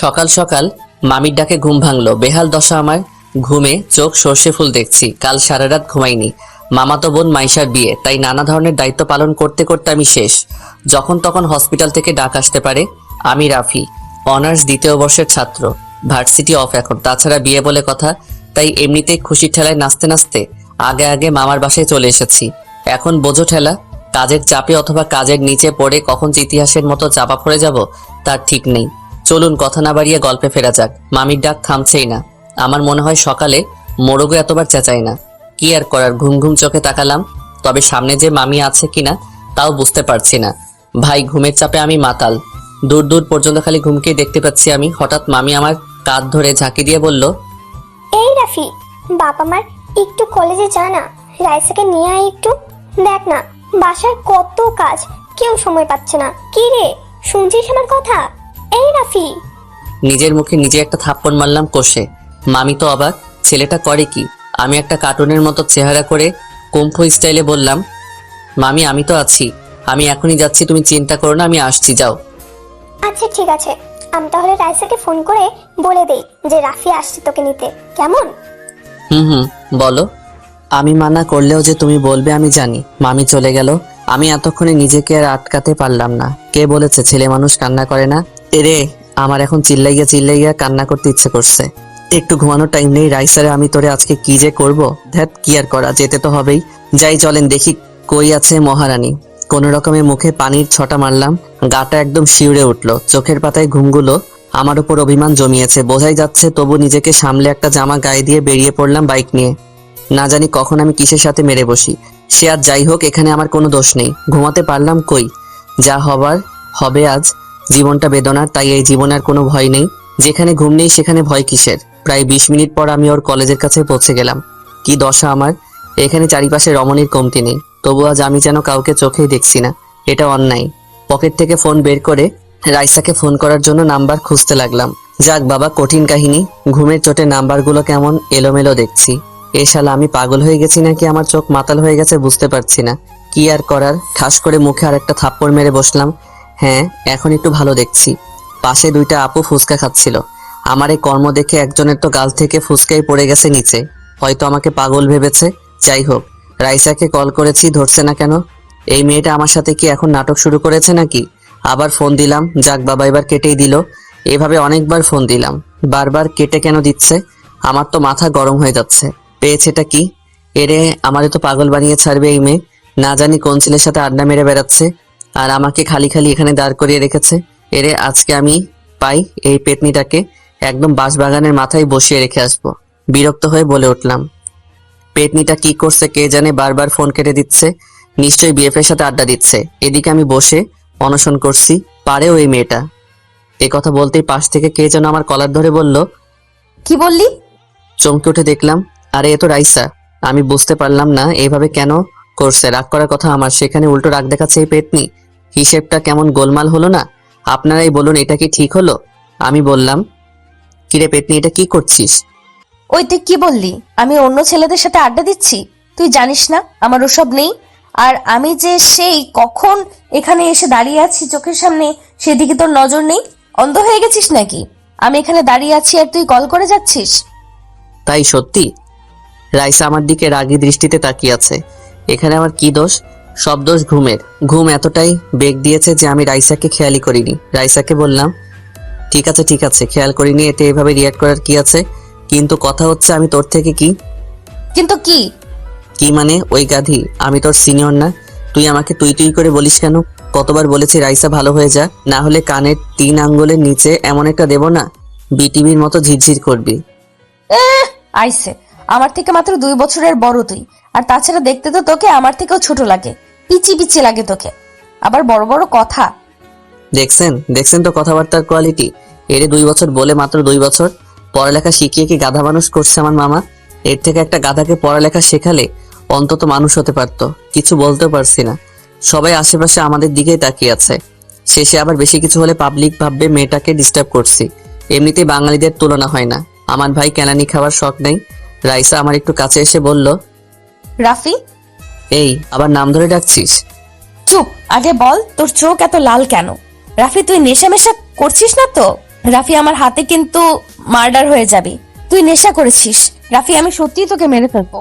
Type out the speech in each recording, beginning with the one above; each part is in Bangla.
সকাল সকাল মামির ডাকে ঘুম ভাঙলো। বেহাল দশা আমার। ঘুমে চোখ সর্ষে ফুল দেখছি। কাল সারা রাত ঘুমাইনি। মামাতো বোন মাইশার বিয়ে, তাই নানা ধরনের দায়িত্ব পালন করতে করতে আমি শেষ। যখন তখন হসপিটাল থেকে ডাক আসতে পারে। আমি রাফি, অনার্স দ্বিতীয় বর্ষের ছাত্র। ভার্সিটি অফ এখন, তাছাড়া বিয়ে বলে কথা। তাই এমনিতেই খুশির ঠেলায় নাচতে নাচতে আগে আগে মামার বাসায় চলে এসেছি। এখন বোঝো ঠেলা, কাজের চাপে অথবা কাজের নিচে পড়ে কখন যে ইতিহাসের মতো চাপা পড়ে যাব তার ঠিক নেই। চলুন কথা না বাড়িয়ে গল্পে ফেরা যাক। মামির ডাক থামছেই না। আমার মনে হয় সকালে মোরগও এতবার চেঁচায় না। কি আর করার, ঘুম ঘুম চোখে তাকালাম। তবে সামনে যে মামি আছে কিনা তাও বুঝতে পারছি না। ভাই, ঘুমের চাপে আমি মাতাল। দূর দূর পর্যন্ত খালি ঘুমকেই দেখতে পাচ্ছি আমি। হঠাৎ মামি আমার কাঁধ ধরে ঝাঁকি দিয়ে বলল, এই রাফি, বাবা মার একটু কলেজে যা না, রাইসাকে নিয়ে আয় একটু। দেখ না, বাসার কত কাজ, কেউ সময় পাচ্ছে না। কি রে, শুনছিস আমার কথা? এই রাফি। নিজের মুখে নিজে একটা থাপ্পড় মারলাম কষে। মামি তো অবাক, ছেলেটা করে কি? আমি একটা কার্টুনের মতো চেহারা করে কুম্ফু স্টাইলে বললাম, মামি আমি তো আছি, আমি এখনই যাচ্ছি, তুমি চিন্তা করো না, আমি আসছি, যাও। আচ্ছা ঠিক আছে, আমি তাহলে রাইসাকে ফোন করে বলে দেই যে রাফি আসছে তোকে নিতে, কেমন? হুম, বলো। আমি মানা করলেও যে তুমি বলবে আমি জানি। মামি চলে গেল। আমি এতক্ষণে নিজেকে আর আটকাতে পারলাম না। কে বলেছে ছেলে মানুষ কান্না করে না? এরে, আমার এখন চিল্লাইয়া চিল্লাইয়া কান্না করতে ইচ্ছে করছে। একটু ঘুমানোর টাইম নেই। রাইসারে আমি তোরে আজকে কি যে করব। ধ্যাত, কি আর করা, যেতে তো হবেই। যাই চলেন দেখি কই আছে মহারানী। কোন রকমে মুখে পানির ছটা মারলাম। গাটা একদম শিউরে উঠলো। চোখের পাতায় ঘুমগুলো আমার উপর অভিমান জমিয়েছে, বোঝাই যাচ্ছে। তবু নিজেকে সামলে একটা জামা গায়ে দিয়ে বেরিয়ে পড়লাম বাইক নিয়ে। না জানি কখন আমি কিসের সাথে মেরে বসি। সে আজ যাই হোক, এখানে আমার কোনো দোষ নেই। ঘুমাতে পারলাম কই? যা হবার হবে আজ। জীবনটা বেদনার, তাই এই জীবনে আর কোনো ভয় নেই। যেখানে ঘুম নেই সেখানে ভয় কিসের? প্রায় 20 মিনিট পর আমি ওর কলেজের কাছে পৌঁছে গেলাম। কি দশা আমার! এখানে চারিপাশে রমণীর কমতি নেই, তবু আজ আমি যেন কাউকে চোখেই দেখছি না। এটা অন্যায়। পকেট থেকে ফোন বের করে রাইসাকে ফোন করার জন্য নাম্বার খুঁজতে লাগলাম। যাক বাবা, কঠিন কাহিনী। ঘুমের চোটে নাম্বারগুলো কেমন এলোমেলো দেখছি। এ শালা, আমি পাগল হয়ে গেছি নাকি আমার চোখ মাতাল হয়ে গেছে বুঝতে পারছি না। কি আর করার, ঠাস করে মুখে আর একটা থাপ্পড় মেরে বসলাম। হ্যাঁ, এখন একটু ভালো দেখছি। পাশে দুইটা আপু ফুচকা খাচ্ছিল। আমার এই কর্ম দেখে একজনের তো গাল থেকে ফুচকাই পড়ে গেছে নিচে। হয়তো আমাকে পাগল ভেবেছে। যাই হোক, রাইসাকে কল করেছি, ধরছে না কেন? এই মেয়েটা আমার সাথে কি এখন নাটক শুরু করেছে নাকি? আবার ফোন দিলাম। যাক বাবা, এবার কেটেই দিল। এভাবে অনেকবার ফোন দিলাম, বারবার কেটে কেন দিচ্ছে? আমার তো মাথা গরম হয়ে যাচ্ছে। পেয়েছেটা কি? এরে, আমাদের তো পাগল বানিয়ে ছাড়বে এই মেয়ে। না জানি কোন ছেলের সাথে আড্ডা মেরে বেড়াচ্ছে, আর আমাকে খালি খালি এখানে দাঁড় করিয়ে রেখেছে। এরে, আজকে আমি পাই এই পেতনিটাকে একদম বাঁশবাগানের মাথায় বসিয়ে রেখে আসবো। বিরক্ত হয়ে বলে উঠলাম, পেতনিটা কি করছে কে জানে, বারবার ফোন কেটে দিচ্ছে। নিশ্চয়ই বিএফের সাথে আড্ডা দিচ্ছে। এদিকে আমি বসে অনশন করছি, পারেও এই মেয়েটা। এ কথা বলতেই পাশ থেকে কে যেন আমার কলার ধরে বলল, কি বললি? চমকে উঠে দেখলাম, আরে এ তো রাইসা। আমি বুঝতে পারলাম না এভাবে কেন করছে। রাগ করার কথা আমার, সেখানে উল্টো রাগ দেখাচ্ছে এই পেতনি। হিসেবটা কেমন গোলমাল হলো না? আপনারাই বলুন, এটা কি ঠিক হলো? আমি বললাম, কিরে পেতনি, এটা কি করছিস? ওই তুই কি বললি? আমি অন্য ছেলেদের সাথে আড্ডা দিচ্ছি? তুই জানিস না আমার ওসব নেই। আর আমি যে সেই কখন এখানে এসে দাঁড়িয়ে আছি চোখের সামনে, সেদিকে তোর নজর নেই? অন্ধ হয়ে গেছিস নাকি? আমি এখানে দাঁড়িয়ে আছি আর তুই কল করে যাচ্ছিস? তাই সত্যি? রাইসা আমার দিকে রাগী দৃষ্টিতে তাকিয়ে আছে। এখানে আমার কি দোষ? সব দোষ ঘুমের। ঘুম এতটাই বেগ দিয়েছে যে আমি রাইসাকে খেয়ালই করিনি। রাইসাকে বললাম, ঠিক আছে ঠিক আছে, খেয়াল করিনি, এতে এভাবে রিয়াক্ট করার কি আছে? কিন্তু কথা হচ্ছে, আমি তোর থেকে কি? কিন্তু কি? কি মানে? ওই গাধি, আমি তোর সিনিয়র না? তুই আমাকে তুই তুই করে বলিস কেন? কতবার বলেছি রাইসা ভালো হয়ে যা, না হলে কানের 3 আঙ্গুলের নিচে এমন একটা দেব না, বিটিভির মতো ঝিরঝির করবি। আইসে, আমার থেকে মাত্র 2 বছরের বড় তুই। আর তাছাড়া দেখতে তো তোকে আমার থেকেও ছোট লাগে। পিচি পিচি লাগে তোকে, আবার বড় বড় কথা। দেখছেন দেখছেন তো কথাবার্তার কোয়ালিটি। এরে 2 বছর বলে মাত্র 2 বছর। পড়ালেখা শিখিয়ে কি গাধা মানুষ করছে আমার মামা? এর থেকে একটা গাধাকে পড়ালেখা শেখালে অন্তত মানুষ হতে পারতো। কিছু বলতেও পারছি না। সবাই আশেপাশে আমাদের দিকেই তাকিয়ে আছে। শেষে আবার বেশি কিছু হলে পাবলিক ভাববে মেয়েটাকে ডিস্টার্ব করছি। এমনিতেই বাঙালিদের তুলনা হয় না। আমার ভাই কেলানি খাওয়ার শখ নেই। রাইসা আমার একটু কাছে এসে বলল, রাফি। এই আবার নাম ধরে ডাকছিস? চুপ, আগে বল তোর চোখ এত লাল কেন? রাফি, তুই নেশা মেশা করছিস না তো? রাফি, আমার হাতে কিন্তু মার্ডার হয়ে যাবে। তুই নেশা করেছিস রাফি, আমি সত্যিই তোকে মেরে ফেলবো।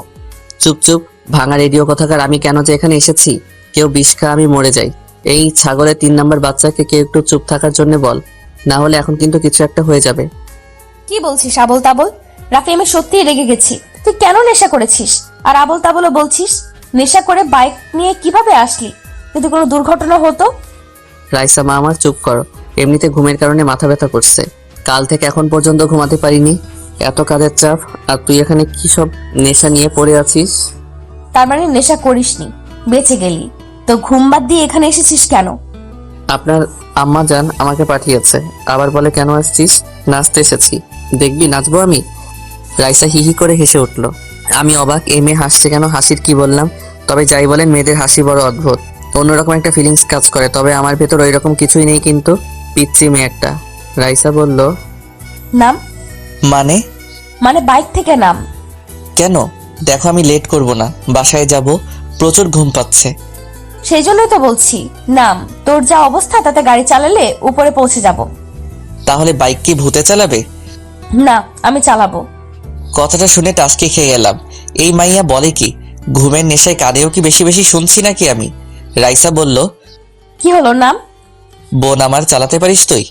চুপ চুপ, ভাঙা রেডিও কথাকার। আমি কেন যে এখানে এসেছি? কেউ বিষ খায় আমি মরে যাই। এই ছাগলের 3 নম্বর বাচ্চাকে কেউ একটু চুপ থাকার জন্য বল, না হলে এখন কিন্তু কিছু একটা হয়ে যাবে। কি বলছিস আবল তাবল? রাফি, আমি সত্যিই রেগে গেছি। তুই কেন নেশা করেছিস আর আবল তাবলও বলছিস? নেশা করে বাইক নিয়ে কিভাবে আসলি? যদি কোনো দুর্ঘটনা হতো? রাইসা মা আমার, চুপ করো। এমনিতে ঘুমের কারণে মাথা ব্যথা করছে। কাল থেকে এখন পর্যন্ত ঘুমাতে পারিনি, এত কাজের চাপ। আর তুই এখানে কি সব নেশা নিয়ে পড়ে আছিস? তার মানে নেশা করিসনি, বেঁচে গেলি। তো ঘুম বাদ দিয়ে এখানে এসেছিস কেন? আপনার আম্মা জান আমাকে পাঠিয়েছে। আবার বলে কেন আসছিস? নাচতে এসেছি। দেখবি নাচবো আমি? রাইসা হিহি করে হেসে উঠল। আমি অবাক, এই মেয়ে হাসছে কেন? হাসির কি বললাম? তবে যাই বলেন, মেয়েদের হাসি বড় অদ্ভুত, অন্যরকম একটা ফিলিংস কাজ করে। তবে আমার ভেতর ওই রকম কিছুই নেই, কিন্তু পিচ্ছি মেয়ে একটা। রাইসা বলল, নাম? মানে? মানে বাইক থেকে নাম। কেন? দেখো আমি লেট করব না, বাসায় যাব, প্রচুর ঘুম পাচ্ছে। সেই জন্যই তো বলছি নাম। তোর যা অবস্থা তাতে গাড়ি চালালে উপরে পৌঁছে যাব। তাহলে বাইক কি ভূতে চালাবে? না, আমি চালাবো। কথাটা শুনে টাসকে খেয়ে গেলাম। এই মাইয়া বলে কি? ঘুমের নেশায় কানেও কি বেশি বেশি শুনছি নাকি আমি? রাইসা বলল, কি হলো নাম? বোন আমার, চালাতে পারিস তুই?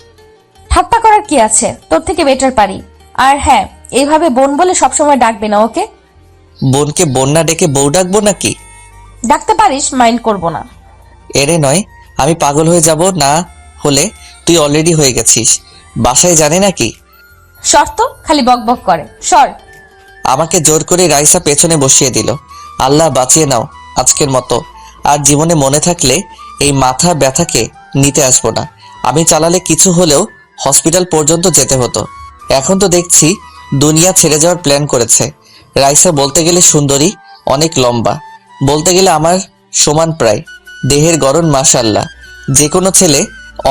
ঠাট্টা করার কি আছে? তোর থেকে বেটার পারি। আর হ্যাঁ, এইভাবে বোন বলে সবসময় ডাকবে না, ওকে? বোনকে বোন না ডেকে বউ ডাকবো নাকি? ডাকতে পারিস, মাইন্ড করব না। এরে নয়, আমি পাগল হয়ে যাব না হলে। তুই অলরেডি হয়ে গেছিস। বাসায় জানে নাকি? শর্ত খালি বক বক করে, সর। আমাকে জোর করে রাইসা পেছনে বসিয়ে দিল। আল্লাহ বাঁচিয়ে নাও আজকের মতো। আর জীবনে মনে থাকলে এই মাথা ব্যথাকে নিতে আসবো না। আমি চালালে কিছু হলেও হসপিটাল পর্যন্ত যেতে হতো। এখন তো দেখছি দুনিয়া ছেড়ে যাওয়ার প্ল্যান করেছে। রাইসা বলতে গেলে সুন্দরী, অনেক লম্বা, বলতে গেলে আমার সমান প্রায়। দেহের গড়ন মাশাআল্লাহ। যে কোনো ছেলে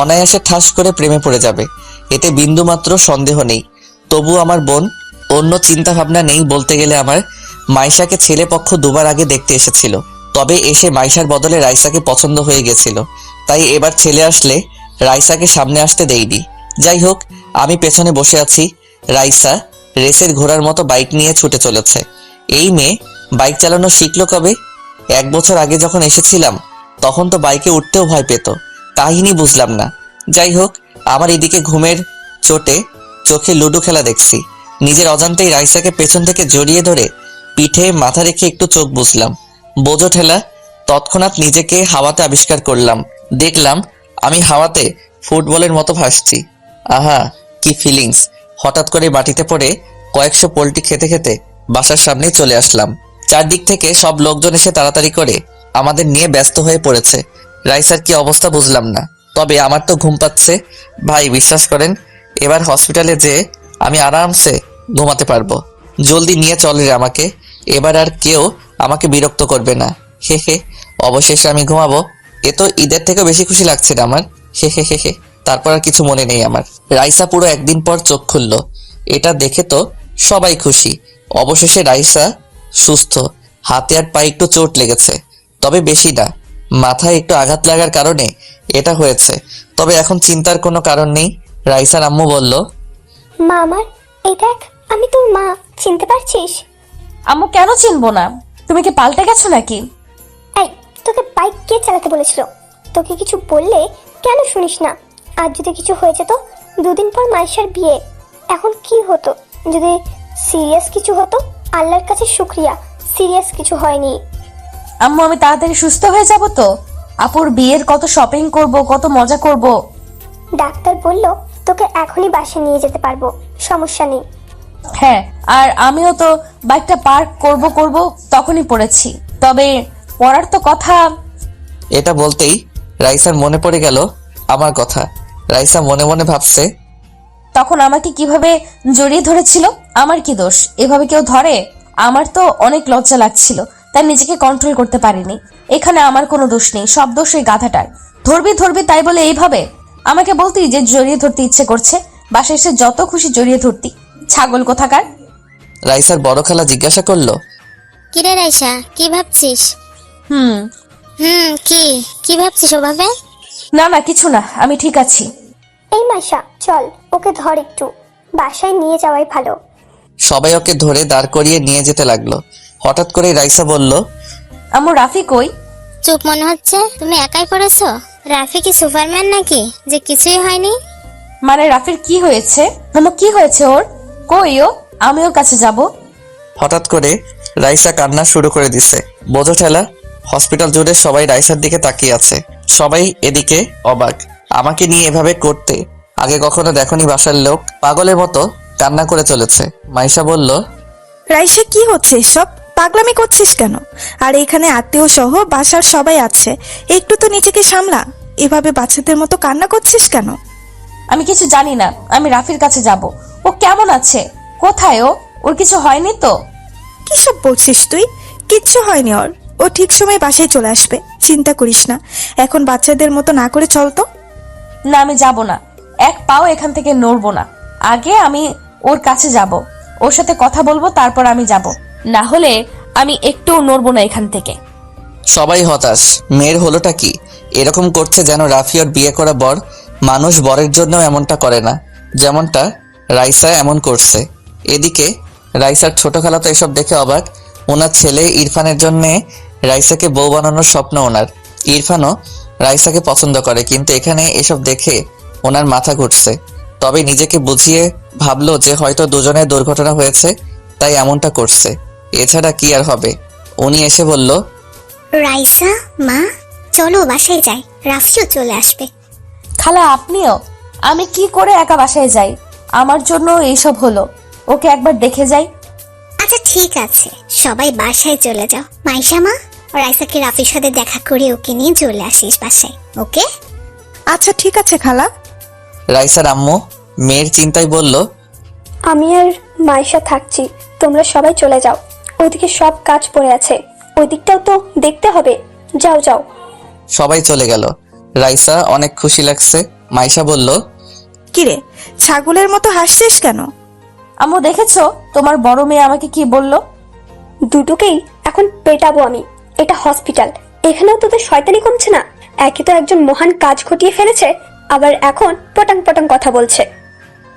অনায়াসে ঠাস করে প্রেমে পড়ে যাবে, এতে বিন্দুমাত্র সন্দেহ নেই। তবু আমার বোন, অন্য চিন্তা ভাবনা নেই। বলতে গেলে আমার মাইশাকে ছেলে পক্ষ দুবার আগে দেখতে এসেছিল, তবে এসে মাইশার বদলে রাইসাকে পছন্দ হয়ে গেছিল। তাই এবার ছেলে আসলে রাইসাকে সামনে আসতে দেইনি। যাই হোক, আমি পেছনে বসে আছি। রাইসা রেসের ঘোড়ার মতো বাইক নিয়ে ছুটে চলেছে। এই মেয়ে বাইক চালানো শিখলো কবে? 1 বছর আগে যখন এসেছিলাম তখন তো বাইকে উঠতেও ভয় পেত। কাহিনী বুঝলাম না। যাই হোক, আমার এদিকে ঘুমের চোটে চোখে লুডো খেলা দেখছি। নিজের অজান্তেই রাইসাকে পেছন থেকে জড়িয়ে ধরে পিঠে মাথা রেখে একটু চোখ বুঝলাম। বোঝো ঠেলা, তৎক্ষণাৎ নিজেকে হাওয়াতে আবিষ্কার করলাম। দেখলাম আমি হাওয়াতে ফুটবলের মতো ভাসছি। আহা, কি ফিলিংস! হঠাৎ করে মাটিতে পড়ে কয়েকশো পোল্টি খেতে খেতে বাসার সামনে চলে আসলাম। চারদিক থেকে সব লোকজন এসে তাড়াতাড়ি করে আমাদের নিয়ে ব্যস্ত হয়ে পড়েছে। রাইসার কি অবস্থা বুঝলাম না, তবে আমার তো ঘুম পাচ্ছে। ভাই বিশ্বাস করেন, এবার হসপিটালে যেয়ে আমি আরামসে ঘুমাতে পারবো। জলদি নিয়ে চলে রে আমাকে, এবার আর কেউ আমাকে বিরক্ত করবে না। হে হে, অবশেষে আমি ঘুমাবো। এ তো ঈদের থেকে বেশি খুশি লাগছে না আমার। হে হে হে হে। তারপর আর কিছু মনে নেই আমার। রাইসা পুরো একদিন পর চোখ খুললো, এটা দেখে তো সবাই খুশি। অবশেষে রাইসা সুস্থ। হাতে আর পায়ে একটু চোট লেগেছে, তবে বেশি না। মাথায় একটু আঘাত লাগার কারণে এটা হয়েছে, তবে এখন চিন্তার কোনো কারণ নেই। রাইসার আম্মু বলল, মা আমার, এই দেখ, আমি তোর মা, চিনতে পারছিস? আম্মু, কেন চিনবো না? তুমি কি পাল্টে গেছো নাকি? এই, তোকে বাইক কে চালাতে বলেছিল? তোকে কিছু বললে কেন শুনিস না? আর যদি কিছু হয়ে যেত? 2 দিন পর মাইশার বিয়ে। এখন কি হতো যদি সিরিয়াস কিছু হতো? আল্লাহর কাছে শুক্রিয়া, সিরিয়াস কিছু হয়নি। আম্মু, আমি তাড়াতাড়ি সুস্থ হয়ে যাব তো। আপুর বিয়ের কত শপিং করব, কত মজা করব। ডাক্তার বলল তোকে এখনই বাসায় নিয়ে যেতে পারবো, সমস্যা নেই। হ্যাঁ, আর আমিও তো বাইকটা পার্ক করব তখনই পড়েছি। তবে পড়ার তো কথা। এটা বলতেই রাইসার মনে পড়ে গেল আমার কথা। রাইসা মনে মনে ভাবছে, তখন আমাকে কিভাবে জড়িয়ে ধরেছিল? আমার কি দোষ? এভাবে কেউ ধরে? আমার তো অনেক লজ্জা লাগছিল, তাই নিজেকে কন্ট্রোল করতে পারিনি। এখানে আমার কোনো দোষ নেই, সব দোষ ওই গাধাটার। ধরবি তাই বলে এইভাবে আমাকে বলতি যে জড়িয়ে ধরতে ইচ্ছে করছে? বাসায় এসে যত খুশি জড়িয়ে ধরতি, ছাগল কোথাকার। রাইসার বড় খালা জিজ্ঞাসা করলো, কিরে রাইসা, কি ভাবছিস? হুম, কি ভাবছিস ওভাবে? না কিছু না, আমি ঠিক আছি। এই মাইশা, চল ওকে ধর একটু, বাসায় নিয়ে যাওয়াই ভালো। সবাই ওকে ধরে দাঁড় করিয়ে নিয়ে যেতে লাগলো। হঠাৎ করে রাইসা বলল, আম্মু রাফি কই? চুপ মনে হচ্ছে, তুমি একাই করেছো? রাফি কি সুপারম্যান নাকি যে কিছুই হয়নি? মানে রাফির কি হয়েছে? আম্মু কি হয়েছে ওর? কই ও? আমি ওর কাছে যাব। হঠাৎ করে রাইসা কান্না শুরু করে দিছে। বোঝো ঠেলা, হসপিটাল জুড়ে সবাই রাইসার দিকে তাকিয়ে আছে। সবাই এদিকে অবাক। আমাকে নিয়ে এভাবে করতে আগে কখনো দেখনি বাসার লোক। পাগলের মতো কান্না করে চলেছে। মাইশা বলল, রাইসা কি হচ্ছে এসব? পাগলামি করছিস কেন? আর এখানে আত্মীয় সহ বাসার সবাই আছে, একটু তো নিজেকে সামলা। এভাবে বাচ্চাদের মতো কান্না করছিস কেন? আমি কিছু জানি না, আমি রাফির কাছে যাব। ও কেমন আছে? কোথায় ও? ওর কিছু হয়নি তো? কিসব বলছিস তুই? কিচ্ছু হয়নি ওর। ও ঠিক সময় বাসায় চলে আসবে, চিন্তা করিস না। এখন বাচ্চাদের মতো না করে চল তো। না, আমি যাব না। এক পাও এখান থেকে নড়বো না। আগে আমি ওর কাছে যাব, ওর সাথে কথা বলবো, তারপর আমি যাব। না হলে আমি একটু নড়বো না এখান থেকে। সবাই হতাশ। মেয়ের হলোটা কি? এরকম করছে যেন রাফি ওর বিয়ে করা বর। মানুষ বরের জন্য এমনটা করে না, যেমনটা রাইসা এমন করছে। এদিকে রাইসার ছোট খালা তো এসব দেখে অবাক। ওনার ছেলে ইরফানের জন্য রাইসাকে বউ বানানোর স্বপ্ন ওনার। ইরফানও রাইসাকে পছন্দ করে, কিন্তু এখানে এসব দেখে ওনার মাথা ঘুরছে। তবে নিজেকে বুঝিয়ে ভাবলো যে হয়তো দুজনের দুর্ঘটনা হয়েছে, তাই এমনটা করছে। এছাড়া কি আর হবে। উনি এসে বলল, রাইসা মা, চলো বাসায় যাই, রাফিও চলে আসবে। খালা আপনিও? আমি কি করে একা বাসায় যাই? আমার জন্য এইসব হলো। ওকে একবার দেখে যাই। আচ্ছা ঠিক আছে, সবাই বাসায় চলে যাও। মাইশা মা, রাইসাকে রাফির সাথে দেখা করে ওকে নিয়ে চলে আসিস বাসায়, ওকে? আচ্ছা ঠিক আছে খালা। রাইসার আম্মু মেয়ের চিন্তায় বলল, আমি আর মাইশা থাকছি, তোমরা সবাই চলে যাও। ওইদিকে সব কাজ পড়ে আছে, ওই দিকটাও তো দেখতে হবে। যাও যাও। সবাই চলে গেল। রাইসা অনেক খুশি লাগছে। মাইশা বলল, কিরে, ছাগলের মতো হাসছিস কেন? আম্মু দেখেছো তোমার বড় মেয়ে আমাকে কি বলল? দুটোকেই এখন পেটাবো আমি। এটা হসপিটাল, এখানেও তোদের শয়তানি কমছে না। একে তো একজন মহান কাজ ঘটিয়ে ফেলেছে, আবার এখন পটাং পটাং কথা বলছে।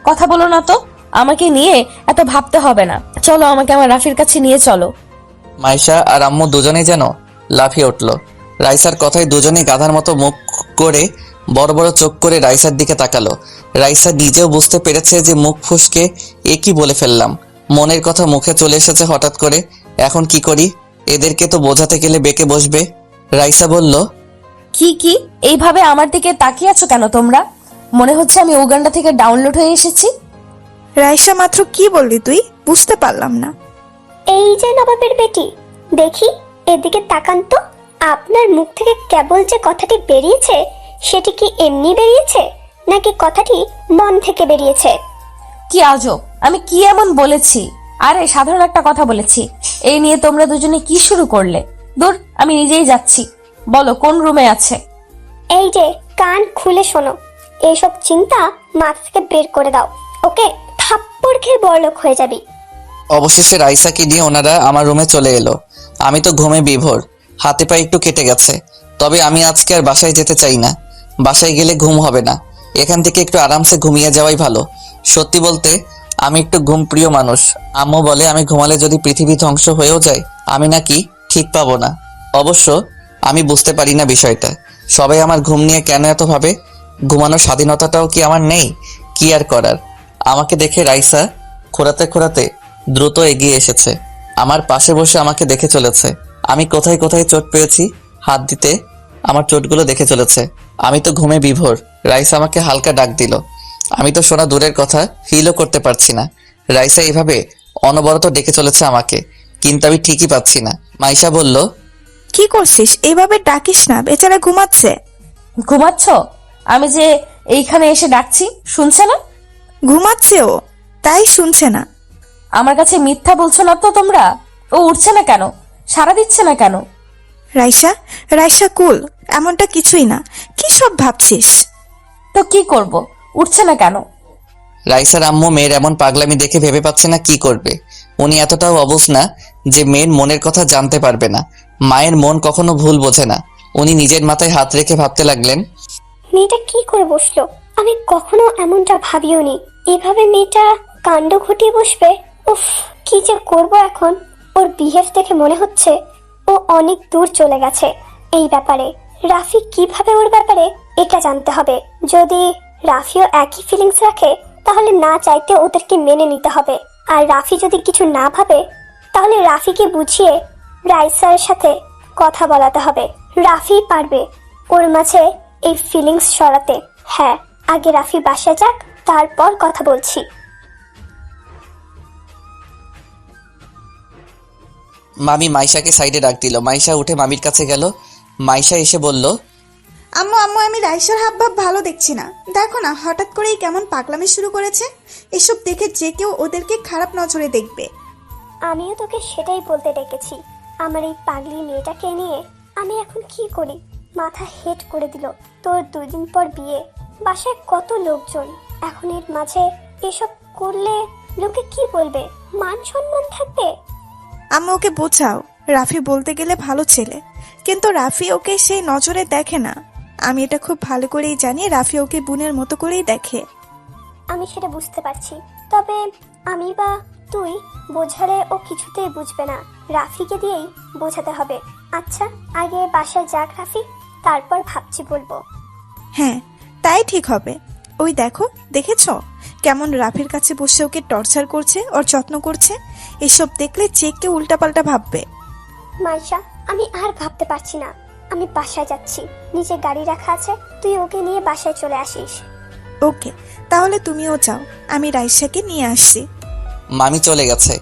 কথা বলো না তো, আমাকে নিয়ে এত ভাবতে হবে না। চলো, আমাকে আমার রাফির কাছে নিয়ে চলো। মাইশা আর আম্মু দুজনেই যেন লাফিয়ে উঠল। রাইসার কথায় দুজনেই গাধার মতো মুখ করে বড় বড় চোখ করে রাইসার দিকে তাকালো। রাইসা নিজেও বুঝতে পেরেছে যে মুখ ফুসকে এ কি বলে ফেললাম। মনের কথা মুখে চলে এসেছে হঠাৎ করে। এখন কি করি? এদেরকে তো বোঝাতে গেলে বেঁকে বসবে। রাইসা বলল, কি এইভাবে আমার দিকে তাকিয়ে আছো কেন তোমরা? মনে হচ্ছে আমি উগান্ডা থেকে ডাউনলোড হয়ে এসেছি। রাইসা মাত্র কি বললি তুই? বুঝতে পারলাম না। এই যে নবাবের বেটি, দেখি এদিকে তাকান তো। আপনার মুখ থেকে কেবল যে কথাটি বেরিয়েছে, সেটি কি এমনি বেরিয়েছে নাকি কথাটি মন থেকে বেরিয়েছে? কি আজব, আমি কি এমন বলেছি? আরে সাধারণ একটা কথা বলেছি। এই নিয়ে তোমরা দুজনে কি শুরু করলে? দূর, আমি নিজেই যাচ্ছি। বলো কোন রুমে আছে? এই যে কান খুলে শোনো, এইসব চিন্তা মাথা থেকে বের করে দাও, ওকে? থাপ্পড় খেয়ে বড়লোক হয়ে যাবি। অবশেষে রাইসাকে নিয়ে ওনারা আমার রুমে চলে এলো। আমি তো ঘুমে বিভোর, হাতে পায়ে একটু কেটে গেছে। তবে আমি আজকে আর বাসায় যেতে চাই না। বাসায় গেলে ঘুম হবে না। এখান থেকে একটু আরামসে ঘুমিয়ে যাওয়াই ভালো। সত্যি বলতে আমি একটু ঘুম প্রিয় মানুষ। আম্মু বলে আমি ঘুমালে যদি পৃথিবী ধ্বংস হয়েও যায়, আমি নাকি ঠিক পাবো না। অবশ্য আমি বুঝতে পারি না বিষয়টা। সবাই আমার ঘুম নিয়ে কেন এত ভাবে? ঘুমানোর স্বাধীনতাটাও কি আমার নেই? কি আর করার। আমাকে দেখে রাইসা খোঁড়াতে খোঁড়াতে দ্রুত এগিয়ে এসেছে। আমার পাশে বসে আমাকে দেখে চলেছে। আমি কোথায় কোথায় চোট পেয়েছি হাত দিতে আমার চোটগুলো দেখে চলেছে। আমি তো ঘুমে বিভোর। রাইসা আমাকে হালকা ডাক দিল। আমি তো শোনা দূরের কথা ফিলও করতে পারছি না। রাইসা এভাবে অনবরত ডেকে চলেছে আমাকে, কিন্তু আমি ঠিকই পাচ্ছি না। মাইশা বলল, কি করছিস? এইভাবে ডাকিস না, বেচারা ঘুমাচ্ছে। ঘুমাচ্ছ? আমি যে এইখানে এসে ডাকছি, শুনছে না? ঘুমাচ্ছে ও, তাই শুনছে না। আমার কাছে মিথ্যা বলছো না তো তোমরা? ও উঠছে না কেন? সাড়া দিচ্ছে না কেন? রাইসা, রাইসা কুল, এমনটা কিছুই না। কি সব ভাবছিস? তো কি করব? উঠছে না কেন? রাইসার আম্মু মেয়ের এমন পাগলামি দেখে ভেবে পাচ্ছে না কি করবে। উনি এতটাও অবুঝ না যে মেয়ের মনের কথা জানতে পারবে না। মায়ের মন কখনো ভুল বোঝে না। উনি নিজের মাথায় হাত রেখে ভাবতে লাগলেন, মেয়েটা কি করে বসলো? আমি কখনো এমনটা ভাবিওনি। এভাবে মেয়েটা কাণ্ড ঘটিয়ে বসবে। উফ, কি যে করব এখন। ওর বিহেভ দেখে মনে হচ্ছে ও অনেক দূর চলে গেছে এই ব্যাপারে। রাফি কিভাবে ওর ব্যাপারে এটা জানতে হবে। যদি রাফিও একই ফিলিংস রাখে তাহলে না চাইতে ওদেরকে মেনে নিতে হবে। আর রাফি যদি কিছু না ভাবে তাহলে রাফিকে বুঝিয়ে রাইসার সাথে কথা বলাতে হবে। রাফি পারবে ওর মাঝে এই ফিলিংস সরাতে। হ্যাঁ, আগে রাফি বাসা যাক, তারপর কথা বলছি। মামি মাইশাকে সাইডে ডাক দিল। মাইশা উঠে মামির কাছে গেল। মাইশা এসে বলল, আম্মু আম্মু, আমি রাইসার হাবভাব ভালো দেখছি না। দেখো না, হঠাৎ করেই কেমন পাগলামি শুরু করেছে। এসব দেখে যে কেউ ওদেরকে খারাপ নজরে দেখবে। আমিও তোকে সেটাই বলতে ডেকেছি। আমার এই পাগলি মেয়েটাকে নিয়ে আমি এখন কি করি? মাথা হেট করে দিল। তোর 2 দিন পর বিয়ে, বাসায় কত লোকজন। এখন এর মাঝে এসব করলে লোকে কি বলবে? মান সম্মান থাকবে? আম্মু ওকে বোঝাও, রাফি বলতে গেলে ভালো ছেলে, কিন্তু রাফি ওকে সেই নজরে দেখে না। আমি এটা খুব ভালো করেই জানি, রাফি ওকে বোনের মতো করেই দেখে। আমি সেটা বুঝতে পারছি, তবে আমি বা তুই বোঝালে ও কিছুতেই বুঝবে না। রাফিকে দিয়েই বোঝাতে হবে। আচ্ছা, আগে বাসায় যাক রাফি, তারপর ভাবছি বলবো। হ্যাঁ, তাই ঠিক হবে। ওই দেখো, দেখেছো কেমন রাফির কাছে বসে ওকে টর্চার করছে, ওর যত্ন করছে। এসব দেখলে যে কেউ উল্টাপাল্টা ভাববে। মাইশা, আমি আর ভাবতে পারছি না। আমি বাসায় যাচ্ছি, নিচে গাড়ি রাখা আছে, তুই ওকে নিয়ে বাসায় চলে আসিস। ওকে, তাহলে তুমিও যাও, আমি রাইসাকে নিয়ে আসছি। মামি চলে গেছে।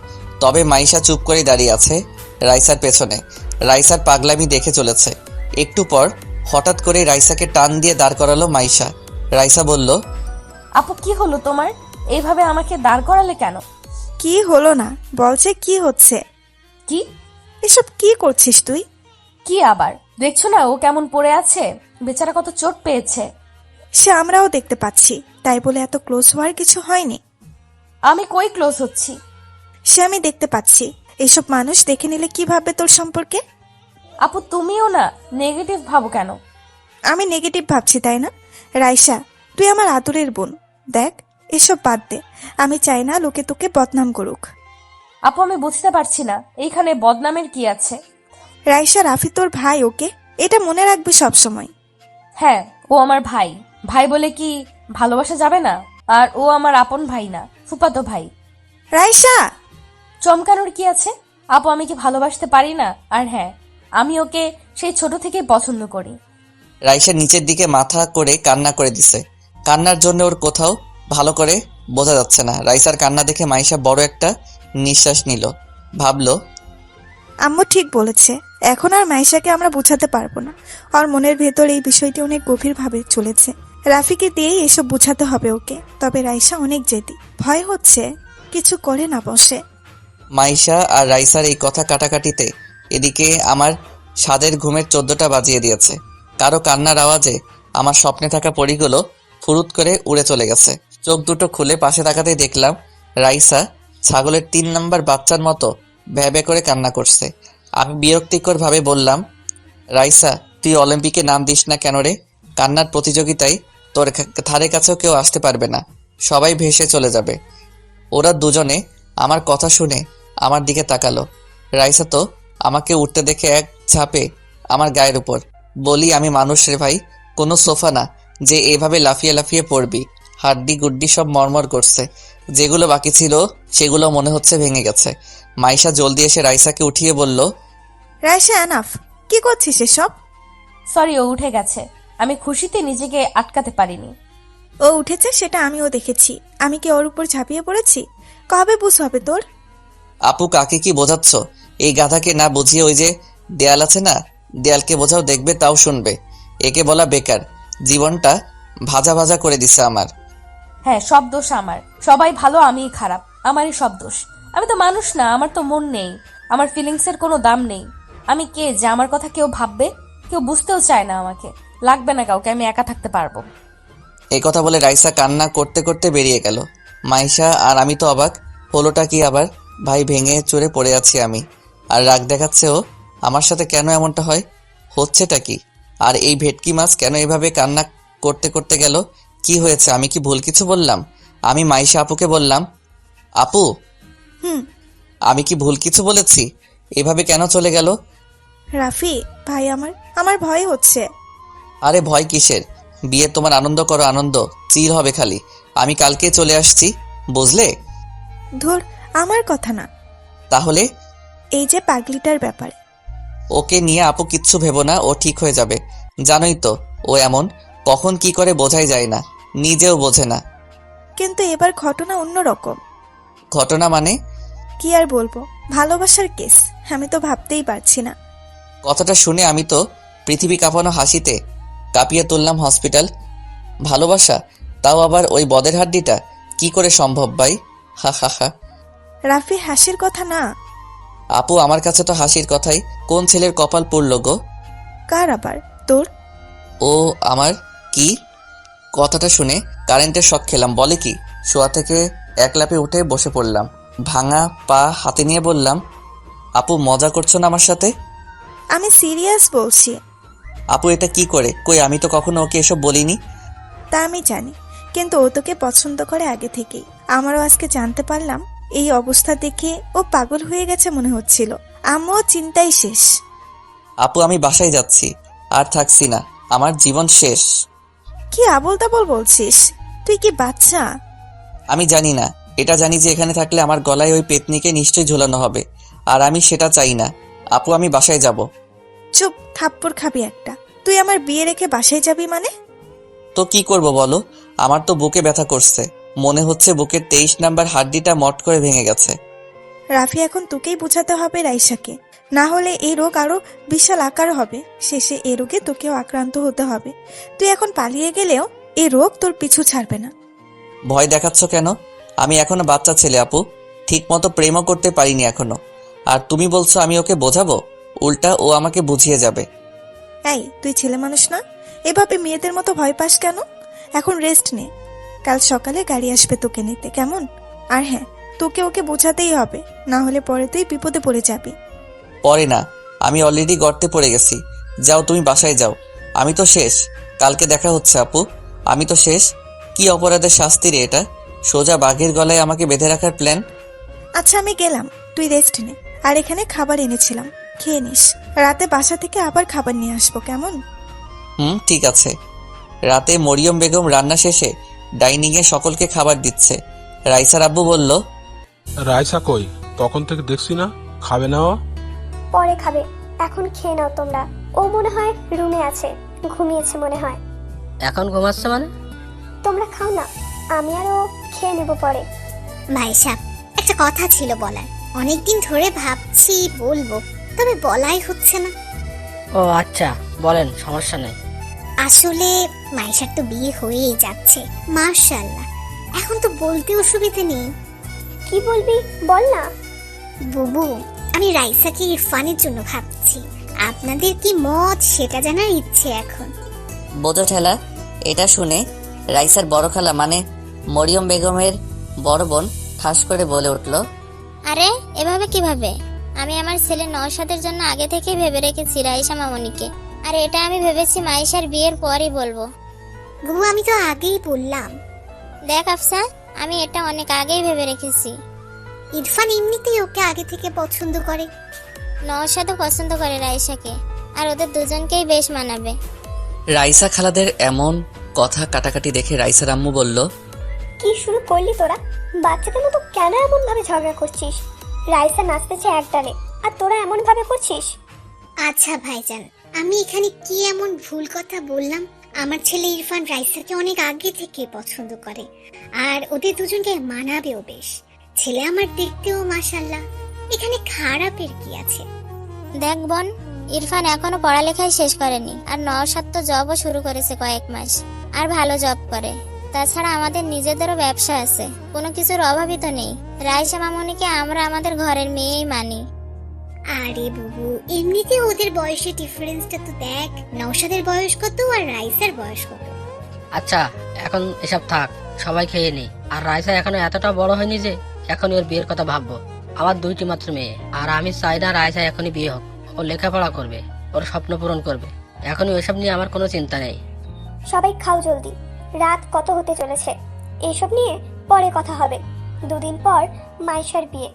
তবে মাইশা চুপ করে দাঁড়িয়ে আছে রাইসার পেছনে। রাইসার পাগলামি দেখে চলেছে। একটু পর হঠাৎ করে রাইসাকে টান দিয়ে দাঁড় করালো মাইশা। রাইসা বলল, আপু কি হলো তোমার? এইভাবে আমাকে দাঁড় করালে কেন? কি হলো না, বলছে কি হচ্ছে। কি এসব কি করছিস তুই? কি আবার? দেখছো না ও কেমন পড়ে আছে? বেচারা কত চোট পেয়েছে। সে আমরাও দেখতে পাচ্ছি, তাই বলে এত ক্লোজ হওয়ার কিছু হয়নি। আমি কই ক্লোজ হচ্ছি? সে আমি দেখতে পাচ্ছি। এসব মানুষ দেখে নিলে কি ভাববে তোর সম্পর্কে? আপু তুমিও না নেগেটিভ ভাবো কেন? আমি নেগেটিভ ভাবছি তাই না? রাইসা, তুই আমার আদরের বোন। দেখ, এসব বাদ দে। আমি চাই না লোকে তোকে বদনাম করুক। আপু আমি বুঝতে পারছি না এইখানে বদনামের কি আছে। রাইসা, রাফি তোর ভাই, ওকে? এটা মনে রাখবি সব সময়। হ্যাঁ, ও আমার ভাই। ভাই বলে কি ভালোবাসা যাবে না? আর ও আমার আপন ভাই না, ফুফাতো ভাই। রাইসা! চমকানোর কি আছে? আপু আমি কি ভালোবাসতে পারি না? আর হ্যাঁ, আমি ওকে সেই ছোট থেকে পছন্দ করি। রাইসা নিচের দিকে মাথা করে কান্না করে দিছে। কান্নার জন্য ওর কোথাও ভালো করে বোঝা যাচ্ছে না। রাইসার কান্না দেখে মাইশা বড় একটা নিঃশ্বাস নিল। ভাবলো, আম্মু ঠিক বলেছে, এখন আর মাইশাকে আমরা বোঝাতে পারবো না। ওর মনের ভেতর এই বিষয়টি অনেক গভীরভাবে চলেছে। রাফিকে দিয়েই এসব বোঝাতে হবে ওকে। তবে রাইসা অনেক জেদি, ভয় হচ্ছে কিছু করে না বসে। মাইশা আর রাইসার এই কথা কাটাকাটিতে এদিকে আমার স্বাদের ঘুমের 14টা বাজিয়ে দিয়েছে। কারো কান্নার আওয়াজে আমার স্বপ্নে থাকা পরীগুলো ফুরুত করে উড়ে চলে গেছে। চোখ দুটো খুলে পাশে তাকাতেই দেখলাম রাইসা ছাগলের 3 নাম্বার বাচ্চার মতো ভ্যাবে করে কান্না করছে। আমি বিরক্তিকর ভাবে বললাম, রাইসা, তুই অলিম্পিকে নাম দিস না কেন রে? কান্নার প্রতিযোগিতায় তোর ধারে কাছেও কেউ আসতে পারবে না, সবাই ভেসে চলে যাবে। ওরা দুজনে আমার কথা শুনে আমার দিকে তাকালো। রাইসা তো আমাকে উঠতে দেখে এক ঝাঁপে আমার গায়ের উপর। বলি, আমি মানুষ রে ভাই, কোনো সোফা না যে এভাবে লাফিয়ে লাফিয়ে পড়বি। হাড্ডি গুড্ডি সব মরমর করছে। যেগুলো বাকি ছিল সেগুলো মনে হচ্ছে ভেঙে গেছে। মাইশা জলদি এসে রাইসাকে উঠিয়ে বলল, রাইসা, এনাফ! কি করছিস এসব? সরি, ও উঠে গেছে। আমি খুশিতে নিজেকে আটকাতে পারিনি। ও উঠেছে সেটা আমিও দেখেছি। আমি কি ওর উপর ঝাঁপিয়ে পড়েছি? কবে বুঝ হবে তোর? আপু কাকে কি বোঝাচ্ছ? এই গাধাকে না বুঝিয়ে ওই যে দেয়াল আছে না, দেয়ালকে বোঝাও, দেখবে তাও শুনবে। একে বলা বেকার, জীবনটা ভাজা ভাজা করে দিছে আমার। হ্যাঁ, সব দোষ আমার। সবাই ভালো, আমিই খারাপ। আমারই সব দোষ। আমি তো মানুষ না, আমার তো মন নেই, আমার ফিলিংসের কোনো দাম নেই। আমি কে যে আমার কথা কেউ ভাববে? কেউ বুঝতেও চায় না আমাকে। লাগবে না কাউকে, আমি একা থাকতে পারবো। এই কথা বলে রাইসা কান্না করতে করতে বেরিয়ে গেল। মাইশা আর আমি তো অবাক, হলোটা কি আবার? ভাই ভেঙে চড়ে পড়ে আছি আমি, আর রাগ দেখাচ্ছে ও। আমার সাথে কেন এমনটা হয়? হচ্ছেটা কি? আর এই ভেটকি মাছ কেন এভাবে কান্না করতে করতে গেল? কি হয়েছে? আমি কি ভুল কিছু বললাম? আমি মাইশা আপুকে বললাম, আপু হুম। আমি কি ভুল কিছু বলেছি? এভাবে কেন চলে গেল? রাফি ভাই আমার ভয় হচ্ছে। আরে ভয় কিসের? বিয়ে তোমার আনন্দ করো, আনন্দ চিল হবে খালি। আমি কালকে চলে আসছি, বুঝলে? ধুর, আমার কথা না, তাহলে এই যে পাগলিটার ব্যাপারে। ওকে নিয়ে আপু কিচ্ছু ভেবো না, ও ঠিক হয়ে যাবে। জানোই তো ও এমন, কখন কি করে বোঝাই যায় না, নিজেও বোঝে না। কিন্তু এবার ঘটনা অন্যরকম। ঘটনা মানে? কি আর বলবো, ভালোবাসার কেস। আমি তো ভাবতেই পারছি না। কথাটা শুনে আমি তো পৃথিবী কাঁপানো হাসিতে কাঁপিয়ে তুললাম হসপিটাল। ভালোবাসা, তাও আবার ওই বদের হাড্ডিটা, কি করে সম্ভব ভাই? হা হা হা। রাফি হাসির কথা না। আপু আমার কাছে তো হাসির কথাই। কোন ছেলের কপাল পড়ল গো? কার আবার? তোর? ও আমার কি? কথাটা শুনে কারেন্টের শক খেলাম। বলে কি? শোয়া থেকে এক লাফে উঠে বসে পড়লাম, ভাঙা পা হাতে নিয়ে বললাম, আপু মজা করছো না আমার সাথে? আমি সিরিয়াস বলছি। আপু এটা কি করে? কই আমি তো কখনো ওকে এসব বলিনি। তা আমি জানি, কিন্তু ও তোকে পছন্দ করে আগে থেকেই। আমারও আজকে জানতে পারলাম। এই অবস্থা দেখে ও পাগল হয়ে গেছে মনে হচ্ছিল। আমিও চিন্তায় শেষ। আপু আমি বাসায় যাচ্ছি, আর থাকছি না, আমার জীবন শেষ। কি আবোল তাবোল বলছিস? তুই কি বাচ্চা? আমি জানি না, এটা জানি যে এখানে থাকলে আমার গলায় ওই পেতনিকে নিশ্চয়ই ঝোলানো হবে, আর আমি সেটা চাই না। আপু আমি বাসায় যাব। চুপ, থাপ্পড় খাবি একটা। তুই আমার বিয়ে রেখে বাসায় যাবি মানে? তো কি করব বলো? আমার তো বুকে ব্যথা করছে, মনে হচ্ছে বুকের 23 নাম্বার হাড্ডিটা মট করে ভেঙে গেছে। রাফি, এখন তোকেই বোঝাতে হবে রাইসাকে, না হলে এই রোগ আরো বিশাল আকার হবে। শেষে এই রোগে তোকেও আক্রান্ত হতে হবে। তুই এখন পালিয়ে গেলেও এই রোগ তোর পিছু ছাড়বে না। ভয় দেখাচ্ছ কেন? আমি এখনো বাচ্চা ছেলে আপু, ঠিক মতো প্রেমও করতে পারিনি এখনো। আর তুমি বলছো আমি ওকে বোঝাবো? উল্টা ও আমাকে বুঝিয়ে যাবে। এই, তুই ছেলে মানুষ না? এভাবে মেয়েদের মতো ভয় পাস কেন? এখন রেস্ট নে, কাল সকালে গাড়ি আসবে তোকে নিতে, কেমন? আর হ্যাঁ, তোকে ওকে বোঝাতেই হবে, না হলে পরে তুই বিপদে পড়ে যাবি। পরে না, আমি অলরেডি গর্তে পড়ে গেছি। যাও তুমি বাসায় যাও, আমি তো শেষ। কালকে দেখা হচ্ছে আপু, আমি তো শেষ। কি অপরাধের শাস্তি রে এটা? সোজা বাঘের গলায় আমাকে বেঁধে রাখার প্ল্যান। আচ্ছা আমি গেলাম, তুই রেস্ট নে। আর এখানে খাবার এনেছিলাম, খেয়ে নিস। রাতে বাসা থেকে আবার খাবার নিয়ে আসবো, কেমন? ঠিক আছে। রাতে মরিয়ম বেগম রান্না শেষে ডাইনিংয়ে সকলকে খাবার দিচ্ছে। রাইসার আব্বু বলল, রাইসা কই? তখন থেকে দেখছি না, খাবে না ও? পরে খাবে, এখন খেয়ে নাও তোমরা। ও মনে হয় রুমে আছে, ঘুমিয়েছে মনে হয়। এখন ঘুমাচ্ছে মানে? তোমরা খাও না, আমি আর ও খেয়ে নেবো পরে। ভাই সাহেব, একটা কথা ছিল বলার। অনেকদিন ধরে ভাবছি বলবো, তবে বলাই হচ্ছে না। ও আচ্ছা, বলেন, সমস্যা নেই। আসলে মাইশার তো বিয়ে হয়েই যাচ্ছে, মাশাআল্লাহ। এখন তো বলতে অসুবিধা নেই। কি বলবি বল না। বুবু, আমি রাইসাকে ইরফানের জন্য ভাবছি। আপনাদের কি মত সেটা জানার ইচ্ছে এখন। বোঝো ঠেলা। এটা শুনে রাইসার বড় খালা মানে মরিয়ম বেগমের বড় বোন ঠাস করে বলে উঠল, আরে এভাবে কিভাবে? আমি আমার ছেলে নওশাদের জন্য আগে থেকেই ভেবে রেখেছি রাইসা মামনিকে। আর এটা আমি ভেবেছি মাইশার বিয়ের পরই বলবো। বুবু, আমি তো আগেই বললাম। দেখ আফসা, আমি এটা অনেক আগেই ভেবে রেখেছি। ইরফান এমনিতেই ওকে আগে থেকে পছন্দ করে। নওশাদও পছন্দ করে রাইসাকে, আর ওদের দুজনকেই বেশ মানাবে। রাইসা খালাদের এমন কথা কাটাকাটি দেখে রাইসার আম্মু বলল, কি শুরু করলি তোরা? বাচ্চাদের মতো কেন এমন ভাবে ঝগড়া করছিস? রাইসা নাচতেছে একটানে, আর তোরা এমন ভাবে করছিস? আচ্ছা ভাইজান, আমি এখানে কি এমন ভুল কথা বললাম? আমার ছেলে ইরফান রাইসাকে অনেক আগে থেকে পছন্দ করে, আর ওদের দুজনকে মানাবেও বেশ। ছেলে আমার দেখতেও মাশাআল্লাহ, এখানে খারাপের কি আছে? দেখ বোন, ইরফান এখনো পড়ালেখাই শেষ করেনি, আর নওশাদ তো জবও শুরু করেছে কয়েক মাস, আর ভালো জব করে। তাছাড়া আমাদের নিজেদেরও ব্যবসা আছে, কোনো কিছুর অভাবই তো নেই। রাইসা মামনিকে আমরা আমাদের ঘরের মেয়েই মানি। আরে বুবু, এমনিতে ওদের বয়সের ডিফারেন্সটা তো দেখ। নওশাদের বয়স কত আর রাইসার বয়স কত? আচ্ছা, এখন এসব থাক, সবাই খেয়ে নি। আর রাইসা এখনো এতটা বড় হয়নি যে এখন ওর বিয়ের কথা ভাববো। আমার দুইটি মাত্র মেয়ে, আর আমি চাই না রাইসা এখনই বিয়ে হোক। ও লেখাপড়া করবে, ওর স্বপ্ন পূরণ করবে। এখনই ওইসব নিয়ে আমার কোনো চিন্তা নেই। সবাই খাও জলদি, রাত কত হতে চলেছে, এইসব নিয়ে পরে কথা হবে। দুদিন পর মাইশার বিয়ে,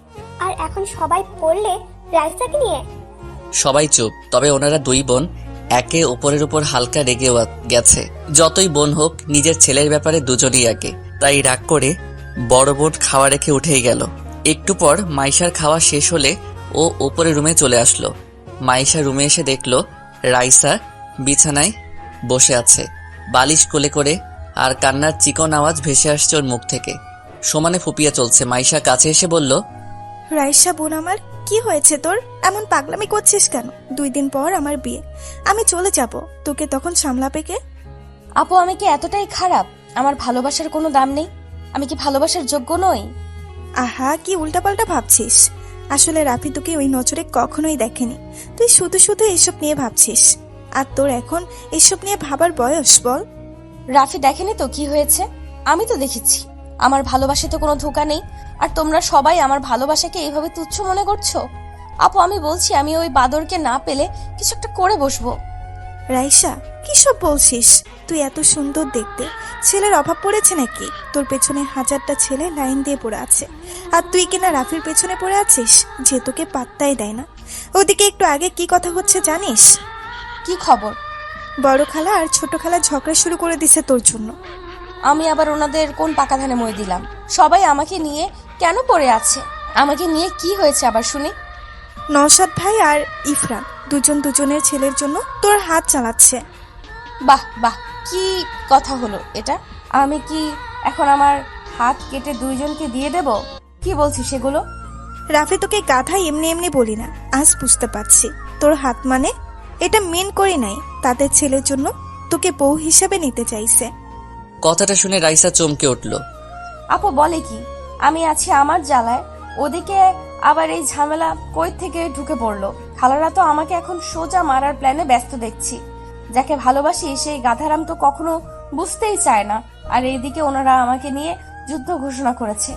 আর এখন সবাই পড়লে রাইসাকে নিয়ে। সবাই চুপ। তবে ওনারা দুই বোন একে অপরের উপর হালকা রেগে গেছে। যতই বোন হোক, নিজের ছেলের ব্যাপারে দুজনই একে। তাই রাগ করে বড় বোন খাওয়া রেখে উঠেই গেল। একটু পর মাইশার খাওয়া শেষ হলে ও ওপরে রুমে চলে আসলো। মাইশা রুমে এসে দেখলো রাইসা বিছানায় বসে আছে, বালিশ কোলে করে, আর কান্নার চিকন আওয়াজ ভেসে আসছে ওর মুখ থেকে। সমানে ফুপিয়ে চলছে। মাইশা কাছে এসে বলল, রাইসা বোন আমার, কি হয়েছে তোর? এমন পাগলামি করছিস কেন? 2 দিন পর আমার বিয়ে, আমি চলে যাব, তোকে তখন সামলাবে কে? আপু, আমি কি এতটাই খারাপ? আমার ভালোবাসার কোনো দাম নেই? আমি কি ভালোবাসার যোগ্য নই? আহা, কি উল্টাপাল্টা ভাবছিস। আসলে রাফি তোকে ওই নজরে কখনোই দেখেনি। তুই শুধু শুধু এসব নিয়ে ভাবছিস। আর তোর এখন এসব নিয়ে ভাবার বয়স বল? রাফি দেখেনি তো কি হয়েছে? আমি তো দেখেছি। আমার ভালোবাসা তো কোনো ধোঁকা নেই। আর তোমরা সবাই আমার ভালোবাসাকে এইভাবে তুচ্ছ মনে করছো। আপু, আমি বলছি, আমি ওই বাদরকে না পেলে কিছু একটা করে বসবো। রাইসা, কি সব বলছিস? তুই এত সুন্দর দেখতে, ছেলের অভাব পড়েছে নাকি? তোর পেছনে 1000টা ছেলে লাইন দিয়ে পড়ে আছে, আর তুই কিনা রাফির পেছনে পড়ে আছিস, যে তোকে পাত্তাই দেয় না। ওদিকে একটু আগে কি কথা হচ্ছে জানিস? কি খবর? বড় খালা আর ছোট খালা ঝগড়া শুরু করে দিছে তোর জন্য। আমি আবার ওনাদের কোন পাকা ধানে মই দিলাম? সবাই আমাকে নিয়ে কেন পড়ে আছে? আমাকে নিয়ে কি হয়েছে আবার শুনি? নওশাদ ভাই আর ইফরান দুজন দুজনের ছেলের জন্য তোর হাত চালাচ্ছে। বাহ বাহ, কি কথা হলো এটা? আমি কি এখন আমার হাত কেটে দুইজনকে দিয়ে দেব? কি বলছিস সেগুলো? রাফি, তোকে গাধা এমনি এমনি বলি না, আজ বুঝতে পারছি। তোর হাত মানে এটা মেন করি নাই, তাদের ছেলের জন্য তোকে বউ হিসাবে নিতে চাইছে। কথাটা শুনে রাইসা চমকে উঠল। আপু বলে কি? আমি আছি আমার জ্বালায়, ওদিকে আবার এই ঝামেলা কই থেকে ঢুকে পড়লো। খালারা তো আমাকে এখন সোজা মারার প্ল্যানে ব্যস্ত দেখছি। যাকে ভালোবাসি সেই গাধারাম তো কখনো বুঝতেই চায় না। আর এইদিকে ওনারা আমাকে নিয়ে যুদ্ধ ঘোষণা করেছে।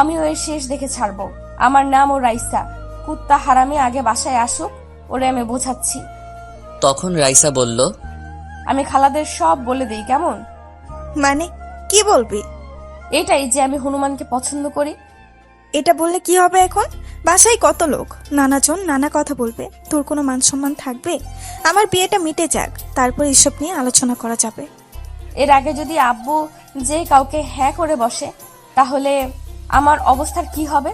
আমিও এর শেষ দেখে ছাড়বো। আমার নামও রাইসা। কুত্তা হারামি আগে বাসায় আসুক, ওরে আমি বোঝাচ্ছি। তখন রাইসা বলল, আমি খালাদের সব বলে দিই, কেমন? মানে কি বলবি? এটাই যে আমি হনুমানকে পছন্দ করি। এটা বললে কি হবে এখন? বাসায় কত লোক, নানাজন নানা কথা বলবে, তোর কোনো মান সম্মান থাকবে? আমার বিয়েটা মিটে যাক, তারপর এসব নিয়ে আলোচনা করা যাবে। এর আগে যদি আব্বু যে কাউকে হ্যাঁ করে বসে, তাহলে আমার অবস্থার কি হবে?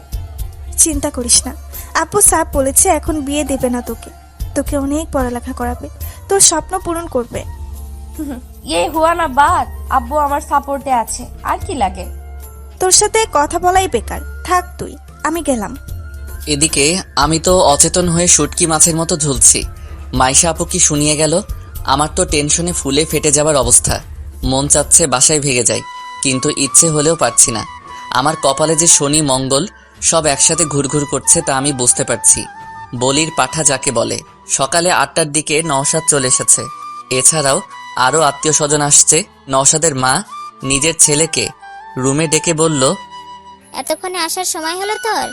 চিন্তা করিস না, আপু সাপ বলেছে এখন বিয়ে দেবে না তোকে, তোকে অনেক পড়ালেখা করাবে, তোর স্বপ্ন পূরণ করবে। ইয়ে হুয়া না বাদ, আব্বু আমার সাপোর্টে আছে, আর কি লাগে? তোর সাথে কথা বলাই বেকার, থাক তুই, আমি গেলাম। এদিকে আমি তো অচেতন হয়ে শুটকি মাছের মতো ঝুলছি। মাইশা আপু কি শুনিয়ে গেল। আমার তো টেনশনে ফুলে ফেটে যাবার অবস্থা। মন চাচ্ছে বাসায় ভেগে যাই, কিন্তু ইচ্ছে হলেও পারছি না। আমার কপালে যে শনি মঙ্গল সব একসাথে ঘুরঘুর করছে তা আমি বুঝতে পারছি। বলির পাঠা যাকে বলে। সকালে 8টার দিকে নওশাদ চলে এসেছে। এছাড়াও আরও আত্মীয় স্বজন আসছে। নওশাদের মা নিজের ছেলেকে রুমে ডেকে বলল, এতক্ষণে আসার সময় হলো তোর?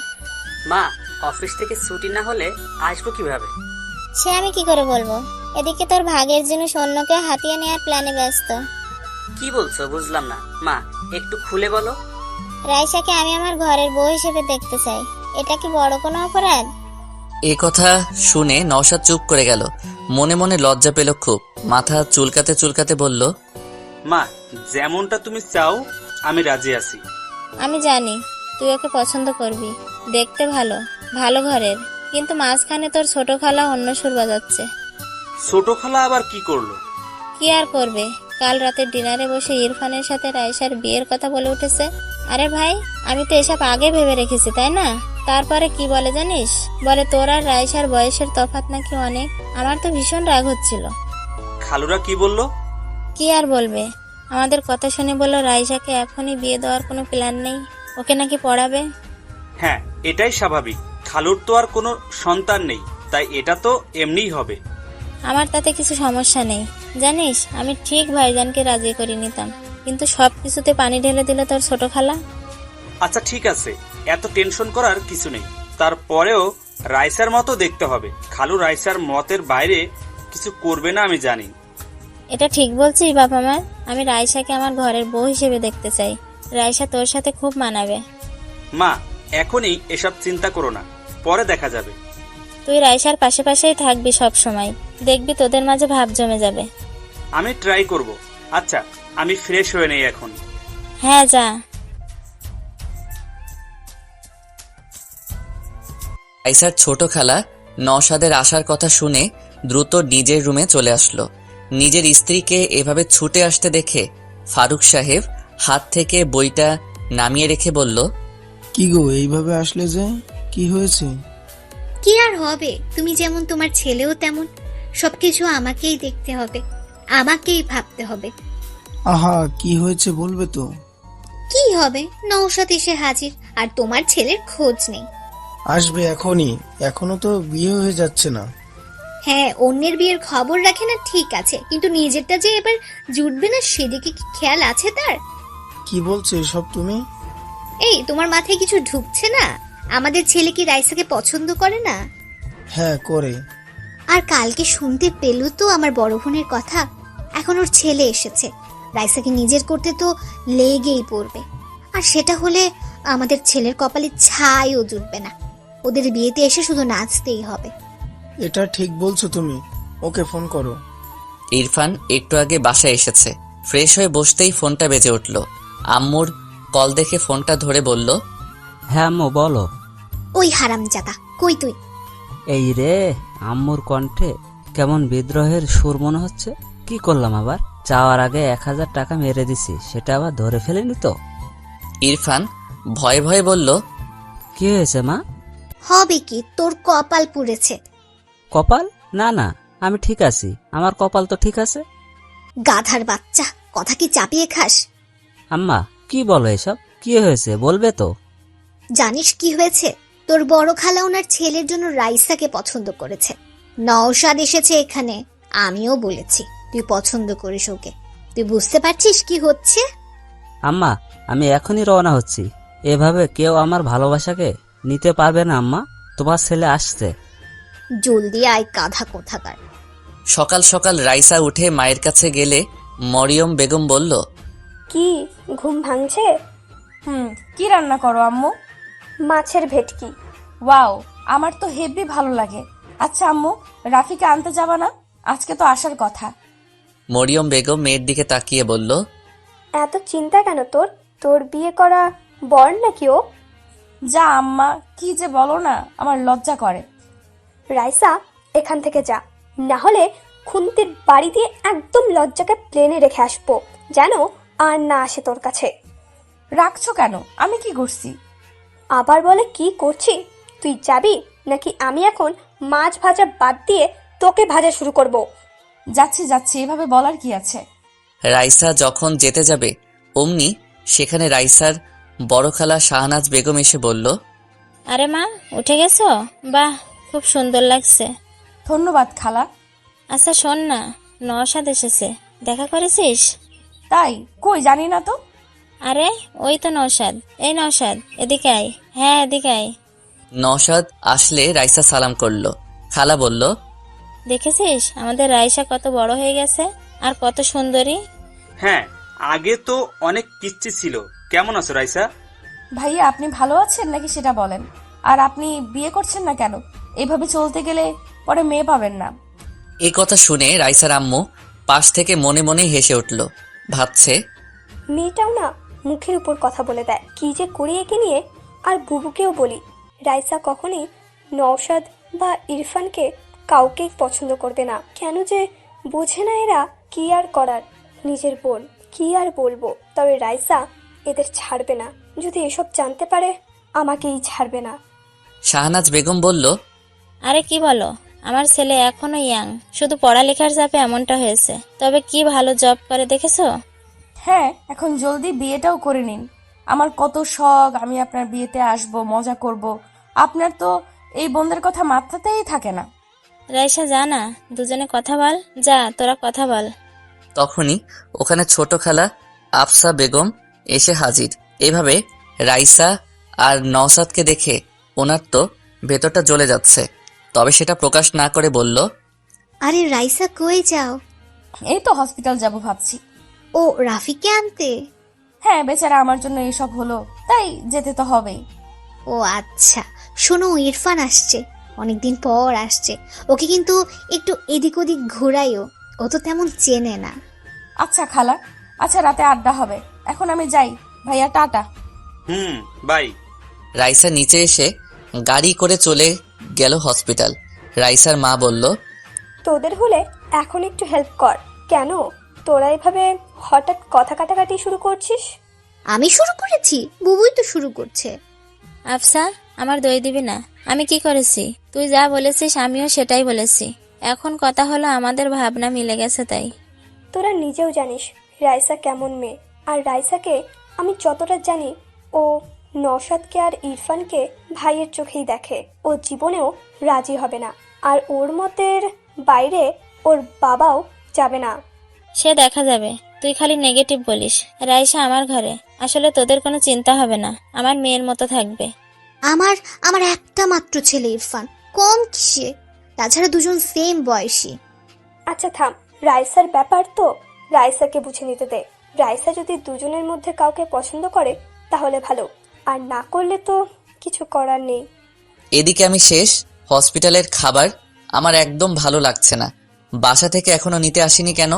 মা, অফিস থেকে ছুটি না হলে আসবো কিভাবে? সে আমি কি করে বলবো? এদিকে তোর ভাগের জিনিস অন্যকে হাতিয়ে নেওয়ার প্ল্যানে ব্যস্ত। কি বলছো বুঝলাম না মা, একটু খুলে বলো। রাইসাকে আমি আমার ঘরের বউ হিসেবে দেখতে চাই। এটা কি বড় কোনো অপরাধ? এ কথা শুনে নওশাদ চুপ করে গেল। মনে মনে লজ্জা পেল খুব। মাথা চুলকাতে চুলকাতে বলল, মা, যেমনটা তুমি চাও আমি রাজি আছি। আমি জানি তুই ওকে পছন্দ করবি, দেখতে ভালো, ভালো ঘরের, কিন্তু মাঝখানে তোর ছোট খালা অন্য সুর বাজাচ্ছে। ছোট খালা আবার কি করলো? কি আর করবে, কাল রাতে ডিনারে বসে ইরফানের সাথে রাইসার বিয়ের কথা বলে উঠেছে। আরে ভাই, আমি তো এসব আগে ভেবে রেখেছি, তাই না? তারপরে কি বলে জানিস? বলে তোর আর রাইসার বয়সের তফাৎ নাকি অনেক। আমার তো ভীষণ রাগ হচ্ছিল। খালুরা কি বললো? কি আর বলবে, আমাদের কথা শুনে বললো রাইসাকে এখনই বিয়ে দেওয়ার কোনো প্ল্যান নেই, ওকে নাকি পড়াবে। হ্যাঁ, এটাই স্বাভাবিক। খালুর তো আর কোনো সন্তান নেই, তাই এটা তো এমনিই হবে। আমার তাতে কিছু সমস্যা নেই, জানিস আমি ঠিক ভাইজানকে রাজি করে নিতাম, কিন্তু সবকিছুতে পানি ঢেলে দিল তোর ছোট খালা। আচ্ছা ঠিক আছে, এত টেনশন করার কিছু নেই। তারপরেও রাইসার মতো দেখতে হবে। খালু রাইসার মতের বাইরে কিছু করবে না আমি জানি। এটা ঠিক বলছিস বাবা মা? আমি রাইসাকে আমার ঘরের বউ হিসেবে দেখতে চাই। রাইসা তোর সাথে খুব মানাবে। মা, এখনই এসব চিন্তা করো না, পরে দেখা যাবে। তুই রাইসার পাশে পাশেই থাকবি সব সময়, দেখবি তোদের মাঝে ভাব জমে যাবে। আমি ট্রাই করব। আচ্ছা, আমি ফ্রেশ হয়ে নেই এখন। হ্যাঁ যা। রাইসার ছোট খালা নওশাদের আসার কথা শুনে দ্রুত নিজের রুমে চলে আসলো। নিজের স্ত্রীকে এভাবে ছুটে আসতে দেখে ফারুক সাহেব হাত থেকে বইটা নামিয়ে রেখে বলল, কি গো, এইভাবে আসলে যে? কি হয়েছে? কি আর হবে, তুমি যেমন তোমার ছেলেও তেমন। সবকিছু আমাকেই দেখতে হবে, আমাকেই ভাবতে হবে। আহা, কি হয়েছে বলবে তো? কি হবে, নওশাদ এসে হাজির আর তোমার ছেলের খোঁজ নেই। আসবে এখনই, এখনো তো বিয়ে হয়ে যাচ্ছে না। হ্যাঁ, অন্যের বিয়ের খবর রাখে না ঠিক আছে, কিন্তু নিজেরটা যে এবার জুটবে না সেদিকে কি খেয়াল আছে তার? কি বলছো এসব তুমি? এই, তোমার মাথায় কিছু ঢুকছে না? আমাদের ছেলে কি রাইসাকে পছন্দ করে না? হ্যাঁ করে। আর কালকে শুনতে পেলো তো আমার বড় বোনের কথা, এখন ওর ছেলে এসেছে, রাইসাকে নিজের করতে তো লেগেই পড়বে। আর সেটা হলে আমাদের ছেলের কপালে ছাইও জুটবে না, ওদের বিয়েতে এসে শুধু নাচতেই হবে। এটা ঠিক বলছো তুমি, ওকে ফোন করো। ইরফান একটু আগে বাসায় এসেছে। ফ্রেশ হয়ে বসতেই ফোনটা বেজে উঠল। আম্মুর কল দেখে ফোনটা ধরে বলল, হ্যাঁ আম্মু বলো। ওই হারামজাদা, কই তুই? এই রে, আম্মুর কণ্ঠে কেমন বিদ্রোহের সুর মনে হচ্ছে। কি করলাম আবার? চাওয়ার আগে 1000 টাকা মেরে দিছি, সেটা আবার ধরে ফেলেনি তো? ইরফান ভয়ে ভয়ে বলল, কি হয়েছে মা? হবে কি, তোর কপাল পুড়েছে। কপাল? না না, আমি ঠিক আছি, আমার কপাল তো ঠিক আছে। গাধার বাচ্চা, কথা কি চাপিয়ে খাস? আম্মা কি বলো এসব? কি হয়েছে বলবে তো? জানিস কি হয়েছে? তোর বড় খালা ওনার ছেলের জন্য রাইসাকে পছন্দ করেছে। নওশাদ এসেছে এখানে, আমিও বলেছি তুই পছন্দ করিস ওকে। তুই বুঝতে পারছিস কি হচ্ছে? আম্মা আমি এখনই রওনা হচ্ছি। এভাবে কেউ আমার ভালোবাসাকে নিতে পারবে না আম্মা। তোমার ছেলে আসছে। জলদি আয় গাধা কোথাকার। সকাল সকাল রাইসা উঠে মায়ের কাছে গেলে মরিয়ম বেগম বলল, কি ঘুম ভাঙছে? কি রান্না করো আম্মু? মাছের ভেটকি। ওয়াও, আমার তো হেভি ভালো লাগে। আচ্ছা আম্মু, রাফিকে আনতে যাবা না? আজকে তো আসার কথা। মরিয়ম বেগম মেয়ের দিকে তাকিয়ে বলল, এত চিন্তা কেন তোর? তোর বিয়ে করা বর নাকি ও? যা আম্মা, কি যে বলো না, আমার লজ্জা করে। রাইসা, এখান থেকে যা, না হলে খুন্তির বাড়ি দিয়ে একদম লজ্জাকে প্লেনে রেখে আসবো, যেন আর না আসে তোর কাছে। রাখছো কেন? আমি কি করছি? আবার বলে কি করছি? তুই যাবি নাকি আমি এখন মাছ ভাজা বাদ দিয়ে তোকে ভাজা শুরু করব? যাচ্ছি যাচ্ছি, এভাবে বলার কি আছে? রাইসা যখন যেতে যাবে অমনি সেখানে রাইসার বড় খালা শাহনাজ বেগম এসে বলল, আরে মা, উঠে গেছো? বাহ, খুব সুন্দর লাগছে। ধন্যবাদ খালা। আচ্ছা শোন না, নওশাদ এসেছে, দেখা করেছিস? তাই? কই, জানি না তো। আরে ওই তো নওশাদ। এই নওশাদ, এদিকে আয়। হ্যাঁ এদিকে আয়। নওশাদ আসলে রাইসা সালাম করলো। খালা বলল, দেখেছিস আমাদের রাইসা কত বড় হয়ে গেছে আর কত সুন্দরী। হ্যাঁ, আগে তো অনেক পিচ্চি ছিল। কেমন আছো রাইসা? ভাইয়া আপনি ভালো আছেন নাকি সেটা বলেন। আর আপনি বিয়ে করছেন না কেন? এইভাবে চলতে গেলে পরে মেয়ে পাবেন না। এই কথা শুনে রাইসার আম্মু পাশ থেকে মনে মনে হেসে উঠল। ভাবছে, মেয়েটাও না মুখের উপর কথা বলে দেয়, কি যে করি একে নিয়ে। আর বুবুকেও বলি, রাইসা কখনই নওশাদ বা ইরফানকে কাউকে পছন্দ করবে না। কেন যে বোঝে না এরা, কি আর করার, নিজের বোন, কি আর বলবো। তবে রাইসা এদের ছাড়বে না, যদি এসব জানতে পারে আমাকেই ছাড়বে না। শাহনাজ বেগম বলল, আরে কি বলো, আমার ছেলে এখনো ইয়াং, শুধু পড়ালেখার চাপে এমনটা হয়েছে। তবে কি ভালো জব করে দেখেছো? হ্যাঁ, এখন জলদি বিয়েটাও করে নিন। আমার কত শখ আমি আপনার বিয়েতে আসব, মজা করব। আপনার তো এই বোনদের কথা মাথাতেই থাকে না। রাইসা যা না, দুজনে কথা বল। যা তোরা কথা বল। তখনই ওখানে ছোট খালা আফসা বেগম এসে হাজির। এভাবে রাইসা আর নওশাদকে দেখে ওনার তো ভেতরটা জ্বলে যাচ্ছে, তবে সেটা প্রকাশ না করে বলল, আরে রাইসা কই যাও? এই তো হসপিটাল যাব ভাবছি। ও রাফিকে আনতে? হ্যাঁ, বেচারা আমার জন্য এসব হলো, তাই যেতে তো হবেই। ও আচ্ছা, শোনো ইরফান আসছে, অনেকদিন পর আসছে। ওকে কিন্তু একটু এদিক ওদিক ঘোরাইও, ও তো তেমন চেনে না। আচ্ছা খালা, আচ্ছা রাতে আড্ডা হবে, এখন আমি যাই। ভাইয়া টাটা। বাই। রাইসা নিচে এসে গাড়ি করে চলে গেল হসপিটাল। রাইসার মা বলল, তোদের হলে এখন একটু হেল্প কর। কেন তোরা এভাবে হঠাৎ কথা কাটাকাটি শুরু করছিস? আমি শুরু করেছি? বুবুই তো শুরু করছে। আফসা, আমার দই দিবি না? আমি কি করেছি? তুই যা বলেছিস আমিও সেটাই বলেছি। এখন কথা হলো আমাদের ভাবনা মিলে গেছে তাই। তোরা নিজেও জানিস রাইসা কেমন মেয়ে, আর রাইসাকে আমি যতটা জানি ও নওশাদকে আর ইরফানকে ভাইয়ের চোখেই দেখে। ও জীবনেও রাজি হবে না, আর ওর মতের বাইরে ওর বাবাও যাবে না। সে দেখা যাবে, তুই খালি নেগেটিভ বলিস। রাইসা আমার ঘরে, আসলে তোদের কোনো চিন্তা হবে না, আমার মেয়ের মতো থাকবে। আমার আমার একটা মাত্র ছেলে ইরফান, কম কিসে? তাছাড়া দুজন সেম বয়সী। আচ্ছা থাম, রাইসার ব্যাপার তো রাইসাকে বুঝে নিতে দে। রাইসা যদি দুজনের মধ্যে কাউকে পছন্দ করে তাহলে ভালো, আর না করলে তো কিছু করার নেই। এদিকে আমি শেষ। হসপিটালের খাবার আমার একদম ভালো লাগছে না। বাসা থেকে এখনো নিতে আসেনি কেন?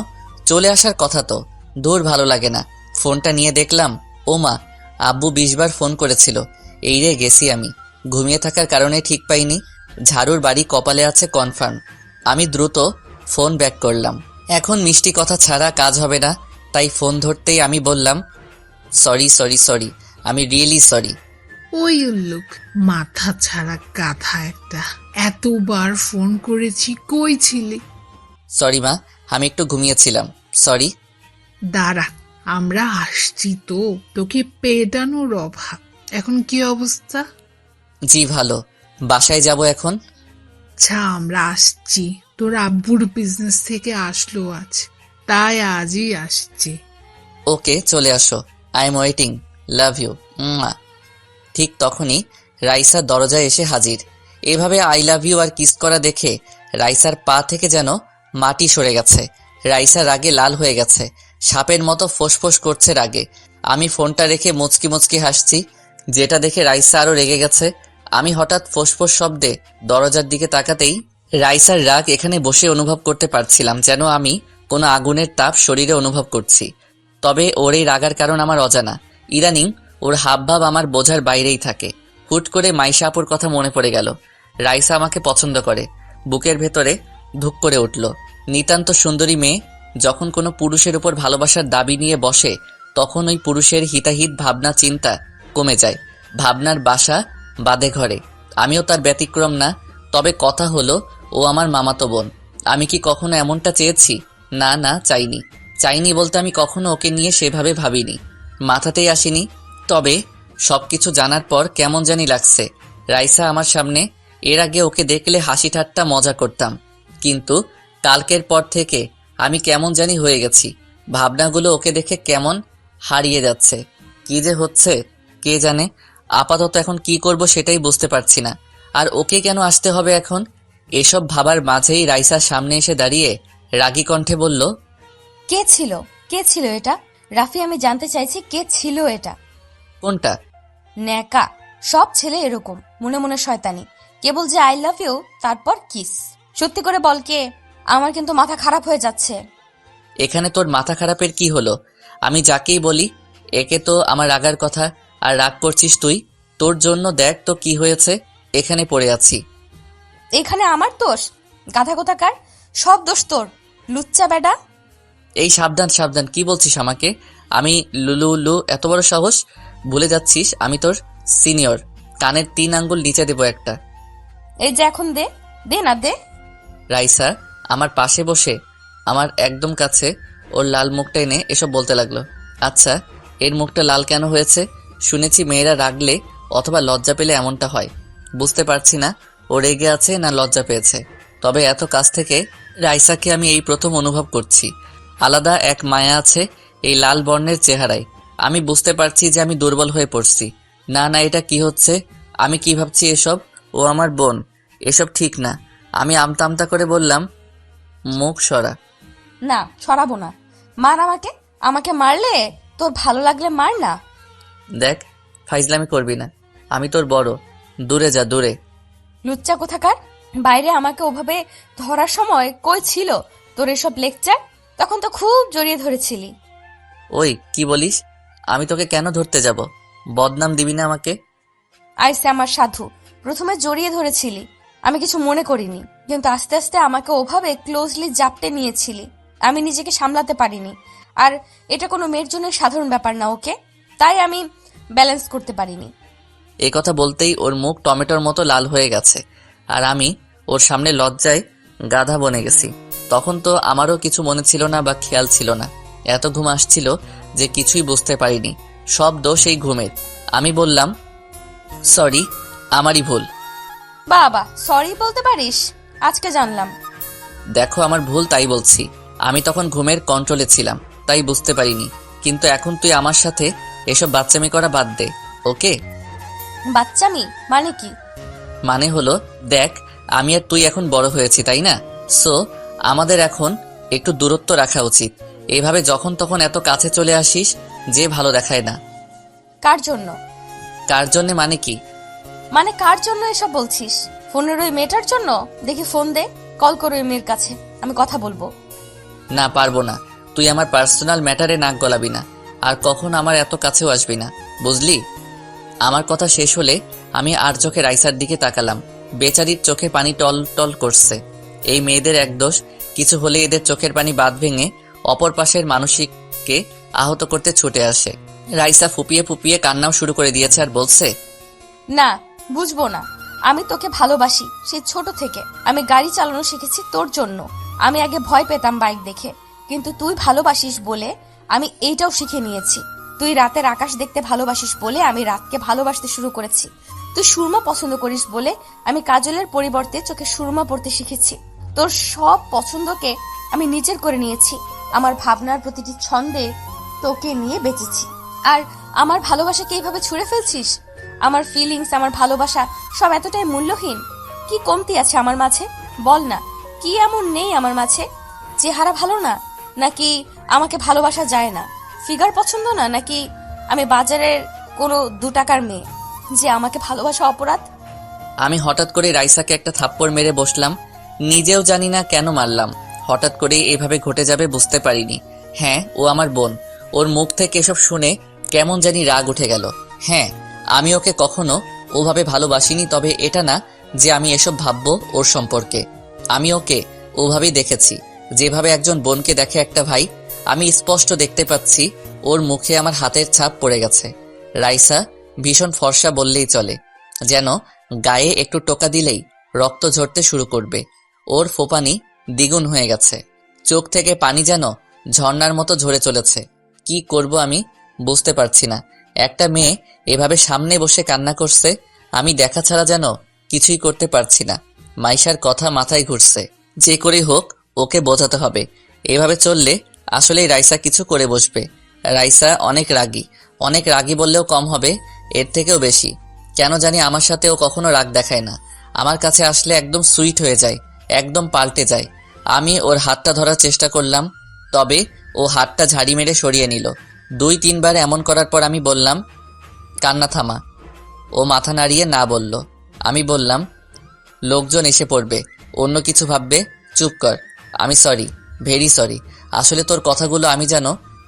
চলে আসার কথা তো। দূর, ভালো লাগে না। ফোনটা নিয়ে দেখলাম, ও মা, আব্বু 20 বার ফোন করেছিল। এই রে গেছি আমি। ঘুমিয়ে থাকার কারণে ঠিক পাইনি। ঝাড়ুর বাড়ি কপালে আছে কনফার্ম। আমি দ্রুত ফোন ব্যাক করলাম। এখন মিষ্টি কথা ছাড়া কাজ হবে না, তাই ফোন ধরতেই আমি বললাম, সরি সরি সরি, আমি রিয়েলি সরি। ওই উল্লুক, মাথা ছাড়া গাধা একটা, এতবার ফোন করেছি, কই ছিলি? সরি মা, আমি একটু ঘুমিয়েছিলাম, সরি। দাঁড়া, আমরা আসছি তো, তোকে পেটানোর অভাব। এখন কি অবস্থা? জি ভালো। বাসায় যাব এখন। আচ্ছা, আমরা আসছি। তোর আব্বুর বিজনেস থেকে আসলো আজ, তাই আজই আসছি। ওকে, চলে আসো। I am waiting, love you. ঠিক তখনই রাইসা দরজায় এসে হাজির। এভাবে আই লাভ ইউ আর কিস করা দেখে রাইসার পা থেকে যেন মাটি সরে গেছে। রাইসা রাগে লাল হয়ে গেছে, সাপের মতো ফোঁসফোঁস করছে রাগে। আমি ফোনটা রেখে মুচকি মুচকি হাসছি, যেটা দেখে রাইসা আরো রেগে গেছে। আমি হঠাৎ ফোঁসফোঁস শব্দে দরজার দিকে তাকাতেই রাইসার রাগ এখানে বসে অনুভব করতে পারছিলাম, যেন আমি কোনো আগুনের তাপ শরীরে অনুভব করছি। তবে ওর এই রাগার কারণ আমার অজানা। ইদানিং ওর হাবভাব আমার বোঝার বাইরেই থাকে। হুট করে মাইশা আপুর কথা মনে পড়ে গেল। রাইসা আমাকে পছন্দ করে। বুকের ভেতরে ধুক করে উঠল। নিতান্ত সুন্দরী মেয়ে যখন কোনো পুরুষের উপর ভালোবাসার দাবি নিয়ে বসে, তখন ওই পুরুষের হিতাহিত ভাবনা চিন্তা কমে যায়। ভাবনার বাসা বাঁধে ঘরে। আমিও তার ব্যতিক্রম না। তবে কথা হলো, ও আমার মামাতো বোন। আমি কি কখনো এমনটা চেয়েছি? না না, চাইনি। চাইনি বলতে আমি কখনো ওকে নিয়ে সেভাবে ভাবিনি, মাথাতেই আসেনি। তবে সবকিছু জানার পর কেমন জানি লাগছে। রাইসা আমার সামনে। এর আগে ওকে দেখলে হাসি ঠাট্টা মজা করতাম, কিন্তু কালকের পর থেকে আমি কেমন জানি হয়ে গেছি। ভাবনাগুলো ওকে দেখে কেমন হারিয়ে যাচ্ছে। কি যে হচ্ছে কে জানে। আপাতত এখন কি করব সেটাই বুঝতে পারছি না। আর ওকে কেন আসতে হবে এখন? এসব ভাবার মাঝেই রাইসার সামনে এসে দাঁড়িয়ে রাগী কণ্ঠে বলল, কে ছিল? কে ছিল এটা? রাফি, আমি জানতে চাইছি কে ছিল এটা? কোনটা? ন্যাকা। সব ছেলে এরকম, মনে মনে শয়তানি, কেবল যে আই লাভ ইউ তারপর কিস। সত্যি করে বল কে? আমার কিন্তু মাথা খারাপ হয়ে যাচ্ছে। এখানে তোর মাথা খারাপের কি হলো? আমি যাকেই বলি একে তো আমার রাগার কথা, আর রাগ করছিস তুই। তোর জন্য দেখ তো কি হয়েছে, এখানে পড়ে আছি। এখানে আমার দোষ? গাধা কোথাকার, সব দোষ তোর, লুচ্চা বেডা। এই সাবধান সাবধান, কি বলছিস আমাকে? আমি লুলু? এত বড় সাহস? ভুলে যাচ্ছিস আমি তোর সিনিয়র। কানের 3 আঙ্গুল নিচে দেবো একটা। এই যে এখন দে, দে না দে। রাইসা আমার পাশে বসে আমার একদম কাছে ওর লাল মুখটা এনে এসব বলতে লাগলো। আচ্ছা, এর মুখটা লাল কেন হয়েছে? শুনেছি মেয়েরা রাগলে অথবা লজ্জা পেলে এমনটা হয়। বুঝতে পারছি না ও রেগে আছে না লজ্জা পেয়েছে। তবে এত কাছ থেকে রাইসাকে আমি এই প্রথম অনুভব করছি। আলাদা এক মায়া আছে এই লাল বর্ণের চেহারায়। আমি বুঝতে পারছি যে আমি দুর্বল হয়ে পড়ছি। না না, এটা কি হচ্ছে? আমি কি ভাবছি এসব? ও আমার বোন, এসব ঠিক না। আমি আমতা আমতা করে বললাম, মুখ সরা। না, সরাবো না। মার আমাকে। আমাকে মারলে তোর ভালো লাগলে মার না। দেখ, ফাইজলামি করবি না, আমি তোর বড়, দূরে যা দূরে। লুচ্চা কোথাকার। বাইরে আমাকে ওভাবে ধরার সময় কই ছিল তোর এসব লেকচার? তখন তো খুব জড়িয়ে ধরেছিলি। ওই কি বলিস? আমি তোকে কেন ধরতে যাব? বদনাম দিবি না আমাকে। আইসে আমার সাধু, প্রথমে জড়িয়ে ধরেছিলি, আমি কিছু মনে করিনি, কিন্তু আস্তে আস্তে আমাকে ওভাবে ক্লোজলি জাপটে নিয়েছিলি, আমি নিজেকে সামলাতে পারিনি। আর এটা কোনো মেয়ের জন্য সাধারণ ব্যাপার না, ওকে? তাই আমি ব্যালেন্স করতে পারিনি। এই কথা বলতেই ওর মুখ টমেটোর মতো লাল হয়ে গেছে, আর আমি ওর সামনে লজ্জায় গাধা বনে গেছি। তখন তো আমারও কিছু মনে ছিল না বা খেয়াল ছিল না, এত ঘুম আসছিল যে কিছুই বুঝতে পারিনি। সব দোষ এই ঘুমের। আমি বললাম, সরি, আমারই ভুল। বাবা, সরি বলতে পারিস? আজকে জানলাম। দেখো, আমার ভুল, তাই বলছি। আমি তখন ঘুমের কন্ট্রোলে ছিলাম, তাই বুঝতে পারিনি। কিন্তু এখন তুই আমার সাথে এসব বাচ্চামি করা বাদ দে, ওকে? বাচ্চামি মানে কি? মানে হলো, দেখ, আমি আর তুই এখন বড় হয়েছি, তাই না? সো আমাদের এখন একটু দূরত্ব রাখা উচিত। এইভাবে যখন তখন এত কাছে চলে আসিস যে ভালো দেখায় না। কার জন্য? কার জন্যে মানে কি? মানে কার জন্য এসব বলছিস? ফোনের ওই মেয়েটার জন্য? দেখি ফোন দে, কল করো ওই মেয়ের কাছে, আমি কথা বলবো। না, পারবো না। তুই আমার পার্সোনাল ম্যাটারে নাক গলাবি না, আর কখন আমার এত কাছেও আসবি না, বুঝলি? আমার কথা শেষ হলে আমি আর চোখে রাইসার দিকে তাকালাম। বেচারির চোখে পানি টল টল করছে। এই মেয়েদের এক দোষ, কিছু হলে এদের চোখের পানি বাঁধ ভেঙে অপর পাশের মানসিককে আহত করতে ছুটে আসে। রাইসা ফুপিয়ে ফুপিয়ে কান্নাও শুরু করে দিয়েছে আর বলছে, না, বুঝবো না। আমি তোকে ভালোবাসি সেই ছোট থেকে। আমি গাড়ি চালানো শিখেছি তোর জন্য। আমি আগে ভয় পেতাম বাইক দেখে, কিন্তু তুই ভালোবাসিস বলে আমি এইটাও শিখে নিয়েছি। তুই রাতের আকাশ দেখতে ভালোবাসিস বলে আমি রাতকে ভালোবাসতে শুরু করেছি। তুই সুরমা পছন্দ করিস বলে আমি কাজলের পরিবর্তে চোখে সুরমা পড়তে শিখেছি। তোর সব পছন্দকে আমি নিজের করে নিয়েছি। আমার ভাবনার প্রতিটি ছন্দে তোকে নিয়ে বেঁচেছি। আর আমার ভালোবাসাকে এইভাবে ছুঁড়ে ফেলছিস? আমার ফিলিংস, আমার ভালোবাসা সব এতটাই মূল্যহীন? কি কমতি আছে আমার মাঝে? বল না, কি এমন নেই আমার মাঝে? চেহারা ভালো না, নাকি আমাকে ভালোবাসা যায় না? ফিগার পছন্দ না, নাকি আমি বাজারের কোনো 2 টাকার মেয়ে যে আমাকে ভালোবাসা অপরাধ? আমি হঠাৎ করে রাইসাকে একটা থাপ্পড় মেরে বসলাম। নিজেও জানি না কেন মারলাম। হঠাৎ করে এভাবে ঘটে যাবে বুঝতে পারিনি। হ্যাঁ, ও আমার বোন। ওর মুখ থেকে এসব শুনে কেমন জানি রাগ উঠে গেল। হ্যাঁ, আমি ওকে কখনো ওভাবে ভালোবাসিনি, তবে এটা না যে আমি এসব ভাববো ওর সম্পর্কে। আমি ওকে ওভাবেই দেখেছি, যেভাবে একজন বোনকে দেখে একটা ভাই। আমি স্পষ্ট দেখতে পাচ্ছি ওর মুখে আমার হাতের ছাপ পড়ে গেছে। রাইসা ভীষণ ফর্সা বললেই চলে, যেন গায়ে একটু টোকা দিলেই রক্ত ঝরতে শুরু করবে। ওর ফোপানি দ্বিগুণ হয়ে গেছে, চোখ থেকে পানি যেন ঝর্ণার মতো ঝরে চলেছে। কি করব আমি বুঝতে পারছি না। একটা মেয়ে এভাবে সামনে বসে কান্না করছে, আমি দেখা ছাড়া যেন কিছুই করতে পারছি না। মাইশার কথা মাথায় ঘুরছে, যে করে হোক ওকে বোঝাতে হবে। এভাবে চললে আসলেই রাইসা কিছু করে বসবে। রাইসা অনেক রাগী বললেও কম হবে, এর থেকেও বেশি। কেন জানি আমার সাথে ও কখনো রাগ দেখায় না। আমার কাছে আসলে একদম সুইট হয়ে যায়, একদম পাল্টে যায়। আমি ওর হাতটা ধরার চেষ্টা করলাম, তবে ও হাতটা ঝাড়ি মেরে সরিয়ে নিল। 2-3 বার এমন করার পর আমি বললাম, কান্না থামা। ও মাথা নাড়িয়ে না বলল। আমি বললাম, লোকজন এসে পড়বে, অন্য কিছু ভাববে, চুপ কর। আমি সরি, ভেরি সরি। আসলে তোর কথাগুলো আমি যেন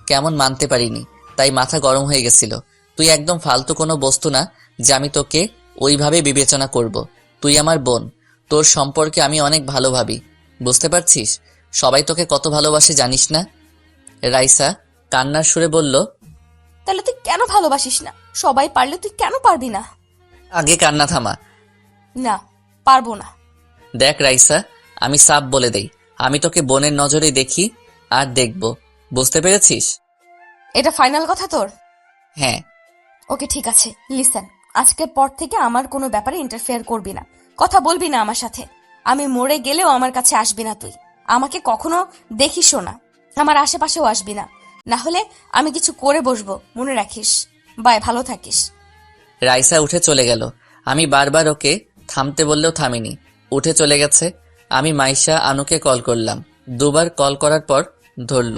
কেমন মানতে পারিনি, তাই মাথা গরম হয়ে গেছিল। তুই একদম ফালতু কোনো বস্তু না যে আমি তোকে ওইভাবে বিবেচনা করব। তুই আমার বোন, তোর সম্পর্কে আমি অনেক ভালো ভাবি, বুঝতে পারছিস? সবাই তোকে কত ভালোবাসে জানিস না? রাইসা কান্নার সুরে বলল, তাহলে তুই কেন ভালোবাসিস না? সবাই পারলে তুই কেন পারবি না? আগে কান্না থামা। না, পারবো না। দেখ রাইসা, আমি সাফ বলে দেই, আমি তোকে বোনের নজরে দেখি আর দেখব, বুঝতে পেরেছিস? এটা ফাইনাল কথা তোর? হ্যাঁ। ওকে, ঠিক আছে। লিসেন, আজকের পর থেকে আমার কোনো ব্যাপারে ইন্টারফেয়ার করবি না, কথা বলবি না আমার সাথে। আমি মরে গেলেও আমার কাছে আসবি না তুই। আমাকে কখনো দেখিসও না, আমার আশেপাশেও আসবি না। না হলে আমি কিছু করে বসবো, মনে রাখিস। বাই, ভালো থাকিস। রাইসা উঠে চলে গেল। আমি বারবার ওকে থামতে বললেও থামিনি, উঠে চলে গেছে। আমি মাইশা আনুকে কল করলাম। 2 বার কল করার পর ধরল।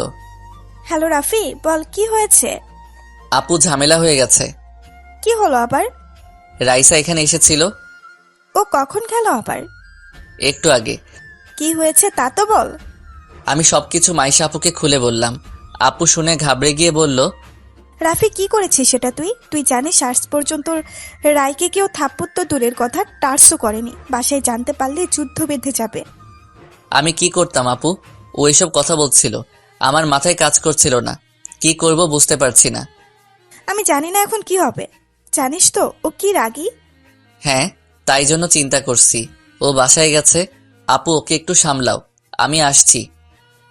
হ্যালো রাফি, বল কি হয়েছে? আপু ঝামেলা হয়ে গেছে। কি হলো আবার? রাইসা এখানে এসেছিল ও কখন গেল আবার? একটু আগে। কি হয়েছে তা তো বল। আমি সবকিছু মাইশা আপুকে খুলে বললাম। আপু শুনে ঘাবড়ে গিয়ে বলল, রাফি কি করেছিস সেটা তুই? তুই জানিস আজ পর্যন্ত রায়কে কেউ থাপ্পড় তো দূরের কথা টার্সও করেনি। বাসায় জানতে পারলে যুদ্ধ বেঁধে যাবে। আমি কি করতাম আপু? ও এসব কথা বলছিল, আমার মাথায় কাজ করছিল না। কি করব বুঝতে পারছি না। আমি জানি না এখন কি হবে। জানিস তো ও কি রাগী। হ্যাঁ, তাই জন্য চিন্তা করছি। ও বাসায় গেছে। আপু ওকে একটু সামলাও, আমি আসছি।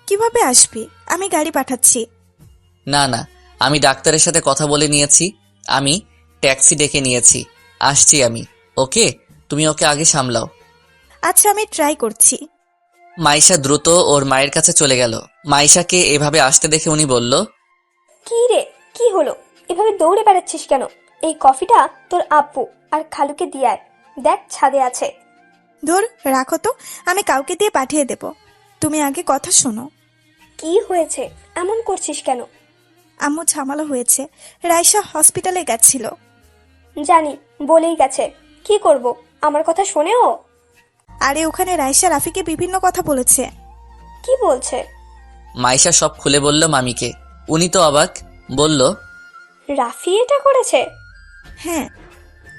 কিভাবে আসবি? আমি গাড়ি পাঠাচ্ছি। না না, আমি ডাক্তারের সাথে কথা বলে নিয়েছি। আমি ট্যাক্সি ডেকে নিয়েছি, আসছি আমি। ওকে, তুমি ওকে আগে সামলাও। আচ্ছা, আমি ট্রাই করছি। মাইশা দ্রুত ওর মায়ের কাছে চলে গেল। মাইশাকে এভাবে আসতে দেখে উনি বলল, কি রে, কি হলো? এভাবে দৌড়ে বেড়াচ্ছিস কেন? এই কফিটা তোর আব্বু আর খালুকে দিয়ে আয়। দেখ ছাদে আছে। ধর, রাখো তো, আমি কাউকে দিয়ে পাঠিয়ে দেব। তুমি আগে কথা শোনো। কি হয়েছে? এমন করছিস কেন? আম্মু ঝামেলা হয়েছে। রাইসা হসপিটালে গেছিল। জানি, বলেই গেছে। কি করব? আমার কথা শোনেও? আরে ওখানে রাইসা রাফিকে বিভিন্ন কথা বলেছে। কি বলছে? মাইশা সব খুলে বলল মামিকে। উনি তো অবাক, বলল, রাফি এটা করেছে? হ্যাঁ,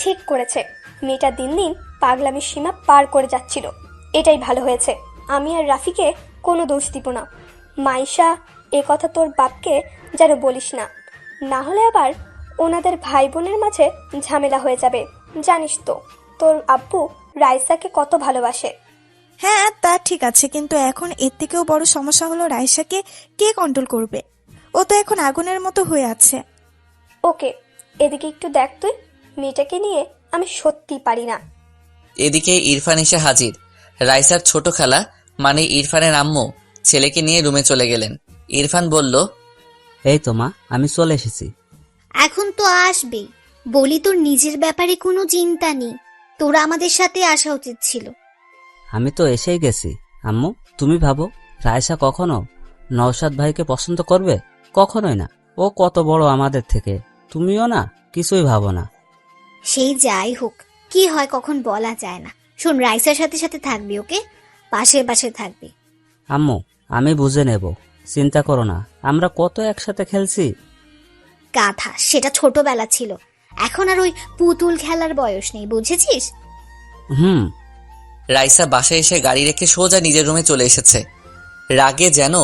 ঠিক করেছে। মেয়েটা দিন দিন পাগলামির সীমা পার করে যাচ্ছিল। এটাই ভালো হয়েছে। আমি আর রাফিকে কোনো দোষ দিব না। মাইশা, এ কথা তোর বাপকে যেন বলিস না, না হলে আবার ওনাদের ভাই বোনের মাঝে ঝামেলা হয়ে যাবে। জানিস তো তোর আব্বু রাইসাকে কত ভালোবাসে। হ্যাঁ তা ঠিক আছে, কিন্তু এখন এর থেকেও বড় সমস্যা হলো রাইসাকে কে কন্ট্রোল করবে? ও তো এখন আগুনের মতো হয়ে আছে। ওকে, এদিকে একটু দেখ তুই। মেয়েটাকে নিয়ে আমি সত্যিই পারি না। এদিকে ইরফান এসে হাজির। রাইসার ছোট খালা মানে ইরফানের আম্মু ছেলেকে নিয়ে রুমে চলে গেলেন। ইরফান বলল, এই তো মা, আমি চলে এসেছি। এখন তো আসবেই। বলি তোর নিজের ব্যাপারে কোনো চিন্তা নেই, তোরা আমাদের সাথে আসা উচিত ছিল। আমি তো এসেই গেছি। আম্মু, তুমি ভাবো রায়সা কখনো নওশাদ ভাইকে পছন্দ করবে? কখনোই না। ও কত বড় আমাদের থেকে। তুমিও না, কিছুই ভাবো না। সেই যাই হোক, কি হয় কখন বলা যায় না। শোন, রাইসার সাথে সাথে থাকবি, ওকে? পাশে পাশে থাকবি। আম্মু, আমি বুঝে নেব, চিন্তা করো না। আমরা কত একসাথে খেলছি। গাধা, সেটা ছোটবেলা ছিল। এখন আর ওই পুতুল খেলার বয়স নেই, বুঝেছিস? হুম। রাইসা বাসায় এসে গাড়ি রেখে সোজা নিজের রুমে চলে এসেছে। রাগে যেন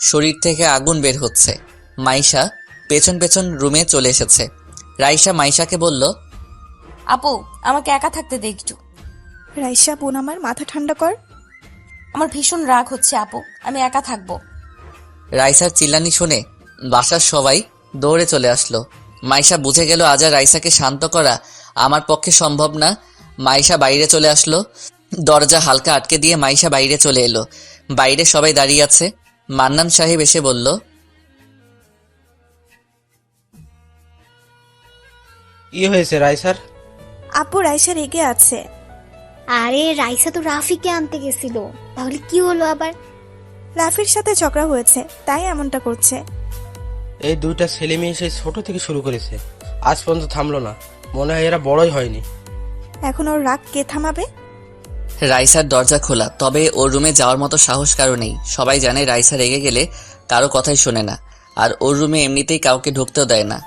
শরীর থেকে আগুন বের হচ্ছে। মাইশা পেছন পেছন রুমে চলে এসেছে। রাইসা মাইশাকে বলল, আপু, আমাকে একা থাকতে দে একটু। রাইসা বোন আমার, মাথা ঠান্ডা কর। আমার ভীষণ রাগ হচ্ছে আপু, আমি একা থাকবো। রাইসার চিল্লানি শুনে বাসার সবাই দৌড়ে চলে আসলো। মাইশা বুঝে গেল আজ আর রাইসাকে শান্ত করা আমার পক্ষে সম্ভব না। মাইশা বাইরে চলে আসলো। দরজা হালকা আটকে দিয়ে মাইশা বাইরে চলে এলো। বাইরে সবাই দাঁড়িয়ে আছে। মান্নান সাহেব এসে বলল, কি হয়েছে রাইসার? আপু রাইসা রেগে আছে। আরে রাইসা তো রাফিকে আনতে গেছিল, তাহলে কি হলো আবার? রাফির সাথে ঝগড়া হয়েছে, তাই এমনটা করছে। এই দুইটা ছেলে মেয়ে সেই ছোট থেকে শুরু করেছে, আজ পর্যন্ত থামলো না। মনে হয় এরা বড়ই হয়নি। এখন ওর রাগ কে থামাবে? রাইসার দরজা খোলা, তবে ওর রুমে যাওয়ার মতো সাহস কারো নেই। সবাই জানে রাইসা রেগে গেলে কারো কথাই শোনে না, আর ওর রুমে এমনিতেই কাউকে ঢুকতেও দেয় না।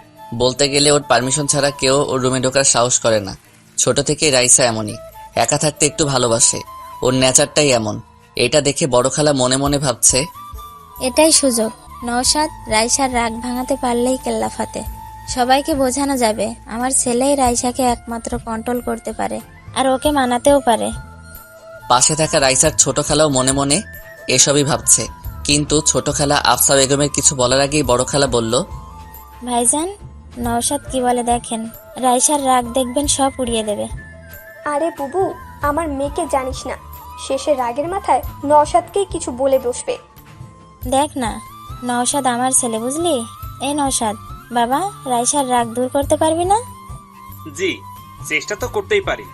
বলতে গেলে ওর পারমিশন ছাড়া কেউ ওর রুমে ঢোকার সাহস করে না। ছোট থেকেই রাইসা এমনই, একা থাকতে একটু ভালোবাসে। ওর নেচারটাই এমন। এটা দেখে বড় খালা মনে মনে ভাবছে, এটাই সুযোগ। নওশাদ রাইসার রাগ ভাঙাতে পারলেই কেল্লা ফাতে। সবাইকে বোঝানো যাবে আমার ছেলেই রাইসাকে একমাত্র কন্ট্রোল করতে পারে, আর ওকে মানাতেও পারে। পাশে থাকা রাইসার ছোট খালাও মনে মনে এসবই ভাবছে। কিন্তু ছোট খালা আফসা বেগমের কিছু বলার আগেই বড় খালা বলল, ভাইজান, নওশাদ কি বলে দেখেন। রাইসার রাগ দেখবেন সব উড়িয়ে দেবে। আরে বুবু, আমার মেয়েকে জানিস না, শেষে রাগের মাথায় নওশাদকেই কিছু বলে বসবে। দেখ না, নওশাদ আমার ছেলে, বুঝলি? এই নওশাদ, বাবা, রাইসার রাগ দূর করতে পারবি না? জি, চেষ্টা তো করতেই পারি।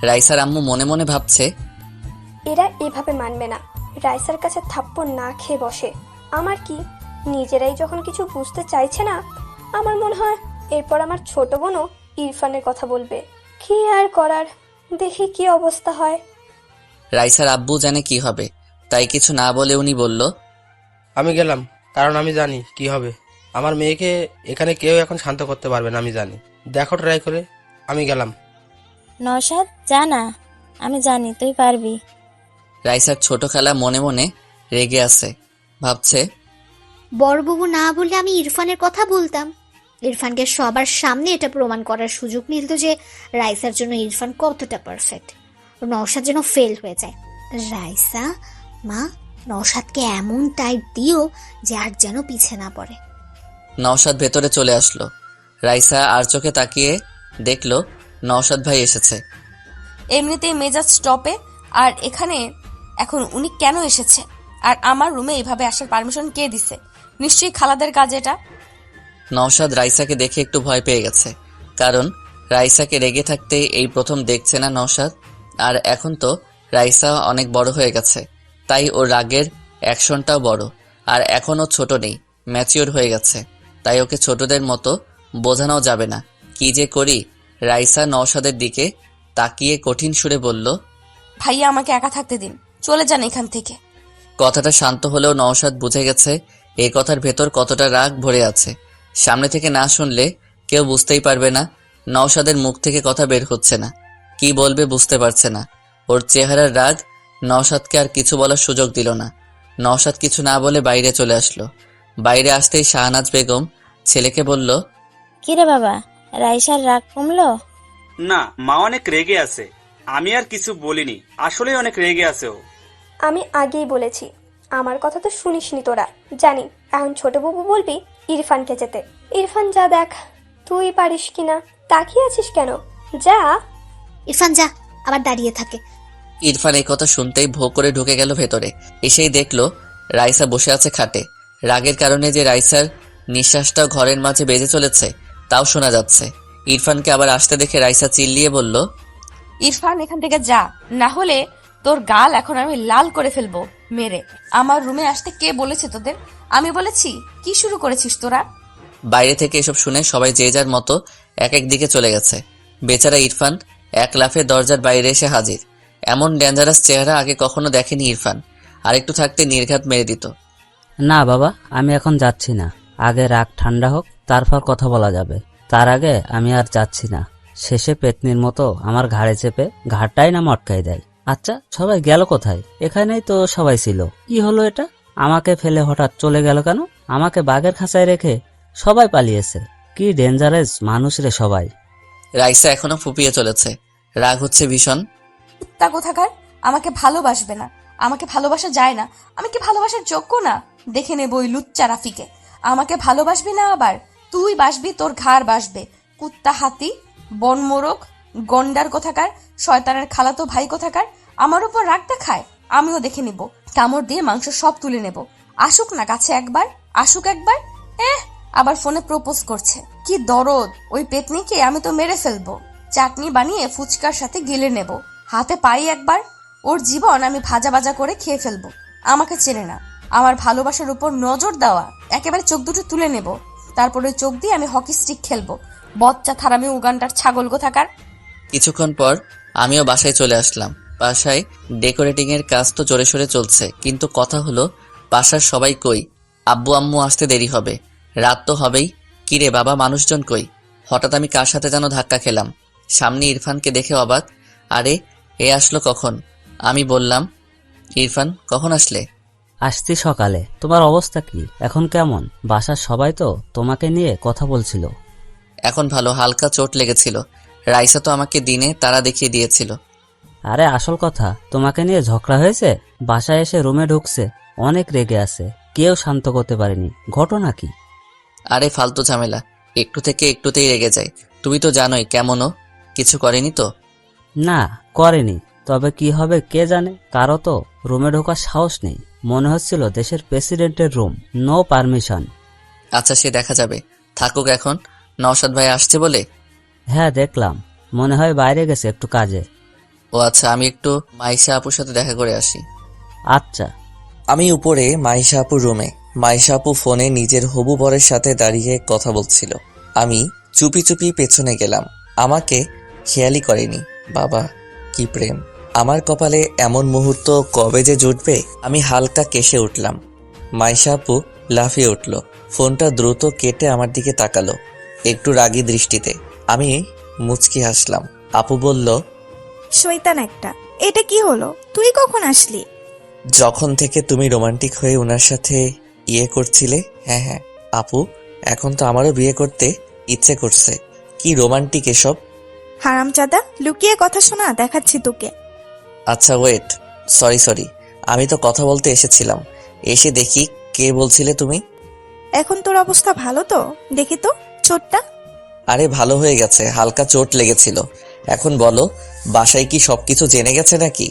রাইসার আম্মু মনে মনে ভাবছে, এরা এভাবে মানবে না। রাইসার কাছে থাপ্পড় না খেয়ে বসে, আমার কি, নিজেরাই যখন কিছু বুঝতে চাইছে না, আমার মনে হয় এরপর আমার ছোট বোনও ইরফানের কথা বলবে। কি আর করার, দেখি কি অবস্থা হয়। রাইসার আব্বু জানে কি হবে, তাই কিছু না বলে উনি বলল, আমি গেলাম, কারণ আমি জানি কি হবে। আমার মেয়েকে এখানে কেউ এখন শান্ত করতে পারবে না, আমি জানি। দেখো ট্রাই করে। আমি গেলাম। নওশাদ যা না, আমি জানি তুই পারবি। রাইসার ছোট খালা মনে মনে রেগে আছে, ভাবছে বড়বাবু না বললে আমি ইরফানের কথা বলতাম। ইরফানকে সবার সামনে এটা প্রমাণ করার সুযোগ মিলত যে রাইসার জন্য ইরফান কতটা পারফেক্ট। নওশাদ যেন ফেল হয়ে যায়। রাইসা মা, নওশাদকে এমন টাইট দিও যে আর যেন পিছে না পড়ে। নওশাদ ভেতরে চলে আসলো। রাইসা আর চোখে তাকিয়ে দেখলো নওশাদ ভাই এসেছে। এমনিতেই মেজাজ স্টপে, আর এখানে এখন উনি কেন এসেছে? আর আমার রুমে এইভাবে আসার পারমিশন কে দিছে? নিশ্চয়ই খালাদের কাজ এটা। নওশাদ রাইসাকে দেখে একটু ভয় পেয়ে গেছে, কারণ রাইসাকে রেগে থাকতে এই প্রথম দেখছে না নওশাদ। আর এখন তো রাইসা অনেক বড় হয়ে গেছে, তাই ওর রাগের অ্যাকশনটাও বড়। আর এখনও ছোট নেই, ম্যাচিওর হয়ে গেছে, তাই ওকে ছোটদের মতো বোঝানো যাবে না। কি যে করি। রাইসা নওশাদের দিকে তাকিয়ে কঠিন সুরে বলল, ভাইয়া আমাকে একা থাকতে দিন, চলে যান এখান থেকে। কথাটা শান্ত হলেও নওশাদ বুঝে গেছে এই কথার ভেতর কতটা রাগ ভরে আছে। সামনে থেকে না শুনলে কেউ বুঝতেই পারবে না। নওশাদের মুখ থেকে কথা বের হচ্ছে না, কি বলবে বুঝতে পারছে না। ওর চেহারার রাগ নওশাদকে আর কিছু বলার সুযোগ দিল না। নওশাদ কিছু না বলে বাইরে চলে আসলো। বাইরে আসতেই শাহনাজ বেগম ছেলেকে বলল, কিরে বাবা, রাইসার রাগ কমলো? না, মা অনেক রেগে আছে। আমি আর কিছু বলিনি, আসলে অনেক রেগে আছে ও। আমি আগেই বলেছি, আমার কথা তো শুনিসনি তোরা। জানি এখন ছোট বাবু বলবি ইরফানকে যেতে। ইরফান যা দেখ, তুই পারিস কিনা, তাকিয়ে আছিস কেন? যা। ইরফান যা, আবার দাঁড়িয়ে থাকে। ইরফান এই কথা শুনতেই ভো করে ঢুকে গেল ভেতরে। এসেই দেখলো রাইসা বসে আছে খাটে। রাগের কারণে যে রাইসার নিঃশ্বাসটাও ঘরের মাঝে বেজে চলেছে তাও শোনা যাচ্ছে। ইরফানকে আবার আসতে দেখে রাইসা চিল্লিয়ে বলল, ইরফান এখান থেকে যা, না হলে তোর গাল এখন আমি লাল করে ফেলবো মেরে। আমার রুমে আসতে কে বলেছে তোদের? আমি বলেছি? কি শুরু করেছিস তোরা? বাইরে থেকে এসব শুনে সবাই যে যার মতো এক এক দিকে চলে গেছে। বেচারা ইরফান এক লাফে দরজার বাইরে এসে হাজির। এমন ডেঞ্জারাস চেহারা আগে কখনো দেখেনি ইরফান। আর একটু থাকতে নির্ঘাত মেরে দিত। না বাবা, আমি এখন যাচ্ছি না। আগে রাগ ঠান্ডা হোক, তারপর কথা বলা যাবে। তার আগে আমি আর যাচ্ছি না। শেষে পেতনির মতো আমার ঘাড়ে চেপে ঘাড়টাই না মটকাই দেয়। আচ্ছা, সবাই গেল কোথায়? এখানেই তো সবাই ছিল। কি হলো এটা? আমাকে ফেলে হঠাৎ চলে গেল কেন? আমাকে বাঘের খাঁচায় রেখে সবাই পালিয়েছে। কি ডেঞ্জারাস মানুষ রে সবাই। রাইসা এখনো ফুপিয়ে চলেছে, রাগ হচ্ছে ভীষণ। তা কোথাকার? আমাকে ভালোবাসবে না, আমাকে ভালোবাসা যায় না। আমি কি ভালোবাসার যোগ্য না? দেখে নেব ওই লুচ্চা রাফিকে। আমাকে ভালোবাসবি না, আবার তুই বাসবি, তোর ঘাড় বাসবে। কুত্তা হাতি, বনমোরক, গন্ডার কোথাকার, শয়তানের খালাতো ভাই কোথাকার। আমার উপর রাগ দেখায়, আমিও দেখে নিব। কামড় দিয়ে মাংস সব তুলে নেব। আসুক না কাছে একবার, আসুক একবার। আবার ফোনে প্রপোজ করছে। কি দরদ ওই পেতনিকে, আমি তো মেরে ফেলবো। চাটনি বানিয়ে ফুচকার সাথে গিলে নেব। হাতে পাই একবার, ওর জীবন আমি ভাজা ভাজা করে খেয়ে ফেলবো। আমাকে চেনে না। আমার ভালোবাসার উপর নজর দেওয়া, একেবারে চোখ দুটো তুলে নেব। তারপর ওই চোখ দিয়ে আমি হকি স্টিক খেলবো। বচ্চা থারামি উগান্ডার ছাগল কোথাকার। কিছুক্ষণ পর আমিও বাসায় চলে আসলাম। বাসায় ডেকোরেটিং এর কাজ তো জোরে সোরে চলছে, কিন্তু কথা হলো বাসার সবাই কই? আব্বু আম্মু আসতে দেরি হবে, রাত তো হবেই। কিরে বাবা, মানুষজন কই? হঠাৎ আমি কার সাথে যেন ধাক্কা খেলাম। সামনে ইরফানকে দেখে অবাক। আরে এ আসলো কখন? আমি বললাম, ইরফান কখন আসলে? আসছি সকালে। তোমার অবস্থা কি এখন? কেমন? বাসার সবাই তো তোমাকে নিয়ে কথা বলছিল। এখন ভালো, হালকা চোট লেগেছিল। রাইসা তো আমাকে দিনে তারা দেখিয়ে দিয়েছিল। আরে আসল কথা, তোমাকে নিয়ে ঝগড়া হয়েছে। বাসায় এসে রুমে ঢুকছে, অনেক রেগে আছে, কেউ শান্ত করতে পারেনি। ঘটনা কি? আরে ফালতু ঝামেলা, একটু থেকে একটুতেই রেগে যায়। তুমি তো জানোই কেমনও। কিছু করেনি তো? না, করেনি। তবে কি হবে কে জানে। কারো তো রুমে ঢোকার সাহস নেই। মনে হচ্ছিল দেশের প্রেসিডেন্টের রুম, নো পারমিশন। আচ্ছা, সে দেখা যাবে, থাকুক এখন। নওশাদ ভাই আসছে বলে? হ্যাঁ দেখলাম, মনে হয় বাইরে গেছে একটু কাজে। ও আচ্ছা, আমি একটু মাইশা আপুর সাথে দেখা করে আসি। আচ্ছা। আমি উপরে মাইশা আপুর রুমে মাইশা আপু ফোনে নিজের হবু বরের সাথে দাঁড়িয়ে কথা বলছিল। আমি চুপি চুপি পেছনে গেলাম। আমাকে খেয়ালই করেনি। বাবা, কি প্রেম! আমার কপালে এমন মুহূর্ত কবে যে জুটবে। আমি হালকা কেশে উঠলাম। মাইশা আপু লাফিয়ে উঠল। ফোনটা দ্রুত কেটে আমার দিকে তাকালো, একটু রাগী দৃষ্টিতে। আমি মুচকি হাসলাম। আপু বলল, শয়তান একটা, এটা কি হলো? তুই কখন আসলি? যখন থেকে তুমি রোমান্টিক হয়ে ওনার সাথে করছিলে। হ্যাঁ হ্যাঁ আপু, এখন তো আমারও বিয়ে করতে ইচ্ছে করছে। কি রোমান্টিক এসব! হারামজাদা, লুকিয়ে কথা শোনা, দেখাচ্ছি তোকে। আচ্ছা ওয়েট, সরি, আমি তো কথা বলতে এসেছিলাম। এসে দেখি কে বলছিলে তুমি? এখন তোর অবস্থা ভালো তো? দেখি তো চোটটা। আরে ভালো হয়ে গেছে, হালকা চোট লেগেছিল। এখন বলো, বাসায় কি সবকিছু জেনে গেছে নাকি?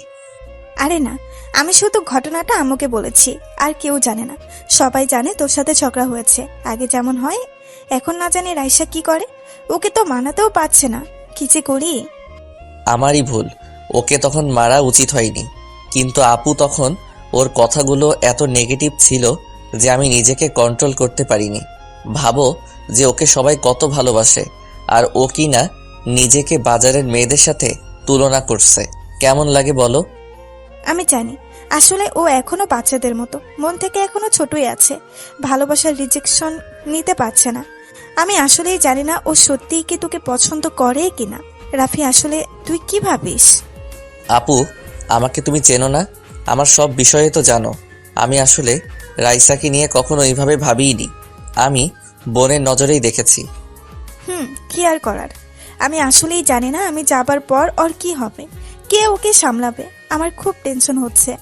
আরে না, আমি শুধু ঘটনাটা আম্মুকে বলেছি, আর কেউ জানে না। সবাই জানে তোর সাথে ঝগড়া হয়েছে। আগে যেমন হয়, এখন না জানি রাইসা কি করে। ওকে তো মানাতেও পারছে না, কি যে করি। আমারই ভুল, ওকে তখন মারা উচিত হয়নি। কিন্তু আপু তখন ওর কথাগুলো এত নেগেটিভ ছিল যে আমি নিজেকে কন্ট্রোল করতে পারিনি। ভাবো যে ওকে সবাই কত ভালোবাসে, আর ও কি না নিজেকে বাজারের মেয়েদের সাথে তুলনা করছে। কেমন লাগে বলো? আমি জানি, আসলে ও এখনো বাচ্চাদের মতো, মন থেকে এখনো ছোটই আছে, ভালোবাসার রিজেকশন নিতে পারছে না। আমি আসলেই জানি না ও সত্যিই কি তোকে পছন্দ করে কিনা। রাফি, আসলে তুই কি ভাবিস? আপু, আমাকে তুমি চেনো না, আমার সব বিষয়ে তো জানো। আমি আসলে রাইসাকে নিয়ে কখনো এইভাবে ভাবিইনি। আমি বোনের নজরেই দেখেছি। কি আর করার। আমি আসলেই জানি না আমি যাবার পর ওর কি হবে, কে ওকে সামলাবে। আমার খুব টেনশন হচ্ছে।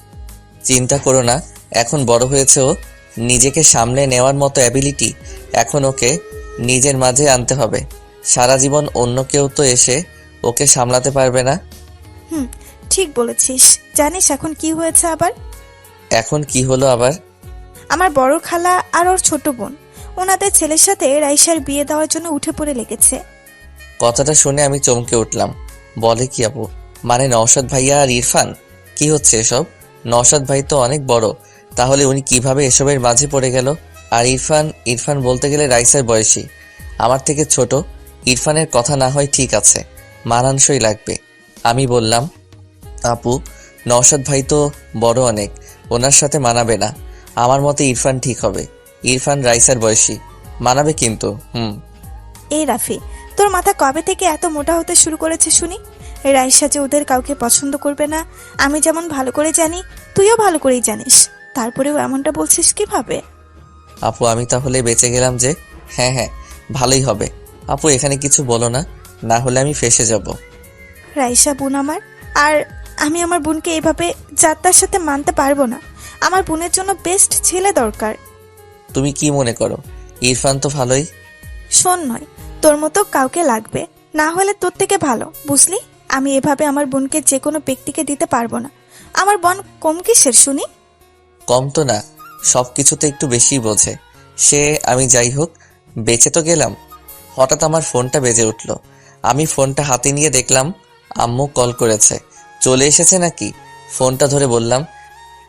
চিন্তা করো না, এখন বড় হয়েছে ও, নিজেকে সামলে নেওয়ার মতো অ্যাবিলিটি এখন ওকে নিজের মাঝে আনতে হবে। সারা জীবন অন্য কেউ তো এসে ওকে সামলাতে পারবে না। ঠিক বলেছিস। জানিস এখন কি হয়েছে আবার? এখন কি হলো আবার? আমার বড় খালা আর ওর ছোট বোন, ওনাদের ছেলের সাথে রাইসার বিয়ে দেওয়ার জন্য উঠে পড়ে লেগেছে। কথাটা শুনে আমি চমকে উঠলাম। বলে কি আপু? মানে নওশাদ ভাইয়া আর ইরফান? কি হচ্ছে এসব? নওশাদ ভাই তো অনেক বড়, তাহলে উনি কিভাবে এসবের মাঝে পড়ে গেল? আর ইরফান বলতে গেলে রাইসার বয়সী, আমার থেকে ছোট। ইরফানের কথা না হয় ঠিক আছে, মানানসই লাগবে। আমি বললাম, আপু, নওশাদ ভাই তো বড় অনেক, ওনার সাথে মানাবে না। আমার মতে ইরফান ঠিক হবে। ইরফান রাইসার বয়সী, মানাবে কিন্তু। এই রাফি, তোর মাথা কবে থেকে এত মোটা হতে শুরু করেছে শুনি? রাইসা যে ওদের কাউকে পছন্দ করবে না, আমি যেমন ভালো করে জানি, তুইও ভালো করেই জানিস। তারপরেও এমনটা বলছিস কিভাবে? আপু, আমি তাহলে বেঁচে গেলাম যে? হ্যাঁ, ভালোই হবে। আপু, এখানে কিছু বলো না, না হলে আমি ফেঁসে যাব। রাইসা বোন আমার, আর আমি আমার বোনকে এভাবে যাত্রার সাথে মানতে পারবো না। আমার বোনের জন্য বেস্ট ছেলে দরকার। তুমি কি মনে করো? ইরফান তো ভালোই। শোন, নয় তোর মতো কাউকে লাগবে, না হলে তোর থেকে ভালো, বুঝলি? আমি এভাবে আমার বোনকে যে কোনো ব্যক্তিকে দিতে পারবো না। আমার বোন কম কিসের শুনি? কম তো না, সব কিছুতে একটু বেশি বোঝে সে। আমি যাই হোক, বেঁচে তো গেলাম। হঠাৎ আমার ফোনটা বেজে উঠল। আমি ফোনটা হাতে নিয়ে দেখলাম আম্মু কল করেছে। চলে এসেছে নাকি? ফোনটা ধরে বললাম,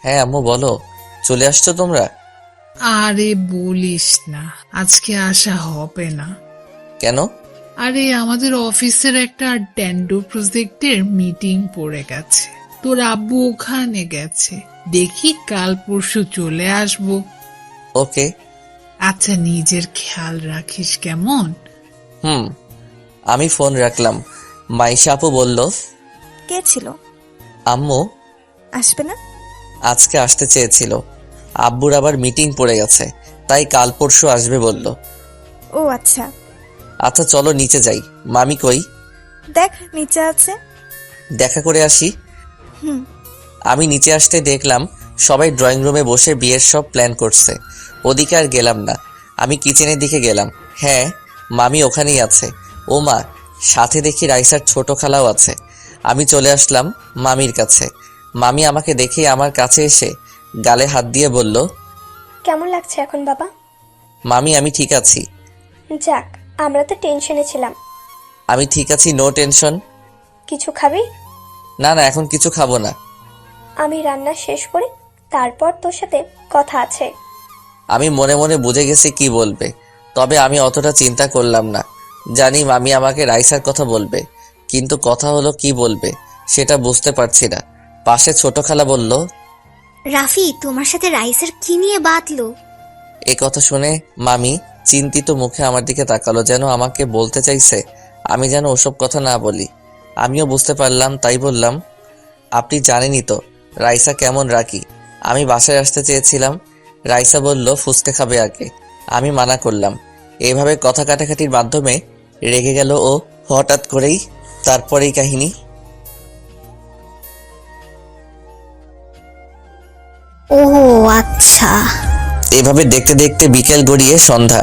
হ্যাঁ আম্মু বলো, চলে আসছো তোমরা? আরে বলিস না, আজকে আসা হবে না। কেন? আরে আমাদের অফিসের একটা ড্যান্ডো প্রজেক্টের মিটিং পড়ে গেছে, তোর আব্বু ওখানে গেছে। দেখি কাল পরশু চলে আসবো। ওকে। আচ্ছা, নিজের খেয়াল রাখিস কেমন? আমি ফোন রাখলাম। মাইশা আপু বলল, কে ছিল? আম্মু আসবে না? আজকে আসতে চেয়েছিল, আব্বুর আবার মিটিং পড়ে গেছে, তাই কাল পরশু আসবে বলল। ও আচ্ছা। আচ্ছা চলো নিচে যাই। মামি কই? দেখ নিচে আছে। দেখা করে আসি। হুম। আমি নিচে আসতে দেখলাম সবাই ড্রয়িং রুমে বসে বিয়ের সব প্ল্যান করছে। ওদিকে আর গেলাম না, আমি কিচেনের দিকে গেলাম। হ্যাঁ, মামি ওখানেই আছে। ও মা, সাথে দেখি রাইসার ছোট খালাও আছে। আমি চলে আসলাম মামির কাছে। মামি আমাকে দেখে আমার কাছে এসে গালে হাত দিয়ে বলল, কেমন লাগছে এখন বাবা? মামি আমি ঠিক আছি। যাক, আমরা তো টেনশনে ছিলাম। আমি ঠিক আছি, নো টেনশন। কিছু খাবি? না, এখন কিছু খাবো না। আমি রান্না শেষ করে তারপর তোর সাথে কথা আছে। আমি মনে মনে বুঝে গেছি কি বলবে, তবে আমি অতটা চিন্তা করলাম না। জানি মামি আমাকে রাইসার কথা বলবে, কিন্তু কথা হলো কি বলবে সেটা বুঝতে পারছি না। পাশে ছোট খালা বলল, রাফি তোমার সাথে রাইসার কি নিয়ে বাতলো? এ কথা শুনে মামি চিন্তিত মুখে আমার দিকে তাকালো, যেন আমাকে বলতে চাইছে আমি যেন ওসব কথা না বলি। আমিও বুঝতে পারলাম, তাই বললাম, আপনি জানেনই তো রাইসা কেমন রাখি। আমি বাসায় আসতে চেয়েছিলাম, রাইসা বলল ফুচকা খাবে আগে। আমি মানা করলাম। এইভাবে কথা কাটাকাটির মাধ্যমে রেগে গেল ও হঠাৎ করেই। তারপরেই কাহিনী। ও আচ্ছা। এভাবে দেখতে দেখতে বিকেল গড়িয়ে সন্ধ্যা।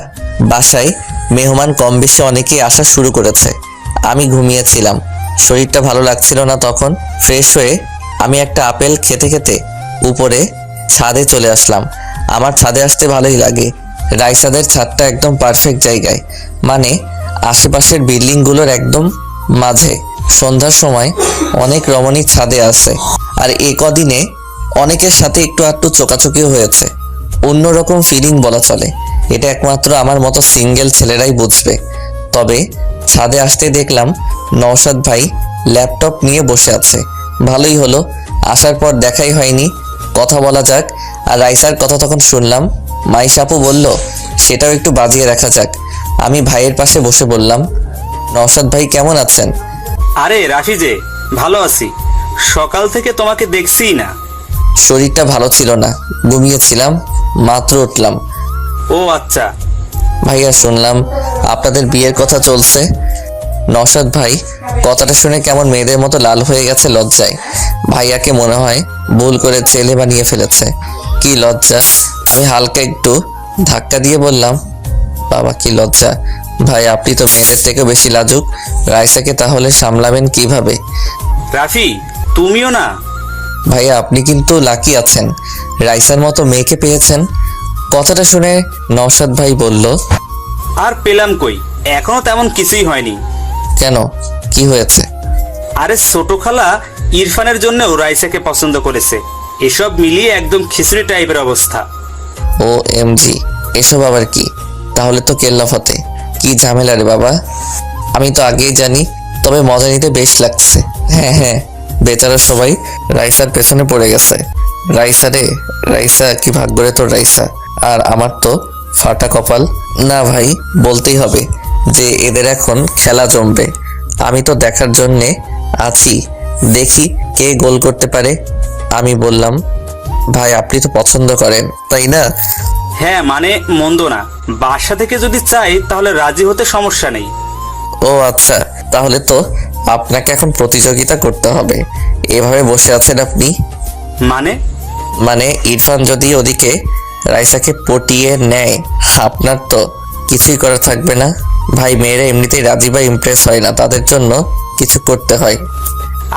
বাসায় মেহমান কম বেশি অনেকেই আসা শুরু করেছে। আমি ঘুমিয়েছিলাম, শরীরটা ভালো লাগছিল না। তখন ফ্রেশ হয়ে আমি একটা আপেল খেতে খেতে উপরে ছাদে চলে আসলাম। আমার ছাদে আসতে ভালোই লাগে। রাইসাদের ছাদটা একদম পারফেক্ট জায়গায়, মানে আশেপাশের বিল্ডিংগুলোর একদম মাঝে। সন্ধ্যার সময় অনেক রমণী ছাদে আসে, আর এ কদিনে অনেকের সাথে একটু আধটু চোকাচোকিও হয়েছে। অন্যরকম ফিলিং বলা চলে। এটা একমাত্র আমার মতো সিঙ্গেল ছেলেরাই বুঝবে। তবে ছাদে আসতে দেখলাম নওশাদ ভাই ল্যাপটপ নিয়ে বসে আছে। ভালোই হলো, আসার পর দেখাই হয়নি, কথা বলা যাক। আর রাইসার কথা তখন শুনলাম। মাইশাপু বলল সেটাও একটু বাজিয়ে রাখা যাক। আমি ভাইয়ের পাশে বসে বললাম, নওশাদ ভাই কেমন আছেন? আরে রাফি যে, ভালো আছি। সকাল থেকে তোমাকে দেখছিই না। শরীরটা ভালো ছিল না, ঘুমিয়েছিলাম, মাত্র উঠলাম। ও আচ্ছা। ভাইয়া শুনলাম আপনাদের বিয়ের কথা চলছে। নওশাদ ভাই কথাটা শুনে কেমন মেয়েদের মতো লাল হয়ে গেছে লজ্জায়। ভাইয়াকে মনে হয় ভুল করে ছেলে বানিয়ে ফেলেছে। কি লজ্জা। আমি হালকা একটু ধাক্কা দিয়ে বললাম, বাবা কি লজ্জা। ভাই আপনি তো মেয়েদের থেকেও বেশি লাজুক, রাইসাকে তাহলে সামলাবেন কিভাবে? রাফি তুমিও না। ভাইয়া আপনি কিন্তু লাকি আছেন, রাইসার মতো মেয়েকে পেয়েছেন। কথাটা শুনে নওশাদ ভাই বলল, আর পেলাম কই, এখনো তেমন কিছুই হয়নি। কেন, কি হয়েছে? আরে ছোট খালা ইরফানের জন্যও রাইসাকে পছন্দ করেছে। এসব মিলিয়ে একদম খিচুড়ি টাইপের অবস্থা। ও এমজি, এসব আবার কি? তাহলে তো কেল্লাফতে। কি ঝামেলা রে বাবা? আমি তো আগেই জানি, তবে মজা নিতে বেশ লাগছে। হ্যাঁ হ্যাঁ, বেচারা সবাই রাইসার পেছনে পড়ে গেছে। রাইসা রে, রাইসা কি ভাগ্য রে তোর রাইসা। আর আমার তো ফাটা কপাল। না ভাই, বলতেই হবে যে এদের এখন খেলা জমবে। আমি তো দেখার জন্যে আছি, দেখি কে গোল করতে পারে। আমি বললাম, ভাই আপনি তো পছন্দ করেন তাই না? হ্যাঁ মানে মন্দ না, বাসা থেকে যদি চাই তাহলে রাজি হতে সমস্যা নেই। ও আচ্ছা, তাহলে তো আপনাকে এখন প্রতিযোগিতা করতে হবে। এভাবে বসে আছেন আপনি? মানে ইরফান যদি ওদিকে রাইসাকে পটিয়ে নেয়, আপনার তো কিছুই করা থাকবে না। ভাই মেয়েরা এমনিতেই রাজি বা ইমপ্রেস হয় না, তাদের জন্য কিছু করতে হয়।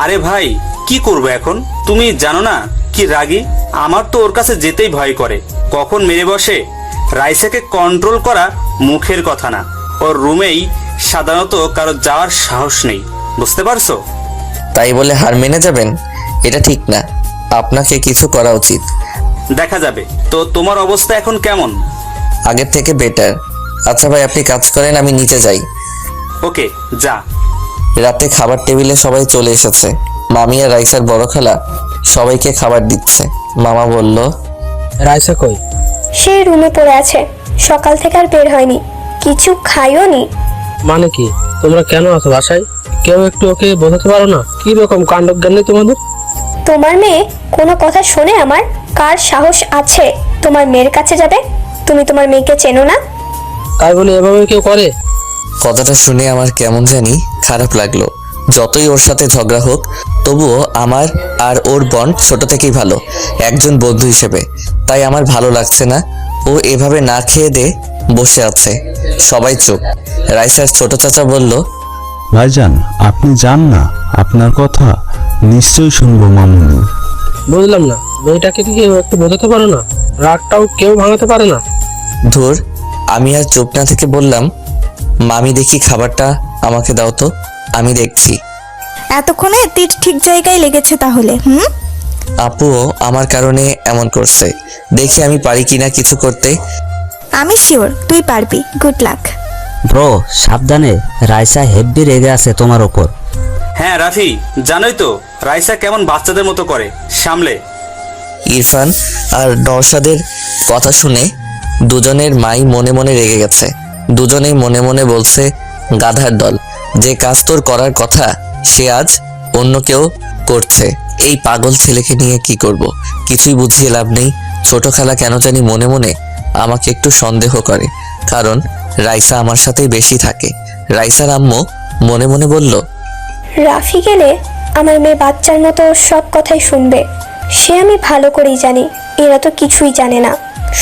আরে ভাই কি করবো এখন, তুমি জানো না কি রাগী। আমার তো ওর কাছে যেতেই ভয় করে, কখন মেরে বসে। রাইসাকে কন্ট্রোল করা মুখের কথা না, ওর রুমেই সাধারণত কারো যাওয়ার সাহস নেই, বুঝতে পারছো? তাই বলে হার মেনে যাবেন? এটা ঠিক না, আপনাকে কিছু করা উচিত। দেখা যাবে। তো তোমার অবস্থা এখন কেমন? আগের থেকে বেটার। আচ্ছা ভাই আপনি কাজ করেন, আমি নিচে যাই। ওকে যা। রাতে খাবার টেবিলে সবাই চলে এসেছে। মামি আর রাইসার বড় খালা সবাইকে খাবার দিচ্ছে। মামা বলল, রাইসা কই? সে রুমে পড়ে আছে, সকাল থেকে আর বের হয়নি, কিছু খাইও নি। মানে কি, তোমরা কেন আছো বাসায়? কেউ একটু ওকে বোঝাতে পারো না? কি রকম কাণ্ড জ্ঞান নেই তোমাদের? তোমার মেয়ে কোনো কথা শোনে আমার? কার সাহস আছে তোমার মেয়ের কাছে যাবে? তুমি তোমার মেয়েকে চেনো না? তাই বলে এভাবে কেউ করে? কথাটা শুনে আমার কেমন জানি খারাপ লাগলো। যতই ওর সাথে ঝগড়া হোক, তবুও আমার আর ওর বন্ড ছোট থেকেই ভালো, একজন বন্ধু হিসেবে। তাই আমার ভালো লাগছে না ও এভাবে না খেয়ে দে বসে আছে। সবাই চুপ। রাইসার ছোট চাচা বলল, ভাইজান আপনি যান না, আপনার কথা নিশ্চয়ই শুনবো মামুনি। বুঝলাম না, মেয়েটাকে কি কেউ একটু বোঝাতে পারো না? রাগটাও কেউ ভাঙাতে পারে না? ধুর। আমি আর চুপ না থেকে বললাম, মামি দেখি খাবারটা আমাকে দাও তো, আমি দেখছি। এতক্ষণে তীর ঠিক জায়গায় লেগেছে তাহলে। আপুও আমার কারণে এমন করছে, দেখি আমি পারি কিনা কিছু করতে। আমি শিওর তুই পারবি, গুড লাক। ব্রো সাবধানে, রাইসা হেব্বি রেগে আছে তোমার ওপর। হ্যাঁ রাফি, জানোই তো রাইসা কেমন বাচ্চাদের মতো করে, সামলে। ইরফান আর নওশাদের কথা শুনে দুজনের মাই মনে মনে রেগে গেছে। দুজনেই মনে মনে বলছে, গাধার দল, যে কাজ তোর করার কথা সে আজ অন্য কেউ করছে। এই পাগল ছেলেকে নিয়ে কি করব, কিছুই বুঝিয়ে লাভ নেই। ছোট খালা কেন জানি মনে মনে আমাকে একটু সন্দেহ করে, কারণ রাইসা আমার সাথেই বেশি থাকে। রাইসার আম্মু মনে মনে বলল, রাফি গেলে আমার মেয়ে বাচ্চার মতো সব কথাই শুনবে। সে আমি ভালো করেই জানি এরা তো কিছুই জানে না,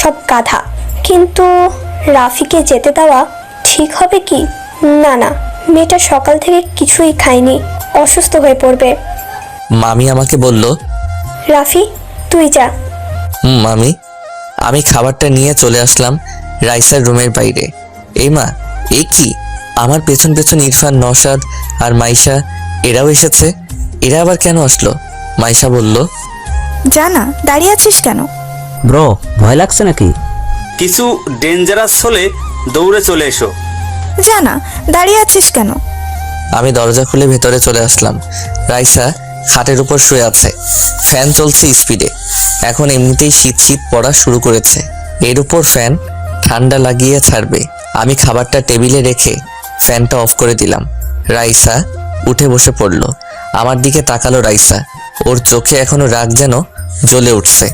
সব গাধা। কিন্তু রাফিকে যেতে দেওয়া ঠিক হবে কি? না না, মেয়েটা সকাল থেকে কিছুই খায়নি, অসুস্থ হয়ে পড়বে। মামি আমাকে বলল, রাফি তুই যা। মামি। আমি খাবারটা নিয়ে চলে আসলাম রাইসার রুমের বাইরে। এই মা, এ কি? আমার পেছন পেছন ইরফান, নওশাদ আর মাইশা এরাও এসেছে। এরা আবার কেন আসলো? মাইশা বলল, জানা দাঁড়িয়ে আছিস কেন? ব্রো ভয় লাগছে নাকি? কিছু ডেঞ্জারাস হলে দৌড়ে চলে এসো। জানা দাঁড়িয়ে আছিস কেন? আমি দরজা খুলে ভেতরে চলে আসলাম। রাইসা খাটের উপর শুয়ে আছে, ফ্যান চলছে স্পিডে। এখন এমনিতেই শীত শীত পড়া শুরু করেছে, এর উপর ফ্যান ঠান্ডা লাগিয়ে ছাড়বে। আমি খাবারটা টেবিলে রেখে ফ্যানটা অফ করে দিলাম। রাইসা উঠে বসে পড়ল, আমার দিকে তাকালো। রাইসা, ওর চোখে এখনো রাগ যেন জ্বলে উঠছে।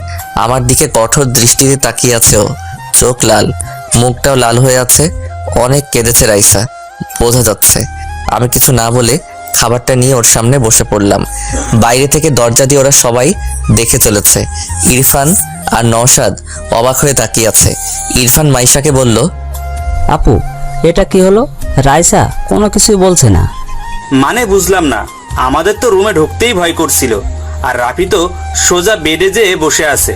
আমার দিকে কঠোর দৃষ্টিতে তাকিয়ে আছে ও, চোখ লাল, মুখটাও লাল হয়ে আছে। অনেক কেঁদেছে রাইসা, বোঝা যাচ্ছে। আমি কিছু না বলে খাবারটা নিয়ে ওর সামনে বসে পড়লাম। বাইরে থেকে দরজা দিয়ে ওরা সবাই দেখে চলেছে। ইরফান আর নওশাদ অবাক হয়ে তাকিয়ে আছে। ইরফান মাইশাকে বলল, আপু এটা কি হলো? রাইসা কোনো কিছুই বলছে না। মানে বুঝলাম না, আমাদের তো রুমে ঢুকতেই ভয় করছিল, আর রাফি তো সোজা বেডে যেয়ে বসে আছে।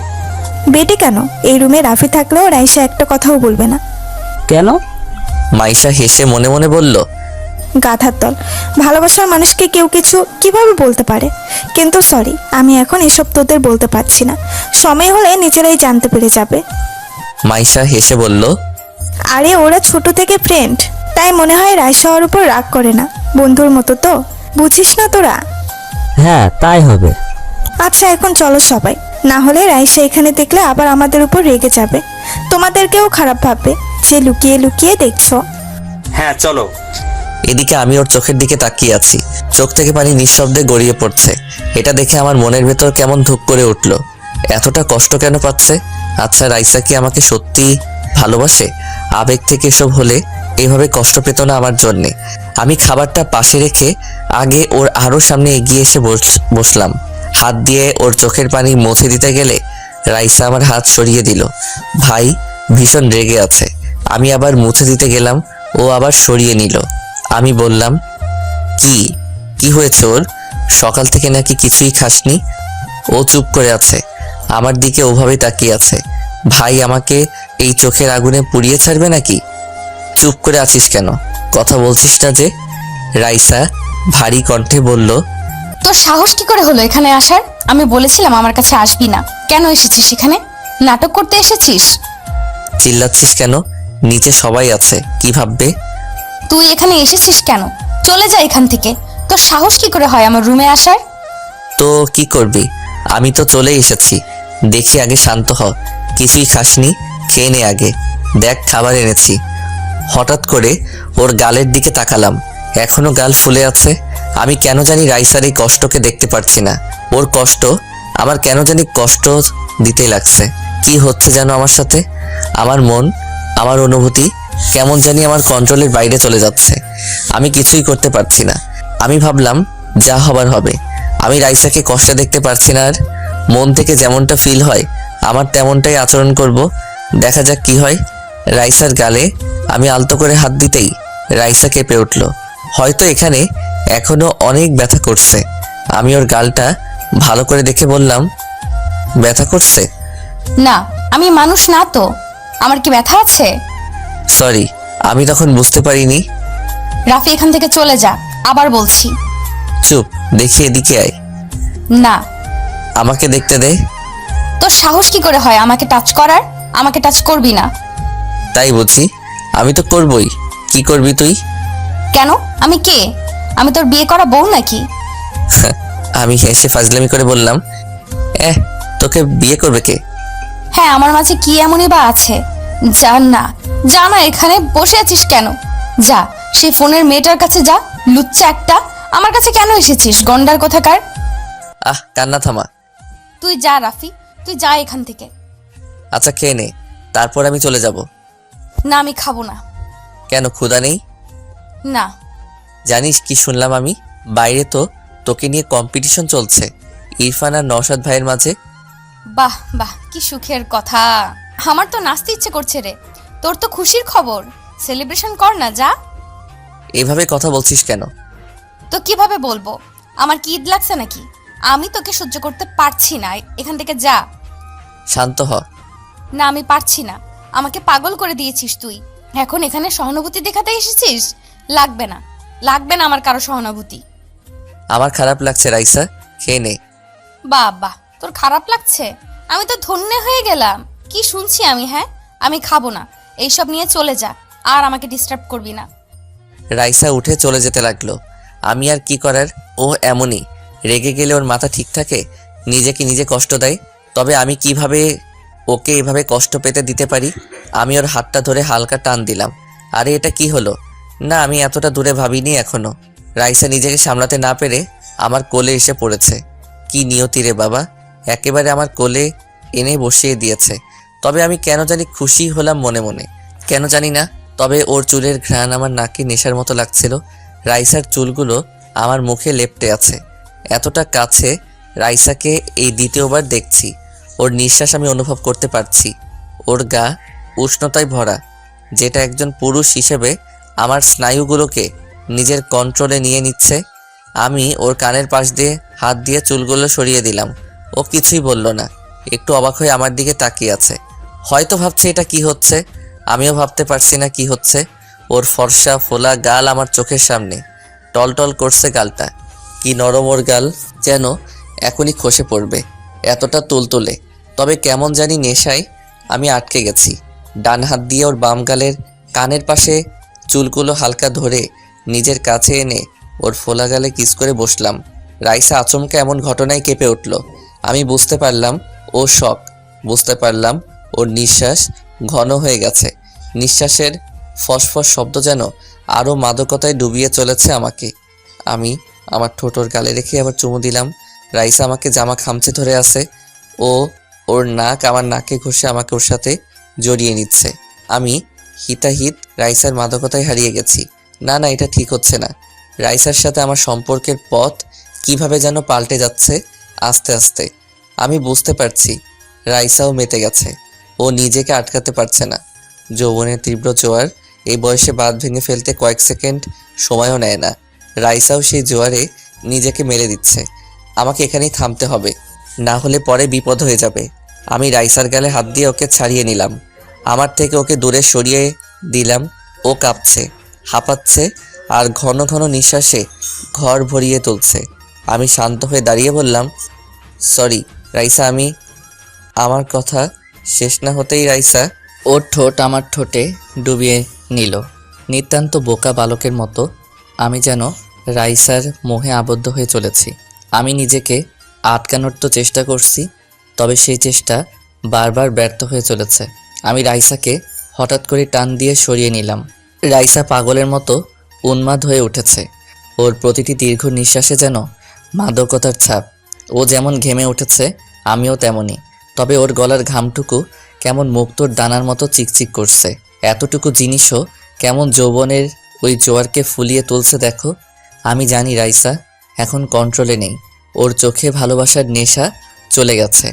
বেটে কেন? এই রুমে রাফি থাকলেও রাইসা একটা কথাও বলবে না। কেন? মাইশা হেসে মনে মনে বলল, গাধার দল, ভালোবাসার মানুষকে কেউ কিছু কিভাবে বলতে পারে? কিন্তু সরি, আমি এখন এসব তোদের বলতে পারছি না, সময় হলে নিজেরাই জানতে পেরে যাবে। মাইশা হেসে বলল, আরে ওরা ছোট থেকে ফ্রেন্ড, তাই মনে হয় রাইসা ওর উপর রাগ করে না, বন্ধুর মতো তো, বুঝিস না তোরা? হ্যাঁ তাই হবে। আচ্ছা এখন চলো সবাই, না হলে রাইসা এখানে দেখলে আবার আমাদের উপর রেগে যাবে, তোমাদেরকেও খারাপ ভাববে যে লুকিয়ে লুকিয়ে দেখছো। হ্যাঁ চলো। এদিকে আমি ওর চোখের দিকে তাকিয়ে আছি, চোখ থেকে পানি নিঃশব্দে গড়িয়ে পড়ছে। এটা দেখে আমার মনের ভেতর কেমন ধুক করে উঠল। এতটা কষ্ট কেন পাচ্ছে? আচ্ছা রাইসা কি আমাকে সত্যি ভালোবাসে? আবেগ থেকে এসব হলে এইভাবে কষ্ট পেত না আমার জন্যে। আমি খাবারটা পাশে রেখে আগে ওর আরো সামনে এগিয়ে এসে বসলাম। হাত দিয়ে ওর চোখের পানি মুছে দিতে গেলে রাইসা আমার হাত সরিয়ে দিল। ভাই ভীষণ রেগে আছে। আমি আবার মুছে দিতে গেলাম, ও আবার সরিয়ে নিল। আমি বললাম, কি হয়েছে ওর? সকাল থেকে নাকি কিছুই খাসনি? ও চুপ করে আছে, আমার দিকে ওভাবে তাকিয়ে আছে। ভাই আমাকে এই চোখের আগুনে পুড়িয়ে ছাড়বে নাকি? চুপ করে আছিস কেন? কথা বলছিস না যে? রাইসা ভারী কণ্ঠে বলল, তোর সাহস কি করে হলো এখানে আসার? আমি বলেছিলাম আমার কাছে আসবি না, কেন এসেছিস এখানে? নাটক করতে এসেছিস? চিল্লাচ্ছিস কেন? নিচে সবাই আছে, কি ভাববে? তুই এখানে এসেছিস কেন? চলে যা এখান থেকে। তোর সাহস কি করে হয় আমার রুমে আসার? তো কি করবি? আমি তো চলে এসেছি। দেখি আগে শান্ত হ। কিছুই খাসনি, খেয়ে নে আগে, দেখ খাবার এনেছি। হঠাৎ করে ওর গালের দিকে তাকালাম, এখনো গাল ফুলে আছে। আমি কেন জানি রাইসার এই কষ্টকে দেখতে পারছি না। ওর কষ্ট আমার কেন জানি কষ্ট দিতে লাগছে। কি হচ্ছে যেন আমার সাথে? আমার মন, আমার অনুভূতি কেমন জানি আমার কন্ট্রোলের বাইরে চলে যাচ্ছে। আমি কিছুই করতে পারছি না। আমি ভাবলাম যা হবার হবে। আমি রাইসাকে কষ্টে দেখতে পারছি না আর। মন থেকে যেমনটা ফিল হয় আমার তেমনটাই আচরণ করব। দেখা যাক কি হয়। রাইসার গালে আমি আলতো করে হাত দিতেই রাইসা কেঁপে উঠল। হয়তো এখানে এখনো অনেক ব্যথা করছে। আমি ওর গালটা ভালো করে দেখে বললাম, ব্যথা করছে? না, আমি মানুষ না তো, আমার কি ব্যথা আছে? সরি, আমি তখন বুঝতে পারিনি। রাফি এখান থেকে চলে যা, আবার বলছি। চুপ, দেখি এদিকে আয়। না। আমাকে দেখতে দে। তোর সাহস কি করে হয় আমাকে টাচ করার? আমাকে টাচ করবি না। তাই বুঝি, আমি তো করবই। কি করবি তুই? কেন? আমি কে? আমি তোর বিয়ে করা বউ নাকি? আমি হেসে ফাজলামি করে বললাম, তোকে বিয়ে করবে কে? হ্যাঁ, আমার মাঝে কি এমনই বা আছে? যা না, যা না, এখানে বসে আছিস কেন? যা সেই ফোনের মেয়েটার কাছে যা, লুচ্চা একটা। আমার কাছে কেন এসেছিস গন্ডার কোথাকার? কান্না থামা। তুই যা রাফি, তুই যা এখান থেকে। আচ্ছা খেয়ে নে, তারপর আমি চলে যাব। না, আমি খাবো না। কেন, ক্ষুধা নেই? না। জানিস কি শুনলাম আমি? বাইরে তো তোকে নিয়ে কম্পিটিশন চলছে ইরফান আর নওশাদ ভাইয়ের মাঝে। বাহ বাহ, কি সুখের কথা। আমার তো নাচতে ইচ্ছে করছে রে। তোর তো খুশির খবর, সেলিব্রেশন কর না, যা। এভাবে কথা বলছিস কেন? তো কিভাবে বলবো? আমার কি ঈদ লাগছে নাকি? আমি তোকে সহ্য করতে পারছি না, এখান থেকে যা। শান্ত হ। না, আমি পারছি না। আমাকে পাগল করে দিয়েছিস তুই। এখন এখানে সহানুভূতি দেখাতে এসেছিস? লাগবে না, লাগবে না আমার কারো সহানুভূতি। আমার খারাপ লাগছে রাইসা, খেয়ে নে। বাহ বাহ, তোর খারাপ লাগছে? আমি তো ধন্য হয়ে গেলাম। কি শুনছি আমি? হ্যাঁ, আমি খাবো না। এইসব নিয়ে চলে যা, আর আমাকে ডিস্টার্ব করবি না। রাইসা উঠে চলে যেতে লাগলো। আমি আর কি করার, ও এমনই। রেগে গেলে ওর মাথা ঠিক থাকে, নিজেকে নিজে কষ্ট দেয়। তবে আমি কিভাবে ওকে এভাবে কষ্ট পেতে দিতে পারি? আমি ওর হাতটা ধরে হালকা টান দিলাম। আরে এটা কি হলো? না, আমি এতটা দূরে ভাবিনি এখনো। রাইসা নিজেকে সামলাতে না পেরে আমার কোলে এসে পড়েছে। কি নিয়তি রে বাবা, একেবারে আমার কোলে এনে বসিয়ে দিয়েছে। তবে আমি কেন জানি খুশি হলাম মনে মনে, কেন জানি না। তবে ওর চুলের ঘ্রাণ আমার নাকে নেশার মতো লাগছিল। রাইসার চুলগুলো আমার মুখে লেপ্টে আছে। এতটা কাছে রাইসাকে এই দ্বিতীয়বার দেখছি। ওর নিঃশ্বাস আমি অনুভব করতে পারছি। ওর গা উষ্ণতায় ভরা, যেটা একজন পুরুষ হিসেবে আমার স্নায়ুগুলোকে নিজের কন্ট্রোলে নিয়ে নিচ্ছে। আমি ওর কানের পাশ দিয়ে হাত দিয়ে চুলগুলো সরিয়ে দিলাম। ও কিছুই বলল না, একটু অবাক হয়ে আমার দিকে তাকিয়ে আছে। হয়তো ভাবছে এটা কি হচ্ছে, আমিও ভাবতে পারছি না কি হচ্ছে। ওর ফর্সা ফোলা গাল আমার চোখের সামনে, টলটল করছে গালটা। কি নরম ওর গাল, যেন এখনই খসে পড়বে, এতটা তুলতুলে। তবে কেমন জানি নেশায় আমি আটকে গেছি। ডান হাত দিয়ে ওর বাম গালের কানের পাশে চুলগুলো হালকা ধরে নিজের কাছে এনে ওর ফোলা গালে কিস করে বসলাম। রাইসা আচমকা এমন ঘটনায় কেঁপে উঠল। আমি বুঝতে পারলাম ও শক, বুঝতে পারলাম ওর নিঃশ্বাস ঘন হয়ে গেছে। নিঃশ্বাসের ফসফস শব্দ যেন আরও মাদকতায় ডুবিয়ে চলেছে আমাকে। আমি আমার ঠোঁট ওর গালে রেখে আবার চুমু দিলাম। রাইসা আমাকে জামা খামচে ধরে আছে। ওর নাক আমার নাকে ঘষে আমাকে ওর সাথে জড়িয়ে নিচ্ছে। আমি হিতাহিত রাইসার মাদকতায় হারিয়ে গেছি। না, এটা ঠিক হচ্ছে না। রাইসার সাথে আমার সম্পর্কের পথ কিভাবে যেন পাল্টে যাচ্ছে আস্তে আস্তে। আমি বুঝতে পারছি রাইসাও মেতে গেছে। ও নিজেকে আটকাতে পারছে না। যৌবনের তীব্র জোয়ার এই বয়সে বাঁধ ভেঙে ফেলতে কয়েক সেকেন্ড সময়ও নেয় না। রাইসাও সেই জোয়ারে নিজেকে মেলে দিচ্ছে। আমাকে এখানেই থামতে হবে, না হলে পরে বিপদ হয়ে যাবে। আমি রাইসার গালে হাত দিয়ে ওকে ছাড়িয়ে নিলাম, আমার থেকে ওকে দূরে সরিয়ে দিলাম। ও কাঁপছে, হাঁপাচ্ছে আর ঘন ঘন নিঃশ্বাসে ঘর ভরিয়ে তুলছে। আমি শান্ত হয়ে দাঁড়িয়ে বললাম, সরি রাইসা। আমার কথা শেষ না হতেই রাইসা ওর ঠোঁট আমার ঠোঁটে ডুবিয়ে নিল। নিতান্ত বোকা বালকের মতো আমি যেন রাইসার মোহে আবদ্ধ হয়ে চলেছি। আমি নিজেকে আটকানোর তো চেষ্টা করছি, তবে সেই চেষ্টা বারবার ব্যর্থ হয়ে চলেছে। আমি রাইসাকে হঠাৎ করে টান দিয়ে সরিয়ে নিলাম। রাইসা পাগলের মতো উন্মাদ হয়ে উঠেছে। ওর প্রতিটি দীর্ঘ নিঃশ্বাসে যেন মাদকতার ছাপ। ও যেমন ঘেমে উঠেছে, আমিও তেমনই। তবে ওর গলার ঘামটুকু কেমন মুক্তোর দানার মতো চিকচিক করছে। এতটুকু জিনিসও কেমন যৌবনের ওই জোয়ারকে ফুলিয়ে তুলছে দেখো। আমি জানি রাইসা এখন কন্ট্রোলে নেই। ওর চোখে ভালোবাসার নেশা চলে গেছে।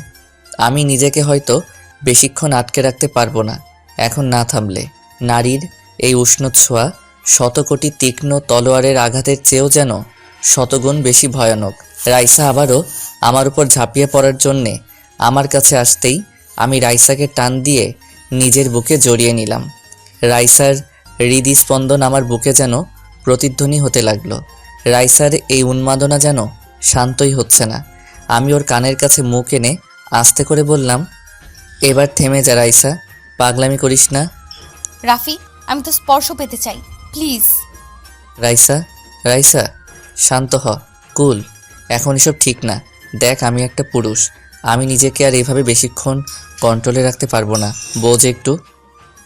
আমি নিজেকে হয়তো বেশিক্ষণ আটকে রাখতে পারবো না এখন না থামলে। নারীর এই উষ্ণ ছোঁয়া শতকোটি তীক্ষ্ণ তলোয়ারের আঘাতের চেয়েও যেন শতগুণ বেশি ভয়ানক। রাইসা আবারও আমার উপর ঝাঁপিয়ে পড়ার জন্যে আমার কাছে আসতেই আমি রাইসাকে টান দিয়ে নিজের বুকে জড়িয়ে নিলাম। রাইসার হৃদস্পন্দন আমার বুকে যেন প্রতিধ্বনি হতে লাগলো। রাইসার এই উন্মাদনা যেন শান্তই হচ্ছে না। আমি ওর কানের কাছে মুখ এনে আস্তে করে বললাম, এবার থেমে যা রাইসা, পাগলামি করিস না। রাফি, আমি তো স্পর্শ পেতে চাই, প্লিজ। রাইসা, রাইসা, শান্ত হ, কুল। এখন এসব ঠিক না। দেখ, আমি একটা পুরুষ, আমি নিজেকে আর এভাবে বেশিক্ষণ কন্ট্রোলে রাখতে পারবো না। বোঝ একটু।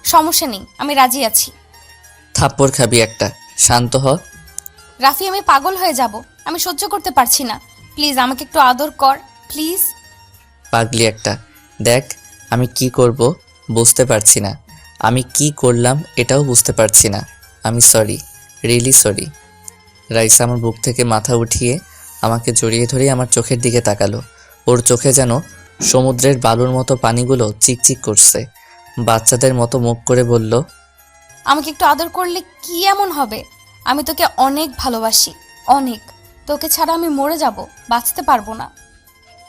সমস্যা নেই, আমি রাজি আছি। থাপ্পড় খাবি একটা, শান্ত হ। রাফি, আমি পাগল হয়ে যাব, আমি সহ্য করতে পারছি না। প্লিজ আমাকে একটু আদর কর, প্লিজ। পাগলি একটা। দেখ, আমি কি করব বুঝতে পারছি না। আমি কি করলাম এটাও বুঝতে পারছি না। আমি সরি, রিয়েলি সরি। রাইসা আমার বুক থেকে মাথা উঠিয়ে আমাকে জড়িয়ে ধরে আমার চোখের দিকে তাকালো। ওর চোখে যেন সমুদ্রের বালুর মতো পানিগুলো চিকচিক করছে। বাচ্চাদের মতো মুখ করে বলল, আমাকে একটু আদর করলে কি এমন হবে? আমি তোকে অনেক ভালোবাসি, অনেক। তোকে ছাড়া আমি মরে যাব, বাঁচতে পারবো না।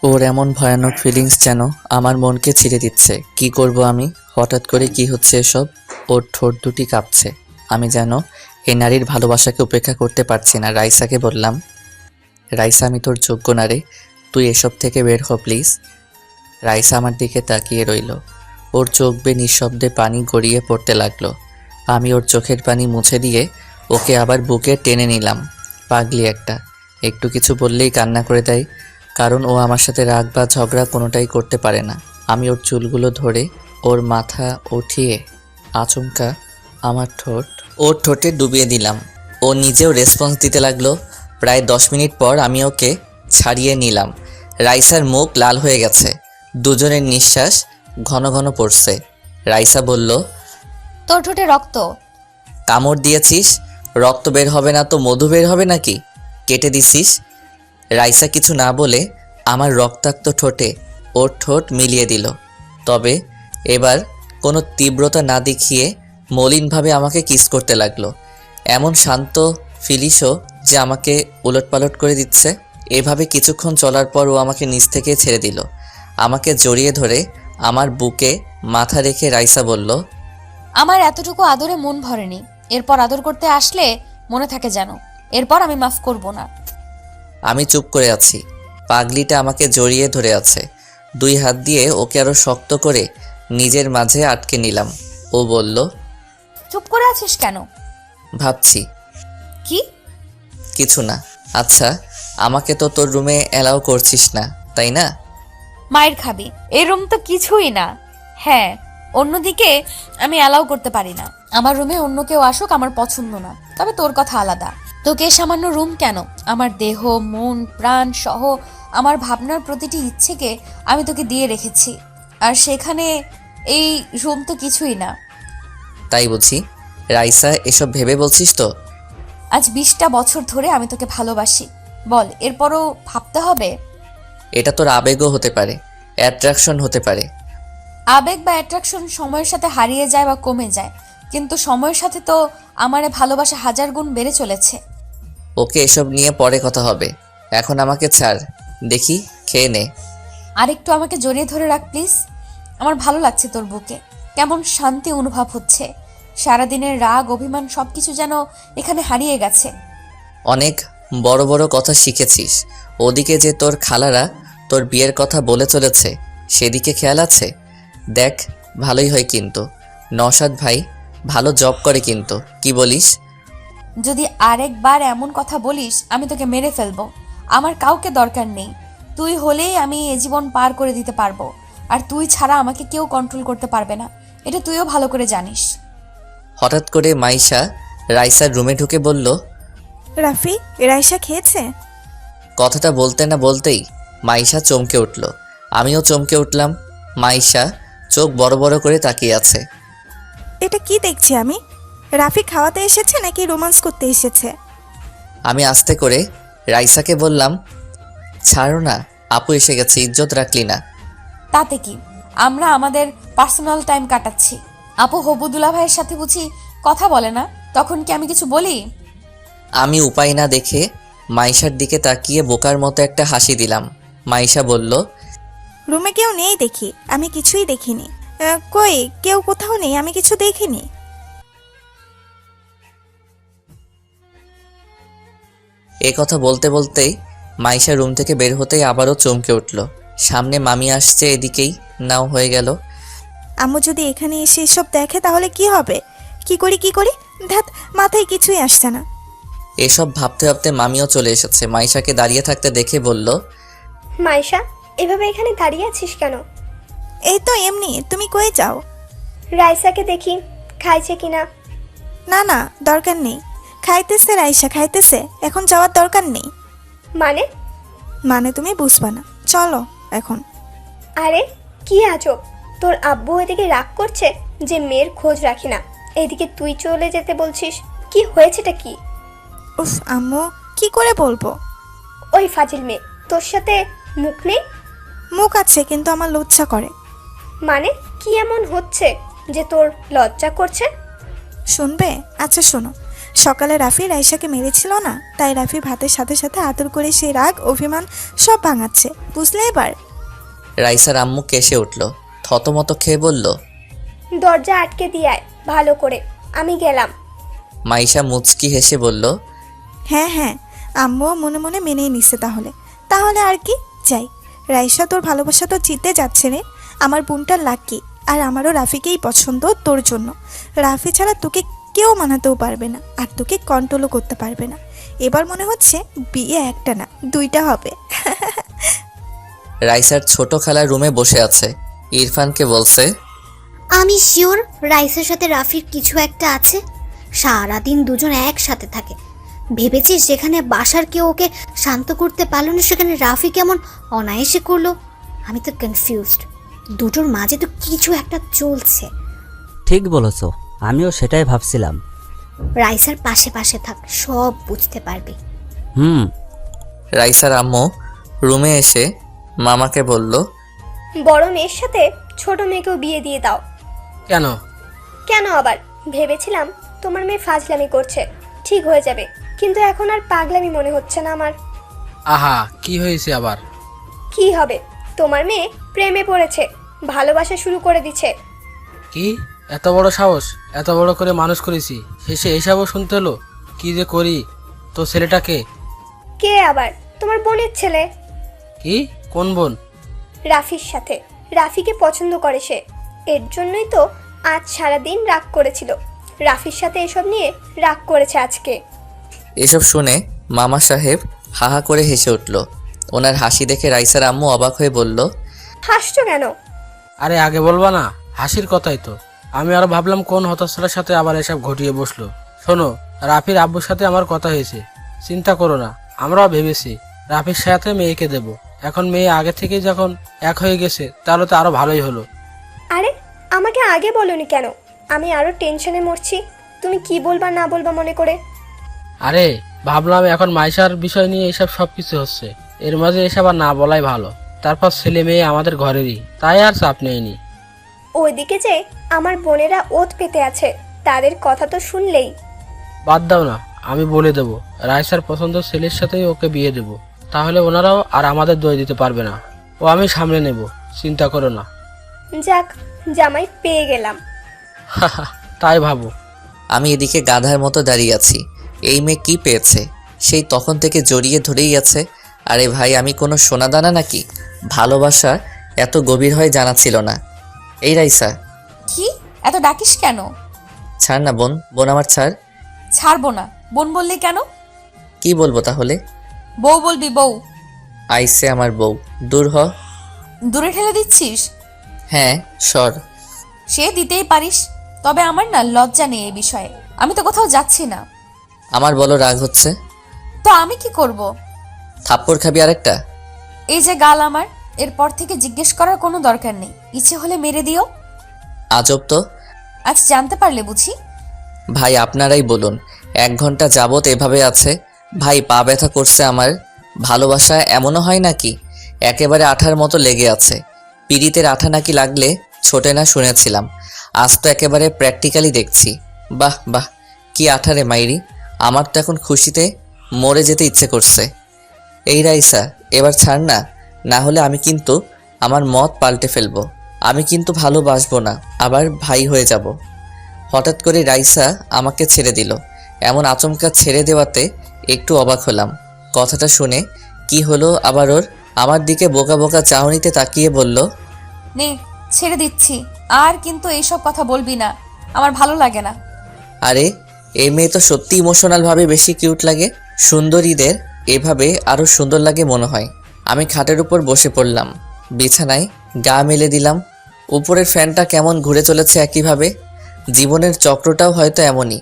ওর এমন ভয়ানক ফিলিংস যেন আমার মনকে ছিঁড়ে দিচ্ছে। কি করব আমি? হঠাৎ করে কি হচ্ছে এসব? ওর ঠোঁট দুটি কাঁপছে। আমি যেন এই নারীর ভালোবাসাকে উপেক্ষা করতে পারছি না। রাইসাকে বললাম, রাইসা, আমি তোর যোগ্য না রে, তুই এসব থেকে বের হ প্লিজ। রাইসা আমার দিকে তাকিয়ে রইল। ওর চোখ বেয়ে নিঃশব্দে পানি গড়িয়ে পড়তে লাগলো। আমি ওর চোখের পানি মুছে দিয়ে ওকে আবার বুকে টেনে নিলাম। পাগলি একটা, একটু কিছু বললেই কান্না করে দেয়। কারণ ও আমার সাথে রাগ বা ঝগড়া কোনোটাই করতে পারে না। আমি ওর চুলগুলো ধরে ওর মাথা উঠিয়ে আচমকা আমার ওর ঠোঁটে ডুবিয়ে দিলাম। ও নিজেও রেসপন্স দিতে লাগলো। প্রায় 10 মিনিট পর আমি ওকে ছাড়িয়ে নিলাম। রাইসার মুখ লাল হয়ে গেছে, দুজনের নিঃশ্বাস ঘন ঘন পড়ছে। রাইসা বলল, তোর ঠোঁটে রক্ত। কামড় দিয়েছিস? রক্ত বের হবে না তো মধু বের হবে নাকি? কেটে দিছিস? রাইসা কিছু না বলে আমার রক্তাক্ত ঠোঁটে ওর ঠোঁট মিলিয়ে দিল। তবে এবার কোনো তীব্রতা না দেখিয়ে মলিনভাবে আমাকে কিস করতে লাগলো। এমন শান্ত ফিলিশও যে আমাকে উলটপালট করে দিচ্ছে। এভাবে কিছুক্ষণ চলার পর ও আমাকে নিচ থেকে ছেড়ে দিল। আমাকে জড়িয়ে ধরে আমার বুকে মাথা রেখে রাইসা বলল, আমার এতটুকু আদরে মন ভরেনি, এরপর আদর করতে আসলে মনে থাকে যেন। এরপর আমি মাফ করব না। আমি চুপ করে আছি। পাগলিটা আমাকে জড়িয়ে ধরে আছে। 2 হাত দিয়ে ওকে আরো শক্ত করে নিজের মাঝে আটকে নিলাম। ও বলল, চুপ করে আছিস কেন? ভাবছি। কি? কিছু না। আচ্ছা, আমাকে তো তোর রুমে অ্যালাউ করছিস না, তাই না? মায়ের খাবি, এই রুম তো কিছুই না। হ্যাঁ, অন্যদিকে আমি অ্যালাউ করতে পারি না। আমার রুমে অন্য কেউ আসুক আমার পছন্দ না, তবে তোর কথা আলাদা। তোকে সামান্য রুম কেন, আমার দেহ, মন, প্রাণ সহ আমার ভাবনার প্রতিটি ইচ্ছেকে আমি তোকে দিয়ে রেখেছি। আর সেখানে এই রুম তো কিছুই না। তাই বুঝি? রাইসা, এসব ভেবে বলছিস তো? আজ 20টা বছর ধরে আমি তোকে ভালোবাসি, বল এরপরও ভাবতে হবে? এটা তোর আবেগও হতে পারে, অ্যাট্রাকশন হতে পারে। আবেগ বা অ্যাট্রাকশন সময়ের সাথে হারিয়ে যায় বা কমে যায়, কিন্তু সময়ের সাথে তো আমার ভালোবাসা 1000 গুণ বেড়ে চলেছে। ওকে, এসব নিয়ে পরে কথা হবে। এখন আমাকে ছাড়, দেখি খেয়ে নে। আরেকটু আমাকে জড়িয়ে ধরে রাখ প্লিজ। আমার ভালো লাগছে তোর বুকে, কেমন শান্তি অনুভব হচ্ছে। সারাদিনের রাগ অভিমান সবকিছু যেন এখানে হারিয়ে গেছে। অনেক বড় বড় কথা শিখেছিস। ওদিকে যে তোর খালারা তোর বিয়ের কথা বলে চলেছে, সেদিকে খেয়াল আছে? দেখ, ভালোই হয় কিন্তু। নওশাদ ভাই ভালো জব করে কিন্তু, কি বলিস? যদি আরেকবার এমন কথা বলিস আমি তোকে মেরে ফেলবো। আমার কাউকে দরকার নেই, তুই হলেই আমি এ জীবন পার করে দিতে পারবো। আর তুই ছাড়া আমাকে কেউ কন্ট্রোল করতে পারবে না, এটা তুইও ভালো করে জানিস। হঠাৎ করে মাইশা রাইসার রুমে ঢুকে বলল, রাফি, রাইসা খেয়েছে? কথাটা বলতে না বলতেই মাইশা চমকে উঠল। আমিও চমকে উঠলাম। মাইশা চোখ বড় বড় করে তাকিয়ে আছে। এটা কি দেখছি আমি? রাফি খাওয়াতে এসেছে নাকি রোমান্স করতে এসেছে? আমি আস্তে করে রাইসাকে বললাম, ছাড়ো না, আপু এসে গেছে, ইজ্জত রাখলি না। তাতে কি, আমরা আমাদের পার্সোনাল টাইম কাটাচ্ছি। আপু হবুদুল্লাহ ভাইয়ের সাথে বুঝি কথা বলে না, তখন কি আমি কিছু বলি? আমি উপায় না দেখে মাইশার দিকে তাকিয়ে বোকার মতো একটা হাসি দিলাম। মাইশা বলল, রুমে কেউ নেই দেখি, আমি কিছুই দেখিনি। কই, কেউ কোথাও নেই, আমি কিছু দেখিনি। এ কথা বলতে বলতেই মাইশা রুম থেকে বের হতেই আবারও চমকে উঠল। সামনে মামি আসছে, এদিকেই নাও হয়ে গেল। আম্মু যদি এখানে এসে এসব দেখে তাহলে কি হবে? কি করি ধ্যাত, মাথায় কিছুই আসছে না। এসব ভাবতে ভাবতে মামিও চলে এসেছে। মাইশাকে দাঁড়িয়ে থাকতে দেখে বলল, মাইশা, এভাবে এখানে দাঁড়িয়ে আছিস কেন? এই তো এমনি, তুমি কই যাও? রাইসাকে দেখি খাইছে কিনা। না না, দরকার নেই। খাইতেছে রাইসা, খাইতেছে, এখন যাওয়ার দরকার নেই। মানে তুমি বুঝবা না, চলো এখন। আরে কি আজব, তোর আব্বু এদিকে রাগ করছে যে মেয়ের খোঁজ রাখি না, এদিকে তুই চলে যেতে বলছিস। কি হয়েছেটা কি? উফ আম্মু, কি করে বলবো? ওই ফাজিল মেয়ে, তোর সাথে মুখ নেই? মুখ আছে, কিন্তু আমার লজ্জা করে। মানে কি এমন হচ্ছে যে তোর লজ্জা করছে? শুনবে? আচ্ছা শোনো, সকালে রাফি রাইসাকে মেরেছিল না, তাই রাফি ভাতের সাথে সাথে আদর করে সেই রাগ অভিমান সব ভাঙাচ্ছে, বুঝলে এবার? রাইসার আম্মু কেসে উঠল, থতমত খেয়ে বলল, দরজা আটকে দিয়ে আয় ভালো করে, আমি গেলাম। মাইশা মুচকি হেসে বলল, হ্যাঁ, আম্মুও মনে মনে মেনেই নিচ্ছে। তাহলে আর কি, যাই। রাইসা, তোর ভালোবাসা তো জিততে যাচ্ছে রে। আমার বোনটার লাকি, আর আমারও রাফিকেই পছন্দ তোর জন্য। রাফি ছাড়া তোকে কেউ মানাতেও পারবে না, আর তোকে কন্ট্রোলও করতে পারবে না। এবার মনে হচ্ছে বিয়ে একটা না, দুইটা হবে। রাইসার ছোট খালা রুমে বসে আছে, ইরফানকে বলছে, আমি শিওর রাইসের সাথে রাফির কিছু একটা আছে। সারাদিন দুজন একসাথে থাকে। ভেবেছিস যেখানে বাসার কেউ ওকে শান্ত করতে পারলো না, সেখানে রাফি কেমন অনায়াসে করলো? আমি তো কনফিউজড। দুটোর মাঝে তো কিছু একটা চলছে। ঠিক বলেছো, আমিও সেটাই ভাবছিলাম। রাইসার পাশে পাশে থাক, সব বুঝতে পারবি। রাইসার আম্মু রুমে এসে মামাকে বলল, বড় মেয়ের সাথে ছোট মেয়েকেও বিয়ে দিয়ে দাও। কেন? আবার? ভেবেছিলাম তোমার মেয়ে ফাজলামি করছে, ঠিক হয়ে যাবে, কিন্তু এখন আর পাগলামি মনে হচ্ছে না আমার। আহা, কি হয়েছে আবার? কি হবে, তোমার মেয়ে প্রেমে পড়েছে, ভালোবাসা শুরু করে দিচ্ছে। কি এত বড় সাহস? এত বড় করে মানুষ করেছি, শেষে এসবও শুনতে হলো? কি যে করি? তো ছেলেটাকে? কে আবার? তোমার বোনের ছেলে। কি? কোন বোন? রাফির সাথে। রাফিকে পছন্দ করে সে, এর জন্যই তো আজ সারাদিন রাগ করেছিল। রাফির সাথে এসব নিয়ে রাগ করেছে আজকে। এসব শুনে মামা সাহেব হাহা করে হেসে উঠল। ওনার হাসি দেখে রাইসার আম্মু অবাক হয়ে বলল, হাসছো কেন? আরে আগে বলবা না, হাসির কথাই তো। আমি আরো ভাবলাম কোন হতচ্ছাড়ার সাথে আবার এসব ঘটিয়ে বসলো। শোনো, রাফির আব্বুর সাথে আমার কথা হয়েছে, চিন্তা করো না। আমরাও ভেবেছি রাফির সাথে মেয়েকে দেব। এখন মেয়ে আগে থেকে যখন এক হয়ে গেছে, তাহলে তো আরো ভালোই হলো। আরে আমাকে আগে বলোনি কেন? আমি আরো টেনশনে মরছি, তুমি কি বলবা না বলবা মনে করে। আরে ভাবলাম এখন মাইশার বিষয় নিয়ে এসব সবকিছু হচ্ছে, এর মাঝে এসব আর না বলাই ভালো। তারপর ছেলে মেয়ে আমাদের ঘরেরই, তাই আর চাপ নেইনি। ওইদিকে যে আমার বোনেরা ওত পেতে আছে, তাদের কথা তো শুনলেই। বাদ দাও না, আমি বলে দেবো রাইসার পছন্দ ছেলের সাথেই ওকে বিয়ে দেব। তাহলে ওনারাও আর আমাদের দই দিতে পারবে না। ও আমি সামলে নেব, চিন্তা করো না। যাক, জামাই পেয়ে গেলাম। তাই ভাবো। আমি এদিকে গাধার মতো দাঁড়িয়ে আছি। এই মেয়ে কি পেয়েছে? সেই তখন থেকে জড়িয়ে ধরেই আছে। আরে ভাই, আমি কোনো সোনাদানা নাকি? ভালোবাসা এত গভীর হয় জানা ছিল না। এই রাইসা, কি এত ডাকিস কেন? ছাড় না বোন, আমার ছাড়। ছাড়বো না। বোন বললি কেন? কি বলবো তাহলে? বউ বলবি, বউ। আইসে আমার বউ, দূর হ। দূরে ঠেলে দিচ্ছিস? হ্যাঁ, সর। সে দিতেই পারিস, তবে আমার না লজ্জা নেই এই বিষয়ে। আমি তো কোথাও যাচ্ছি না। আমার বলো রাগ হচ্ছে? তো আমি কি করব? থাপ্পড় খাবি আরেকটা? এই যে গাল আমার, এরপর থেকে জিজ্ঞেস করার কোনো দরকার নেই, ইচ্ছে হলে মেরে দিও। আজব তো। আজ জানতে পারলে বুঝি? ভাই আপনারাই বলুন, 1 ঘন্টা যাবত এভাবে আছে। ভাই পা ব্যথা করছে আমার। ভালোবাসা এমনও হয় নাকি? একেবারে আঠার মতো লেগে আছে। পিড়িতের আঠা নাকি লাগলে ছোটে না শুনেছিলাম, আজ তো একেবারে প্র্যাকটিক্যালি দেখছি। বাহ বাহ, কি আঠারে মাইরি। আমার তো এখন খুশিতে মরে যেতে ইচ্ছে করছে। এই রাইসা, এবার ছাড় না, না হলে আমি কিন্তু আমার মত পাল্টে ফেলবো। আমি কিন্তু ভালোবাসবো না, আবার ভাই হয়ে যাব। হঠাৎ করে রাইসা আমাকে ছেড়ে দিল। এমন আচমকা ছেড়ে দেওয়াতে একটু অবাক হলাম। কথাটা শুনে কি হলো আবার ওর? আমার দিকে বোকা বোকা চাহনিতে তাকিয়ে বলল, নে ছেড়ে দিচ্ছি, আর কিন্তু এইসব কথা বলবি না, আমার ভালো লাগে না। আরে এই মেয়ে তো সত্যি ইমোশনাল ভাবে বেশি কিউট লাগে। সুন্দরীদের এভাবে আরো সুন্দর লাগে মনে হয়। আমি খাটের উপর বসে পড়লাম, বিছানায় গা মেলে দিলাম। উপরের ফ্যানটা কেমন ঘুরে চলেছে একইভাবে। জীবনের চক্রটাও হয়তো এমনই,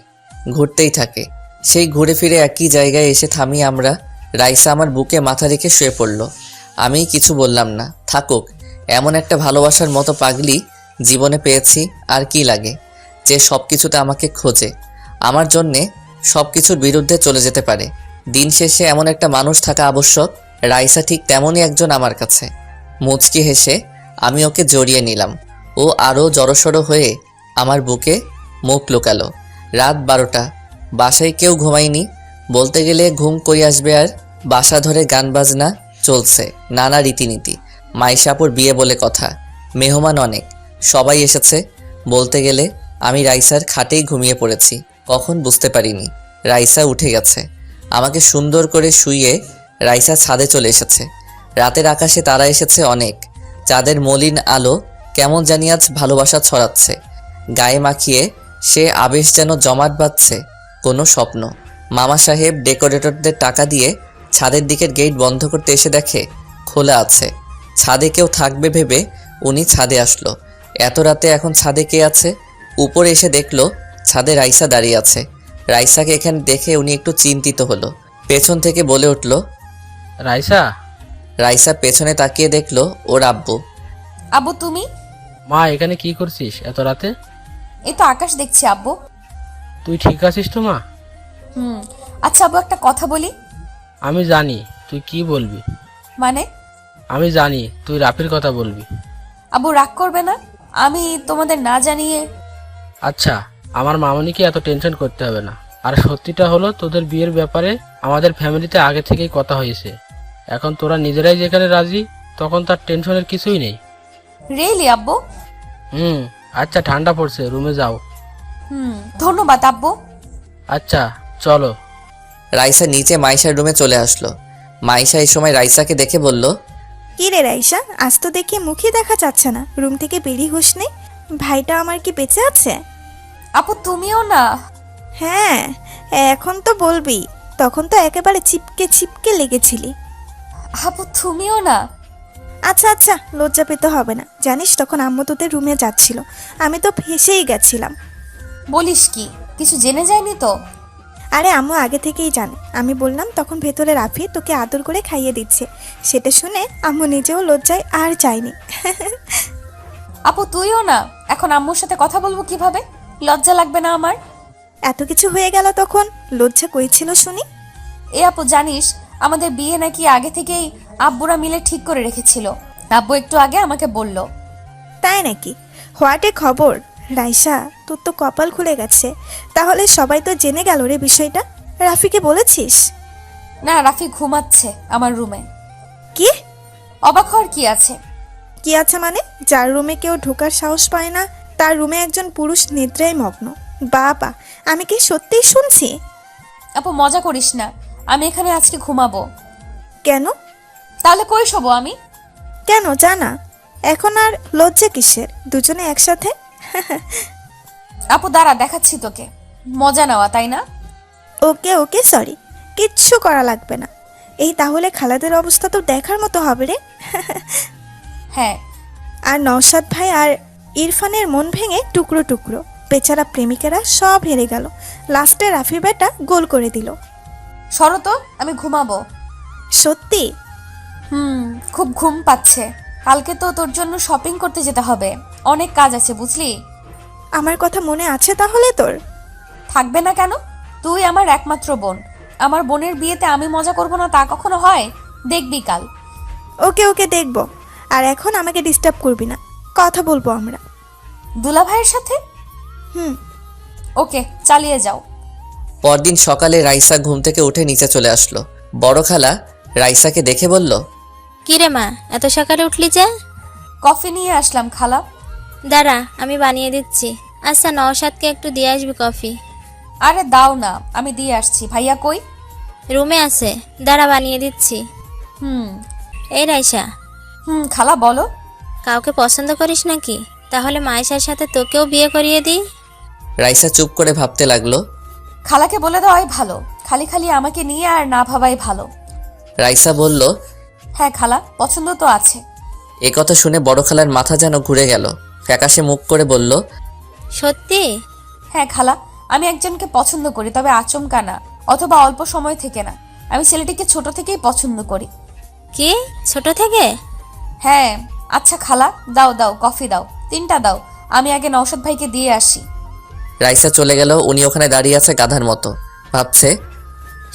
ঘুরতেই থাকে। সেই ঘুরে ফিরে একই জায়গায় এসে থামি আমরা। রাইসা আমার বুকে মাথা রেখে শুয়ে পড়ল। আমি কিছু বললাম না। থাকুক, এমন একটা ভালোবাসার মতো পাগলি জীবনে পেয়েছি, আর কি লাগে। যে সব কিছুতে আমাকে খোঁজে, আমার জন্যে সব কিছুর বিরুদ্ধে চলে যেতে পারে। দিন শেষে এমন একটা মানুষ থাকা আবশ্যক। রাইসা ঠিক তেমনই একজন আমার কাছে। মুচকি হেসে আমি ওকে জড়িয়ে নিলাম। ও আরও জড়সড় হয়ে আমার বুকে মুখ লুকালো। রাত 12টা, বাসায় কেউ ঘুমায়নি। বলতে গেলে ঘুম কই আসবে আর। বাসা ধরে গান বাজনা চলছে, নানা রীতিনীতি। মাইশাপুর বিয়ে বলে কথা, মেহমান অনেক, সবাই এসেছে। বলতে গেলে আমি রাইসার খাটেই ঘুমিয়ে পড়েছি, কখন বুঝতে পারিনি। রাইসা উঠে গেছে। আমাকে সুন্দর করে শুইয়ে রাইসা ছাদে চলে এসেছে। রাতের আকাশে তারা এসেছে অনেক। চাঁদের মলিন আলো কেমন জানি আজ ভালোবাসা ছড়াচ্ছে। গায়ে মাখিয়ে সে আবেশ যেন জমাট বাঁধছে কোনো স্বপ্ন। মামা সাহেব ডেকোরেটরদের টাকা দিয়ে ছাদের দিকের গেট বন্ধ করতে এসে দেখে খোলা আছে। ছাদে কেউ থাকবে ভেবে উনি ছাদে আসলো। এত রাতে এখন ছাদে কে আছে? উপরে এসে দেখলো ছাদে রাইসা দাঁড়িয়ে আছে। রাইসাকে এখানে দেখে উনি একটু চিন্তিত হলো। পেছন থেকে বলে উঠল, রাইসা। রাইসা পেছনে তাকিয়ে দেখলো ওর আব্বু। আব্বু তুমি? মা, এখানে কি করছিস এত রাতে? এই তো আকাশ দেখছি আব্বু। তুই ঠিক আছিস তো মা? আচ্ছা আব্বু, একটা কথা বলি। আমি জানি তুই কি বলবি। মানে? আমি জানি তুই রাফির কথা বলবি। আব্বু রাগ করবে না? আমি তোমাদের না জানিয়ে। আচ্ছা, আমার মামনিকে এত টেনশন করতে হবে না। আর সত্যিটা হলো, তোদের বিয়ের ব্যাপারে আমাদের ফ্যামিলিতে আগে থেকেই কথা হয়েছে। এখন তোরা নিজেরাই যেখানে রাজি, তখন তার টেনশনের কিছুই নেই। রিয়েলি আব্বু? আচ্ছা, ঠান্ডা পড়ছে, রুমে যাও। ধন্যবাদ আব্বু। আচ্ছা চলো। রাইসা নিচে মাইশার রুমে চলে আসলো। মাইশা এই সময় রাইসাকে দেখে বলল, কি রে রাইসা, আজ তো দেখি মুখই দেখা যাচ্ছে না, রুম থেকে বেরিয়ে হোস নেই। ভাইটা আমার কি বেঁচে আছে? আপু তুমিও না? হ্যাঁ, এখন তো বলবি, তখন তো একেবারে চিপকে চিপকে লেগেছিলি। আপু তুমিও না? আচ্ছা আচ্ছা, লজ্জা পেতে হবে না। জানিস তখন আম্মু তোদের রুমে যাচ্ছিল, আমি তো ফেসেই গেছিলাম। বলিস কি? কিছু জেনে যায়নি তো? আরে আম্মু আগে থেকেই জানে। আমি বললাম তখন ভেতরে রাফি তোকে আদর করে খাইয়ে দিচ্ছে। সেটা শুনে আম্মু নিজেও লজ্জায় আর চায়নি। আপু তুইও না? এখন আম্মুর সাথে কথা বলবো কিভাবে? লজ্জা লাগবে না আমার? এত কিছু হয়ে গেল তখন লজ্জা কই ছিল শুনি? এ আপু জানিস, আমাদের বিয়ে নাকি আগে থেকেই আব্বুরা মিলে ঠিক করে রেখেছিল। আব্বু একটু আগে আমাকে বলল। তাই নাকি? হোয়াটে খবর। রাইসা, তোর তো কপাল খুলে গেছে। তাহলে সবাই তো জেনে গেল রে বিষয়টা। রাফিকে বলেছিস? না, রাফি ঘুমাচ্ছে আমার রুমে। কি? অবাক হওয়ার কি আছে? কি আছে মানে? যার রুমে কেউ ঢোকার সাহস পায় না, তার রুমে একজন পুরুষ নিদ্রায় মগ্ন। বাবা, আমি কি সত্যিই শুনছি? আপু মজা করিস না, আমি এখানে আজকে ঘুমাবো। কেন? তাহলে কই শোবো আমি? কেন জানা? এখন আর লজ্জা কিসের? দুজনে একসাথে। আপু দাঁড়া, দেখাচ্ছি তোকে। মজা নেওয়া তাই না? ওকে ওকে, সরি, কিচ্ছু করা লাগবে না। এই তাহলে খালাদের অবস্থা তো দেখার মতো হবে রে। হ্যাঁ। আর নওশাদ ভাই আর ইরফানের মন ভেঙে টুকরো টুকরো। বেচারা প্রেমিকেরা সব হেরে গেল। লাস্টে রাফি বেটা গোল করে দিল। সরো তো, আমি ঘুমাবো। সত্যি? খুব ঘুম পাচ্ছে। কালকে তো তোর জন্য শপিং করতে যেতে হবে, অনেক কাজ আছে বুঝলি। আমার কথা মনে আছে তাহলে তোর? থাকবে না কেন? তুই আমার একমাত্র বোন। আমার বোনের বিয়েতে আমি মজা করব না তা কখনো হয়? দেখবি কাল। ওকে ওকে, দেখবো। আর এখন আমাকে ডিস্টার্ব করবি না, কথা বলবো আমরা। দুলা ভাইয়ের সাথে? ওকে, চালিয়ে যাও। পরদিন সকালে রাইসা ঘুম থেকে উঠে নিচে চলে আসলো। বড় খালা রাইসাকে দেখে বলল, কি রে মা, এত সকালে উঠলি যে? কফি নিয়ে আসলাম খালা। দাঁড়া, আমি বানিয়ে দিচ্ছি। আচ্ছা, নওশাদকে একটু দিয়ে আসবি কফি। আরে দাও না, আমি দিয়ে আসছি। ভাইয়া কই? রুমে আছে, দাঁড়া বানিয়ে দিচ্ছি। এই রাইসা, খালা বলো। কাউকে পছন্দ করিস নাকি? তাহলে মাইশার সাথে তোকেও বিয়ে করিয়ে দিই। রাইসা চুপ করে ভাবতে লাগলো। খালাকে বলে দেওয়াই ভালো, খালি খালি আমাকে নিয়ে আর না ভাবাই ভালো। রাইসা বলল, হ্যাঁ খালা, পছন্দ তো আছে। এ কথা শুনে বড় খালার মাথা যেন ঘুরে গেল। ফ্যাকাশে মুখ করে বলল, সত্যি? হ্যাঁ খালা, আমি একজনকে পছন্দ করি, তবে আচমকা না, অথবা অল্প সময় থেকে না। আমি ছেলেটিকে ছোট থেকেই পছন্দ করি। কি, ছোট থেকে? হ্যাঁ। আচ্ছা খালা, দাও দাও, কফি দাও, 3টা দাও, আমি আগে নওশাদ ভাইকে দিয়ে আসি। রাইসা চলে গেল। উনি ওখানে দাঁড়িয়ে আছে গাধার মতো, ভাবছে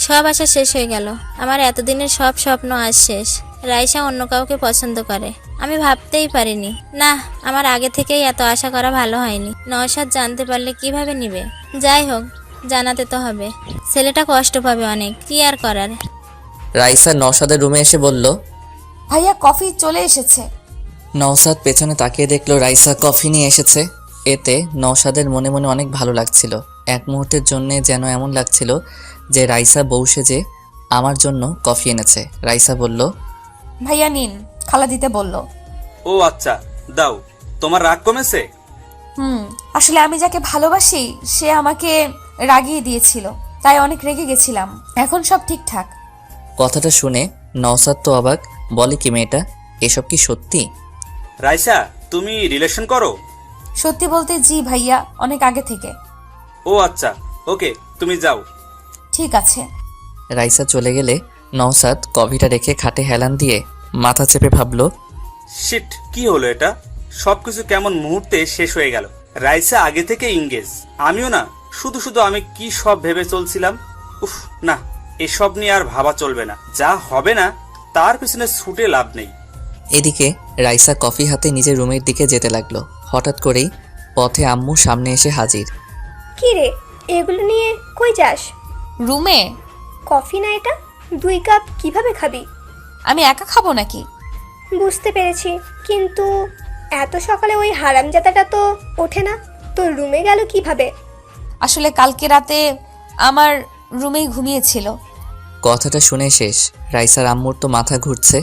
সব আশা শেষ হয়ে গেল। আমার এতদিনের সব স্বপ্ন আজ শেষ। রাইসা অন্য কাউকে পছন্দ করে, আমি ভাবতেই পারিনি। না, আমার আগে থেকেই এত আশা করা ভালো হয়নি। নওশাদ জানতে পারলে কিভাবে নিবে? যাই হোক, জানাতে তো হবে। ছেলেটা কষ্ট পাবে অনেক, কি আর করার। রাইসা নওশাদের রুমে এসে বলল, ভাইয়া কফি চলে এসেছে। নওশাদ পেছনে তাকিয়ে দেখলো রাইসা কফি নিয়ে এসেছে। এতে নওশাদের মনে মনে অনেক ভালো লাগছিল। এক মুহূর্তের জন্য যেন এমন লাগছিল যে রাইসা বউ সেজে আমার জন্য কফি এনেছে। রাইসা বলল, ভাইয়া নিন, খালা দিতে বলল। ও আচ্ছা, দাও। তোমার রাগ কমেছে? আসলে আমি যাকে ভালোবাসি সে আমাকে রাগিয়ে দিয়েছিল, তাই অনেক রেগে গেছিলাম। এখন সব ঠিকঠাক। কথাটা শুনে নওশাদ তো অবাক, বলে কি মেয়েটা, এসব কি সত্যি? রাইসা, তুমি রিলেশন করো? সত্যি বলতে জি ভাইয়া, অনেক আগে থেকে। ও আচ্ছা, ওকে, তুমি যাও। ঠিক আছে। রাইসা চলে গেলে নওশাদ কফিটা রেখে খাটে হেলান দিয়ে মাথা চেপে ভাবলো, শিট, কি হলো এটা? সবকিছু কেমন মুহূর্তে শেষ হয়ে গেল। রাইসা আগে থেকে ইংগেজ, আমিও না। শুধু শুধু আমি কি সব ভেবে চলছিলাম। উফ, না, এসব নিয়ে আর ভাবা চলবে না। যা হবে না তার পিছনে ছুটে লাভ নেই। এদিকে রাইসা কফি হাতে নিজের রুমের দিকে যেতে লাগলো। হঠাৎ করেই পথে আম্মু সামনে এসে হাজির। কি রে, এগুলো নিয়ে কই যাস? রুমে। কফি না এটা, 2 কাপ কিভাবে খাবি? আমি একা খাবো নাকি? বুঝতে পেরেছি, কিন্তু এত সকালে ওই হারামজাদাটা তো ওঠে না, তোর রুমে গেল কিভাবে? আসলে কালকে রাতে আমার রুমেই ঘুমিয়েছিল। কথাটা শুনে শেষ। রাইসার আম্মুর তো মাথা ঘুরছে।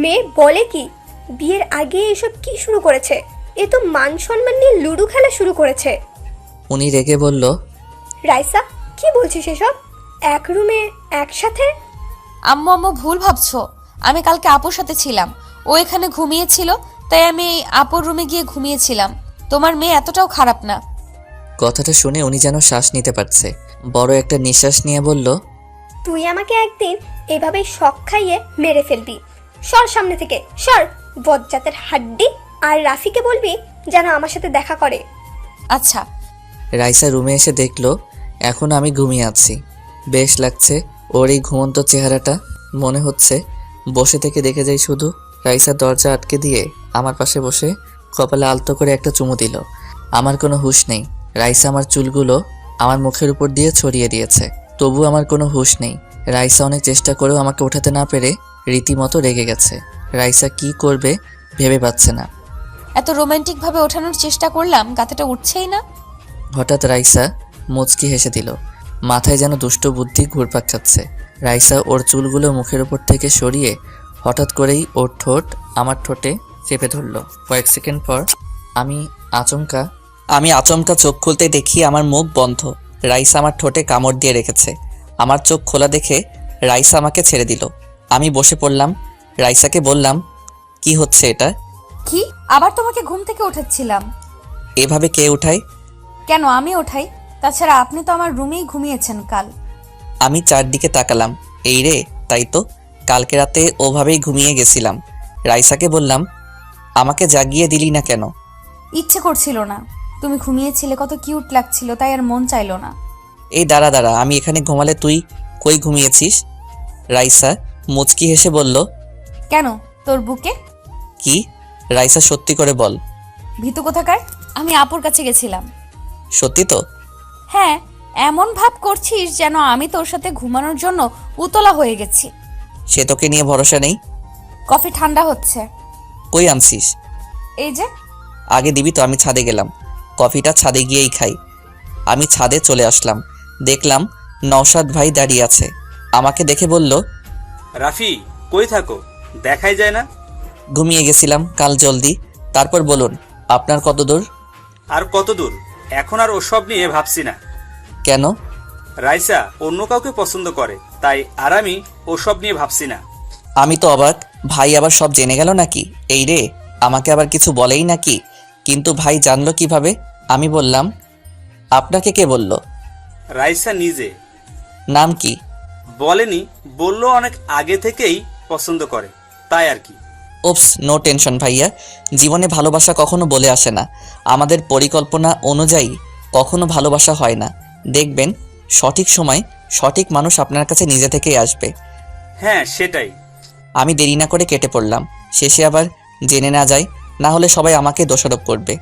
মেয়ে বলে কি, বিয়ের আগে এসব কি শুরু করেছে? এ তো মান সম্মান নিয়ে লুডো খেলা শুরু করেছে। উনি রেগে বলল, রাইসা, কি বলছিস এসব? এক রুমে একসাথে? আম্মু ভুল ভাবছো। আমি কালকে আপুর সাথে ছিলাম, ও এখানে ঘুমিয়েছিল, তাই আমি আপুর রুমে গিয়ে ঘুমিয়েছিলাম। তোমার মেয়ে এতটাও খারাপ না। কথাটা শুনে উনি যেন শ্বাস নিতে পারছে। বড় একটা নিঃশ্বাস নিয়ে বলল, তুই আমাকে একদিন এভাবে শক খাইয়ে মেরে ফেলবি। সর সামনে থেকে, সর, বজ্জাতের হাড্ডি। আর রাফিকে বলবি যেন আমার সাথে দেখা করে। আচ্ছা। রাইসা রুমে এসে দেখলো এখন আমি ঘুমিয়ে আছি। বেশ লাগছে ওর এই ঘুমন্ত চেহারাটা। মনে হচ্ছে বসে থেকে দেখে যাই শুধু। রাইসা দরজা আটকে দিয়ে আমার পাশে বসে কপালে আলতো করে একটা চুমু দিল। আমার কোনো হুঁশ নেই। রাইসা আমার চুলগুলো আমার মুখের উপর দিয়ে ছড়িয়ে দিয়েছে, তবু আমার কোনো হুঁশ নেই। রাইসা অনেক চেষ্টা করেও আমাকে ওঠাতে না পেরে রীতিমতো রেগে গেছে। রাইসা কি করবে ভেবে পাচ্ছে না। এত রোমান্টিক ভাবে ওঠানোর চেষ্টা করলাম, গাতেটা উঠছেই না। হঠাৎ রাইসা মুচকি হেসে দিল। মাথায় যেন দুষ্ট বুদ্ধি ঘুরপাক খাচ্ছে। রাইসা ওর চুলগুলো মুখের উপর থেকে সরিয়ে হঠাৎ করেই ওর ঠোঁট আমার ঠোঁটে চেপে ধরলো। কয়েক সেকেন্ড পর আমি আচমকা চোখ খুলতে দেখি আমার মুখ বন্ধ। রাইসা আমার ঠোঁটে কামড় দিয়ে রেখেছে। আমার চোখ খোলা দেখে রাইসা আমাকে ছেড়ে দিল। আমি বসে পড়লাম। রাইসাকে বললাম, কি হচ্ছে এটা? কি? আবার তোমাকে ঘুম থেকে উঠাচ্ছিলাম। এভাবে কে উঠায়? কেন আমি ওঠাই? তাছাড়া আপনি তো আমার রুমেই ঘুমিয়েছেন কাল। আমি চারদিকে তাকালাম। এই রে, তাই তো, কালকে রাতে ওভাবেই ঘুমিয়ে গেছিলাম। রাইসাকে বললাম, আমাকে জাগিয়ে দিলি না কেন? ইচ্ছে করছিল না, তুমি ঘুমিয়েছিলে, কত কিউট লাগছিল, তাই আর মন চাইলো না। এই দাঁড়া, আমি এখানে ঘুমালে তুই কই ঘুমিয়েছিস? রাইসা মুচকি হেসে বলল, কেন, তোর বুকে? কি? রাইসা সত্যি করে বল। ভীতু কোথাকার, আমি আপুর কাছে গেছিলাম। সত্যি তো? হ্যাঁ, এমন ভাব করছিস যেন আমি তোর সাথে ঘুমানোর জন্য উতলা হয়ে গেছি। সে তোকে নিয়ে ভরসা নেই। কফি ঠান্ডা হচ্ছে। কই আনছিস? এই যে। আগে দিবি তো। আমি ছাদে গেলাম, কফিটা ছাদে গিয়েই খাই। আমি ছাদে চলে আসলাম, দেখলাম নওশাদ ভাই দাঁড়িয়ে আছে। আমাকে দেখে বলল, রাফি, কই থাকো, দেখাই যায় না। ঘুমিয়ে গেছিলাম কাল জলদি। তারপর বলুন, আপনার কত দূর? আর কত দূর? এখন আর ওসব নিয়ে ভাবছি না। কেন? রাইসা অন্য কাউকে পছন্দ করে, তাই আর আমি ওসব নিয়ে ভাবছি না। আমি তো অবাক, ভাই আবার সব জেনে গেল নাকি? এই রে, আমাকে আবার কিছু বলেই নাকি? কিন্তু ভাই জানলো কিভাবে? আমি বললাম, আপনাকে কে বলল? রাইসা নিজে। নাম কি? বলেনি, বললো অনেক আগে থেকেই পছন্দ করে, তাই আর কি। ওপস, নো টেনশন ভাইয়া। জীবনে ভালোবাসা কখনো বলে আসে না। আমাদের পরিকল্পনা অনুযায়ী কখনো ভালোবাসা হয় না। দেখবেন সঠিক সময় সঠিক মানুষ আপনার কাছে নিজে থেকেই আসবে। হ্যাঁ, সেটাই। আমি দেরি না করে কেটে পড়লাম। শেষে আবার জেনে না যায়, না হলে সবাই আমাকে দোষারোপ করবে।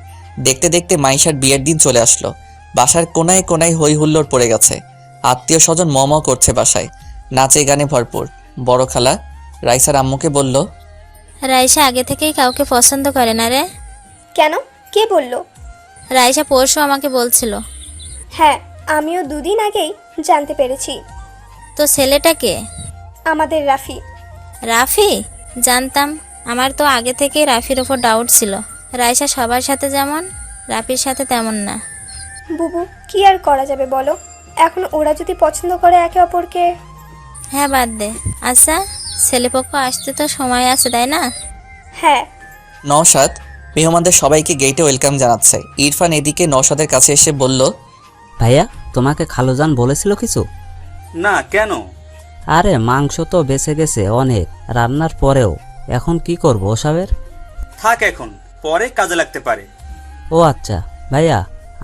দেখতে দেখতে মাইশার বিয়ের দিন চলে আসলো। বাসার কোনায় কোনায় হই হুল্লোড় পড়ে গেছে। আত্মীয় স্বজন ম করছে বাসায়। নাচে গানে ভরপুর। বড় খালা রাইসার আম্মুকে বলল, রাইসা আগে থেকেই কাউকে পছন্দ করে না রে। কেন? কে বললো? রাইসা পরশু আমাকে বলছিল। হ্যাঁ, আমিও দুদিন আগেই জানতে পেরেছি। তো ছেলেটাকে? আমাদের রাফি। রাফি? জানতাম। আমার তো আগে থেকেই রাফির ওপর ডাউট ছিল। রাইসা সবার সাথে যেমন, রাফির সাথে তেমন না। বুবু, কি আর করা যাবে বলো? এখন ওরা যদি পছন্দ করে একে অপরকে। হ্যাঁ, বাদ দে। আচ্ছা, ছেলেপক্ষ আসতে তো সময় আছে, তাই না? হ্যাঁ। নওশাদ মেহমানদের সবাইকে গেটে ওয়েলকাম জানাচ্ছে। ইরফান এদিকে নওশাদের কাছে এসে বলল, ভাইয়া, তোমাকে খালুজান বলেছিল কিছু? না, কেন? আরে মাংস তো বেঁচে গেছে অনেক রান্নার পরেও। এখন কি করব ওসবের? থাক, এখন পরে কাজে লাগতে পারে। ও আচ্ছা ভাইয়া,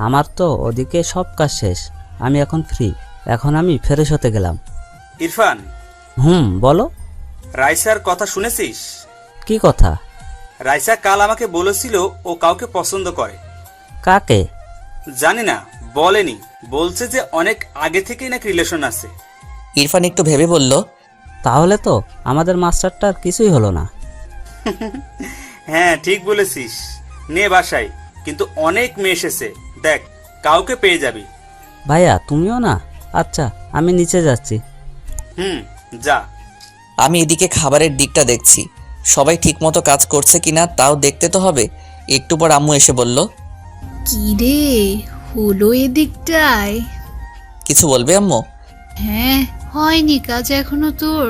আমার তো ওদিকে সব কাজ শেষ। আমি এখন ফ্রি। এখন আমি ফ্রেশ হতে গেলাম। ইরফান, বলো। রাইসার কথা শুনেছিস? কি কথা? রাইসা কাল আমাকে বলেছিল ও কাউকে পছন্দ করে। কাকে? জানি না, বলেনি। বলছে যে অনেক আগে থেকেই নাকি রিলেশন আছে। ইরফান একটু ভেবে বলল, তাহলে তো আমাদের মাস্টারটার কিছুই হলো না। হ্যাঁ, ঠিক বলেছিস। নে বাসায়, কিন্তু অনেক মেয়ে এসেছে, দেখ কাউকে পেয়ে যাবি। ভাইয়া তুমিও না? আচ্ছা, আমি নিচে যাচ্ছি। যা। আমি এদিকে খাবারের দিকটা দেখছি, সবাই ঠিকমতো কাজ করছে কিনা তাও দেখতে তো হবে। একটু পর আম্মু এসে বলল, কি রে হলো এদিকটায়? কিছু বলবে আম্মু? হ্যাঁ, হয়নি কাজ এখনো তোর?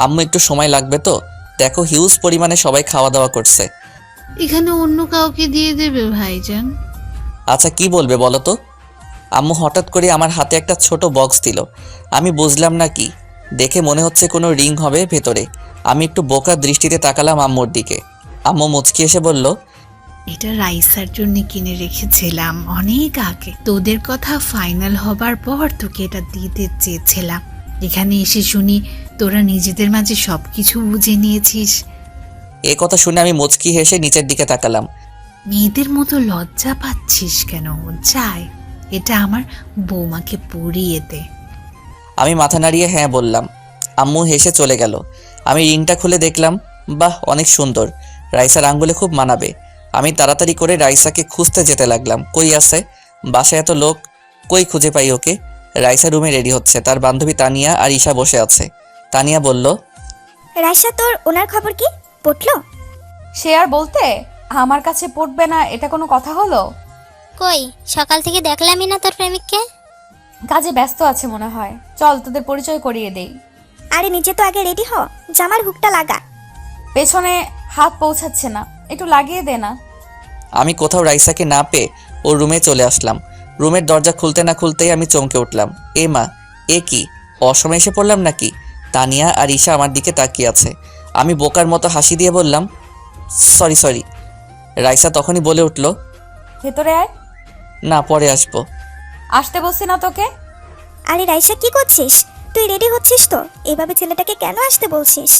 আম্মু একটু সময় লাগবে তো। দেখো হিউজ পরিমাণে সবাই খাওয়া দাওয়া করছে। এখানে অন্য কাউকে দিয়ে দেবে ভাইজান। আচ্ছা কি বলবে বলো তো? আম্মু হঠাৎ করে আমার হাতে একটা ছোট বক্স দিল। আমি বুঝলাম না কি, দেখে মনে হচ্ছে কোনো রিং হবে ভেতরে। আমি একটু বোকা দৃষ্টিতে তাকালাম আম্মুর দিকে। আম্মু মুচকি এসে বলল, এটা রাইসার জন্য কিনে রেখেছিলাম অনেক আগে। তোদের কথা ফাইনাল হবার পর তোকে এটা দিতে চেয়েছিলাম। এখানে এসে শুনি তোরা নিজেদের মাঝে সবকিছু বুঝে নিয়েছিস। এ কথা শুনে আমি মুচকি হেসে নিচের দিকে তাকালাম। মেয়েদের মতো লজ্জা পাচ্ছিস কেন? যাই, এটা আমার বৌমাকে পরিয়ে দে। আমি মাথা নাড়িয়ে হ্যাঁ বললাম। আম্মু হেসে চলে গেল। আমি রিংটা খুলে দেখলাম, বাহ অনেক সুন্দর, রাইসার আঙ্গুলে খুব মানাবে। আমি তাড়াতাড়ি করে রাইসাকে খুঁজতে যেতে লাগলাম। কই আছে? বাসায় এত লোক, কই খুঁজে পাই ওকে? রাইসা রুমে রেডি হচ্ছে, তার বান্ধবী তানিয়া আর ঈশা বসে আছে। তানিয়া বলল, রাইসা, তোর ওনার খবর কি? পটলো? সে আর বলতে, আমার কাছে পড়বে না এটা কোনো কথা হলো? কই, সকাল থেকে দেখলামই না তোর প্রেমিককে। কাজে ব্যস্ত আছে মনে হয়। চল তোদের পরিচয় করিয়ে দেই। আরে নিচে তো আগে রেডি হ, জামার হুকটা লাগা। পেছনে হাত পৌঁছাচ্ছে না, একটু লাগিয়ে দে না। আমি কোথাও রাইসাকে না পেয়ে ওর রুমে চলে আসলাম। রুমের দরজা খুলতে না খুলতেই আমি চমকে উঠলাম। এ মা, এ কি অসময়ে এসে পড়লাম নাকি? তানিয়া আর ঈশা আমার দিকে তাকিয়ে আছে। আমি বোকার মতো হাসি দিয়ে বললাম, সরি। রাইসা তখনই বলে উঠল, ভেতরে আয়। না, পরে আসবো। আসতে বলছি না তোকে? আরে রাইসা, কি করছিস তুই? রেডি হচ্ছিস তো? এভাবে ছেলেটাকে কেন আসতে বলছিস?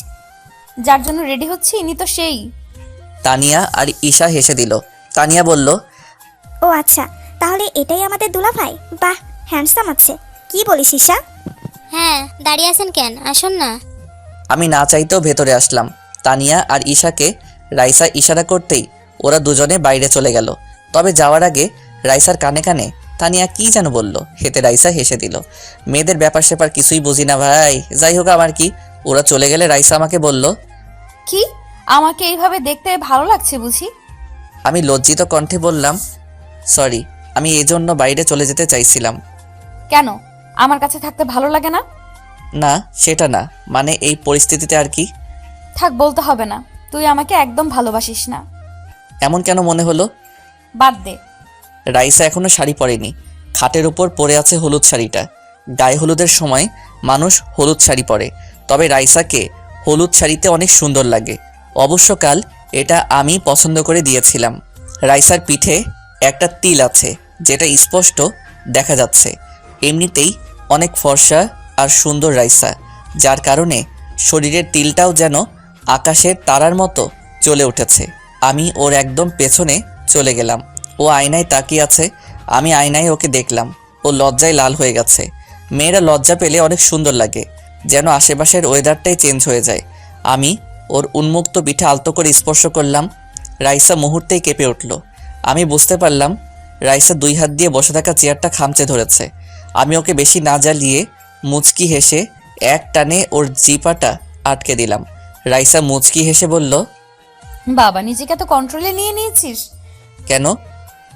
যার জন্য রেডি হচ্ছি ইনি তো সেই। তানিয়া আর ঈশা হেসে দিল। তানিয়া বলল, ও আচ্ছা, তাহলে এটাই আমাদের দুলাভাই। বাহ, হ্যান্ডসাম আছে। কি বলিস ঈশা? হ্যাঁ, দাঁড়িয়ে আছেন কেন? আসুন না। আমি না চাইতেও ভেতরে আসলাম। তানিয়া আর ঈশাকে রাইসা ইশারা করতেই ওরা দুজনে বাইরে চলে গেল। তবে যাওয়ার আগে রাইসার কানে কানে তানিয়া কি যেন বলল, হেতে রাইসা হেসে দিল। মেয়েদের ব্যাপার স্যাপার কিছুই বুঝি না ভাই। যাই হোক, আমার কি, ওরা চলে গেলে রাইসা আমাকে বলল, কি আমাকে এইভাবে দেখতে ভালো লাগছে বুঝি? আমি লজ্জিত কণ্ঠে বললাম, সরি, আমি এজন্য বাইরে চলে যেতে চাইছিলাম। কেন আমার কাছে থাকতে ভালো লাগে না? না সেটা না, মানে এই পরিস্থিতিতে আর কি। থাক, বলতে হবে না। তুই আমাকে একদম ভালোবাসিস না। এমন কেন মনে হলো? বাদ দে। রাইসা এখনো শাড়ি পরেনি, খাটের উপর পরে আছে হলুদ শাড়িটা। গায়ে হলুদের সময় মানুষ হলুদ শাড়ি পরে, তবে রাইসাকে হলুদ শাড়িতে অনেক সুন্দর লাগে। অবশ্য কাল এটা আমি পছন্দ করে দিয়েছিলাম। রাইসার পিঠে একটা তিল আছে, যেটা স্পষ্ট দেখা যাচ্ছে। এমনিতেই অনেক ফর্সা আর সুন্দর রাইসা, যার কারণে শরীরের তিলটাও যেন আকাশের তারার মতো জ্বলে উঠেছে। আমি ওর একদম পেছনে চলে গেলাম। ও আয়নায় তাকিয়ে আছে, আমি আয়নায় ওকে দেখলাম। ও লজ্জায় লাল হয়ে গেছে। মেয়েরা লজ্জা পেলে অনেক সুন্দর লাগে, যেন আশেপাশের ওয়েদারটাই চেঞ্জ হয়ে যায়। আমি ওর উন্মুক্ত পিঠে আলতো করে স্পর্শ করলাম। রাইসা মুহূর্তেই কেঁপে উঠল। আমি বুঝতে পারলাম রাইসা 2 হাত দিয়ে বসে থাকা চেয়ারটা খামচে ধরেছে। আমি ওকে বেশি না জ্বালিয়ে মুচকি হেসে এক টানে ওর জিপাটা আটকে দিলাম। রাইসা মুচকি হেসে বলল, বাবা, নিজেকে তো কন্ট্রোলে নিয়ে নিয়েছিস। কেন?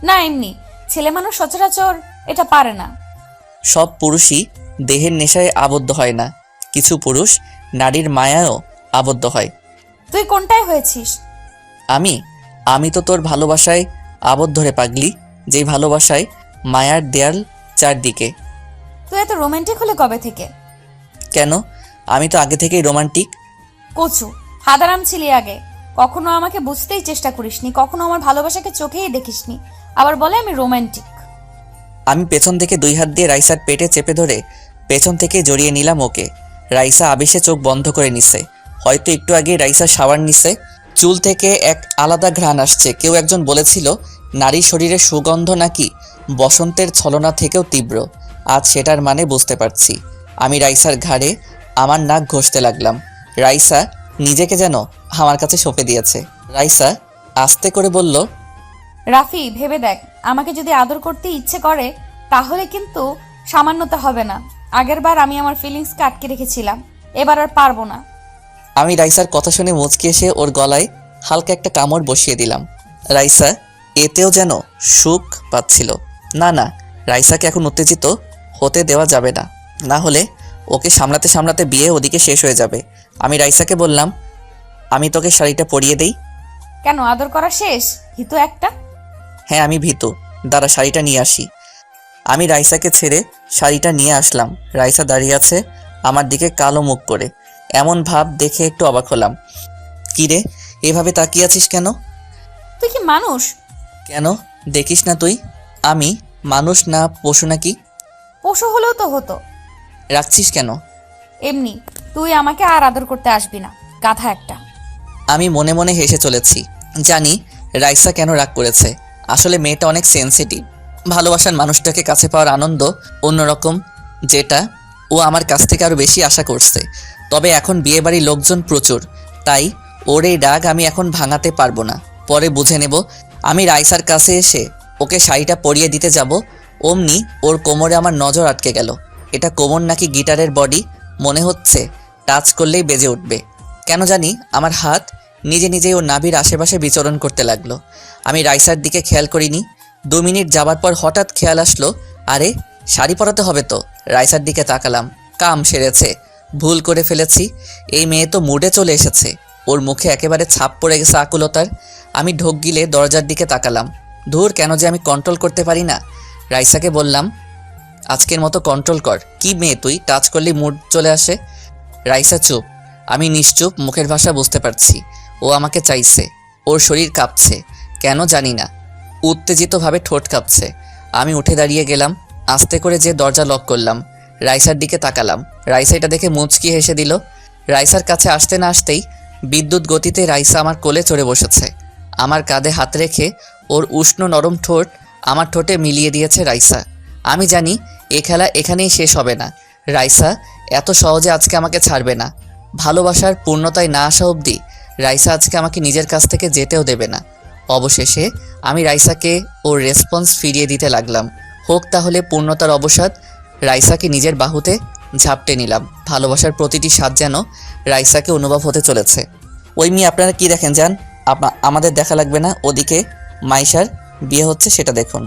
না, এমনি। ছেলে মানুষ সচরাচর এটা পারে না। সব পুরুষই দেহের নেশায় আবদ্ধ হয় না, কিছু পুরুষ নারীর মায়ায়ও আবদ্ধ হয়। তুই কোনটায় হয়েছিস? আমি তো তোর ভালোবাসায় আবদ্ধ রে পাগলি, যেই ভালোবাসায় মায়ার দেয়াল চারদিকে। তুই এত রোমান্টিক হলে কবে থেকে? কেন? আমি তো আগে থেকেই রোমান্টিক। কচু হাদারাম ছিলি আগে। কখনো আমাকে বুঝতেই চেষ্টা করিসনি, কখনো আমার ভালোবাসাকে চোখেই দেখিসনি, আবার বলে আমি রোমান্টিক। আমি পেছন থেকে 2 হাত দিয়ে রাইসার পেটে চেপে ধরে পেছন থেকে জড়িয়ে নিলাম ওকে। রাইসা আবেশে চোখ বন্ধ করে নিছে। হয়তো একটু আগে রাইসা শাওয়ার নিছে, চুল থেকে এক আলাদা ঘ্রাণ আসছে। কেউ একজন বলেছিল নারীর শরীরের সুগন্ধ নাকি বসন্তের ছলনা থেকেও তীব্র। আজ সেটার মানে বুঝতে পারছি। আমি রাইসার ঘাড়ে আমার নাক ঘষতে লাগলাম। রাইসা নিজেকে যেন আমার কাছে সঁপে দিয়েছে। রাইসা আস্তে করে বলল, রাফি, ভেবে দেখ, আমাকে যদি আদর করতে ইচ্ছে করে তাহলে কিন্তু সামান্যতা হবে না। আগেরবার আমি আমার ফিলিংসকে আটকে রেখেছিলাম, এবার আর পারবো না। আমি রাইসার কথা শুনে মুচকি এসে ওর গলায় হালকা একটা কামড় বসিয়ে দিলাম। রাইসা এতেও যেন সুখ পাচ্ছিল। না, রাইসাকে এখন উত্তেজিত হতে দেওয়া যাবে না, না হলে ওকে সামলাতে সামলাতে বিয়ে ওদিকে শেষ হয়ে যাবে। আমি রাইসাকে বললাম, আমি তোকে শাড়িটা পরিয়ে দেই। কেন, আদর করা শেষ? হিতু একটা। হ্যাঁ, আমি ভীতু, দাঁড়া শাড়িটা নিয়ে আসি। আমি রাইসাকে ছেড়ে শাড়িটা নিয়ে আসলাম। রাইসা দাঁড়িয়ে আছে আমার দিকে কালো মুখ করে। এমন ভাব দেখে একটু অবাক হলাম। কি রে, এভাবে তাকিয়ে আছিস কেন? তুই কি মানুষ? কেন, দেখিস না তুই আমি মানুষ না পশু নাকি? পশু হলেও তো হতো। রাখছিস কেন? এমনি। তুই আমাকে আর আদর করতে আসবি না, গাধা একটা। আমি মনে মনে হেসে চলেছি। জানি রাইসা কেন রাগ করেছে। আসলে মেয়েটা অনেক সেনসিটিভ। ভালোবাসার মানুষটাকে কাছে পাওয়ার আনন্দ অন্যরকম, যেটা ও আমার কাছ থেকে আরও বেশি আশা করছে। তবে এখন বিয়েবাড়ির লোকজন প্রচুর, তাই ওর এই রাগ আমি এখন ভাঙাতে পারবো না, পরে বুঝে নেব। আমি রাইসার কাছে এসে ওকে শাড়িটা পরিয়ে দিতে যাব, অমনি ওর কোমরে আমার নজর আটকে গেল। এটা কোমর নাকি গিটারের বডি, মনে হচ্ছে টাচ করলেই বেজে উঠবে। কেন জানি আমার হাত নিজে নিজেই ওর নাভির আশেপাশে বিচরণ করতে লাগলো। আমি রাইসার দিকে খেয়াল করিনি। 2 মিনিট যাবার পর হঠাৎ খেয়াল আসলো, আরে শাড়ি পরাতে হবে তো। রাইসার দিকে তাকালাম, কাম সেরেছে, ভুল করে ফেলেছি। এই মেয়ে তো মুডে চলে এসেছে। ওর মুখে একেবারে ছাপ পড়ে গেছে আকুলতার। আমি ঢোক গিলে দরজার দিকে তাকালাম। ধুর, কেন যে আমি কন্ট্রোল করতে পারি না। রাইসাকে বললাম, আজকের মতো কন্ট্রোল কর। কি মেয়ে তুই, টাচ করলেই মুড চলে আসে। রাইসা চুপ। আমি নিশ্চুপ, মুখের ভাষা বুঝতে পারছি। ও আমাকে চাইছে। ওর শরীর কাঁপছে, কেন জানি না, উত্তেজিতভাবে ঠোঁট কাঁপছে। আমি উঠে দাঁড়িয়ে গেলাম, আস্তে করে যে দরজা লক করলাম। রাইসার দিকে তাকালাম। রাইসা এটা দেখে মুচকি হেসে দিল। রাইসার কাছে আসতে না আসতেই বিদ্যুৎ গতিতে রাইসা আমার কোলে চড়ে বসেছে। আমার কাঁধে হাত রেখে ওর উষ্ণ নরম ঠোঁট আমার ঠোঁটে মিলিয়ে দিয়েছে রাইসা। আমি জানি এ খেলা এখানেই শেষ হবে না। রাইসা এত সহজে আজকে আমাকে ছাড়বে না। ভালোবাসার পূর্ণতায় না আসা অবধি রাইসা আজকে আমাকে নিজের কাছ থেকে যেতেও দেবে না। অবশেষে আমি রাইসাকে ওর রেসপন্স ফিরিয়ে দিতে লাগলাম। হোক তাহলে পূর্ণতার অবসাদ। রাইসাকে নিজের বাহুতে ঝাপটে নিলাম। ভালোবাসার প্রতিটি স্বাদ যেন রাইসাকে অনুভব হতে চলেছে। ওই মেয়ে আপনারা কি দেখেন যান, আমাদের দেখা লাগবে না, ওদিকে মাইশার বিয়ে হচ্ছে সেটা দেখুন।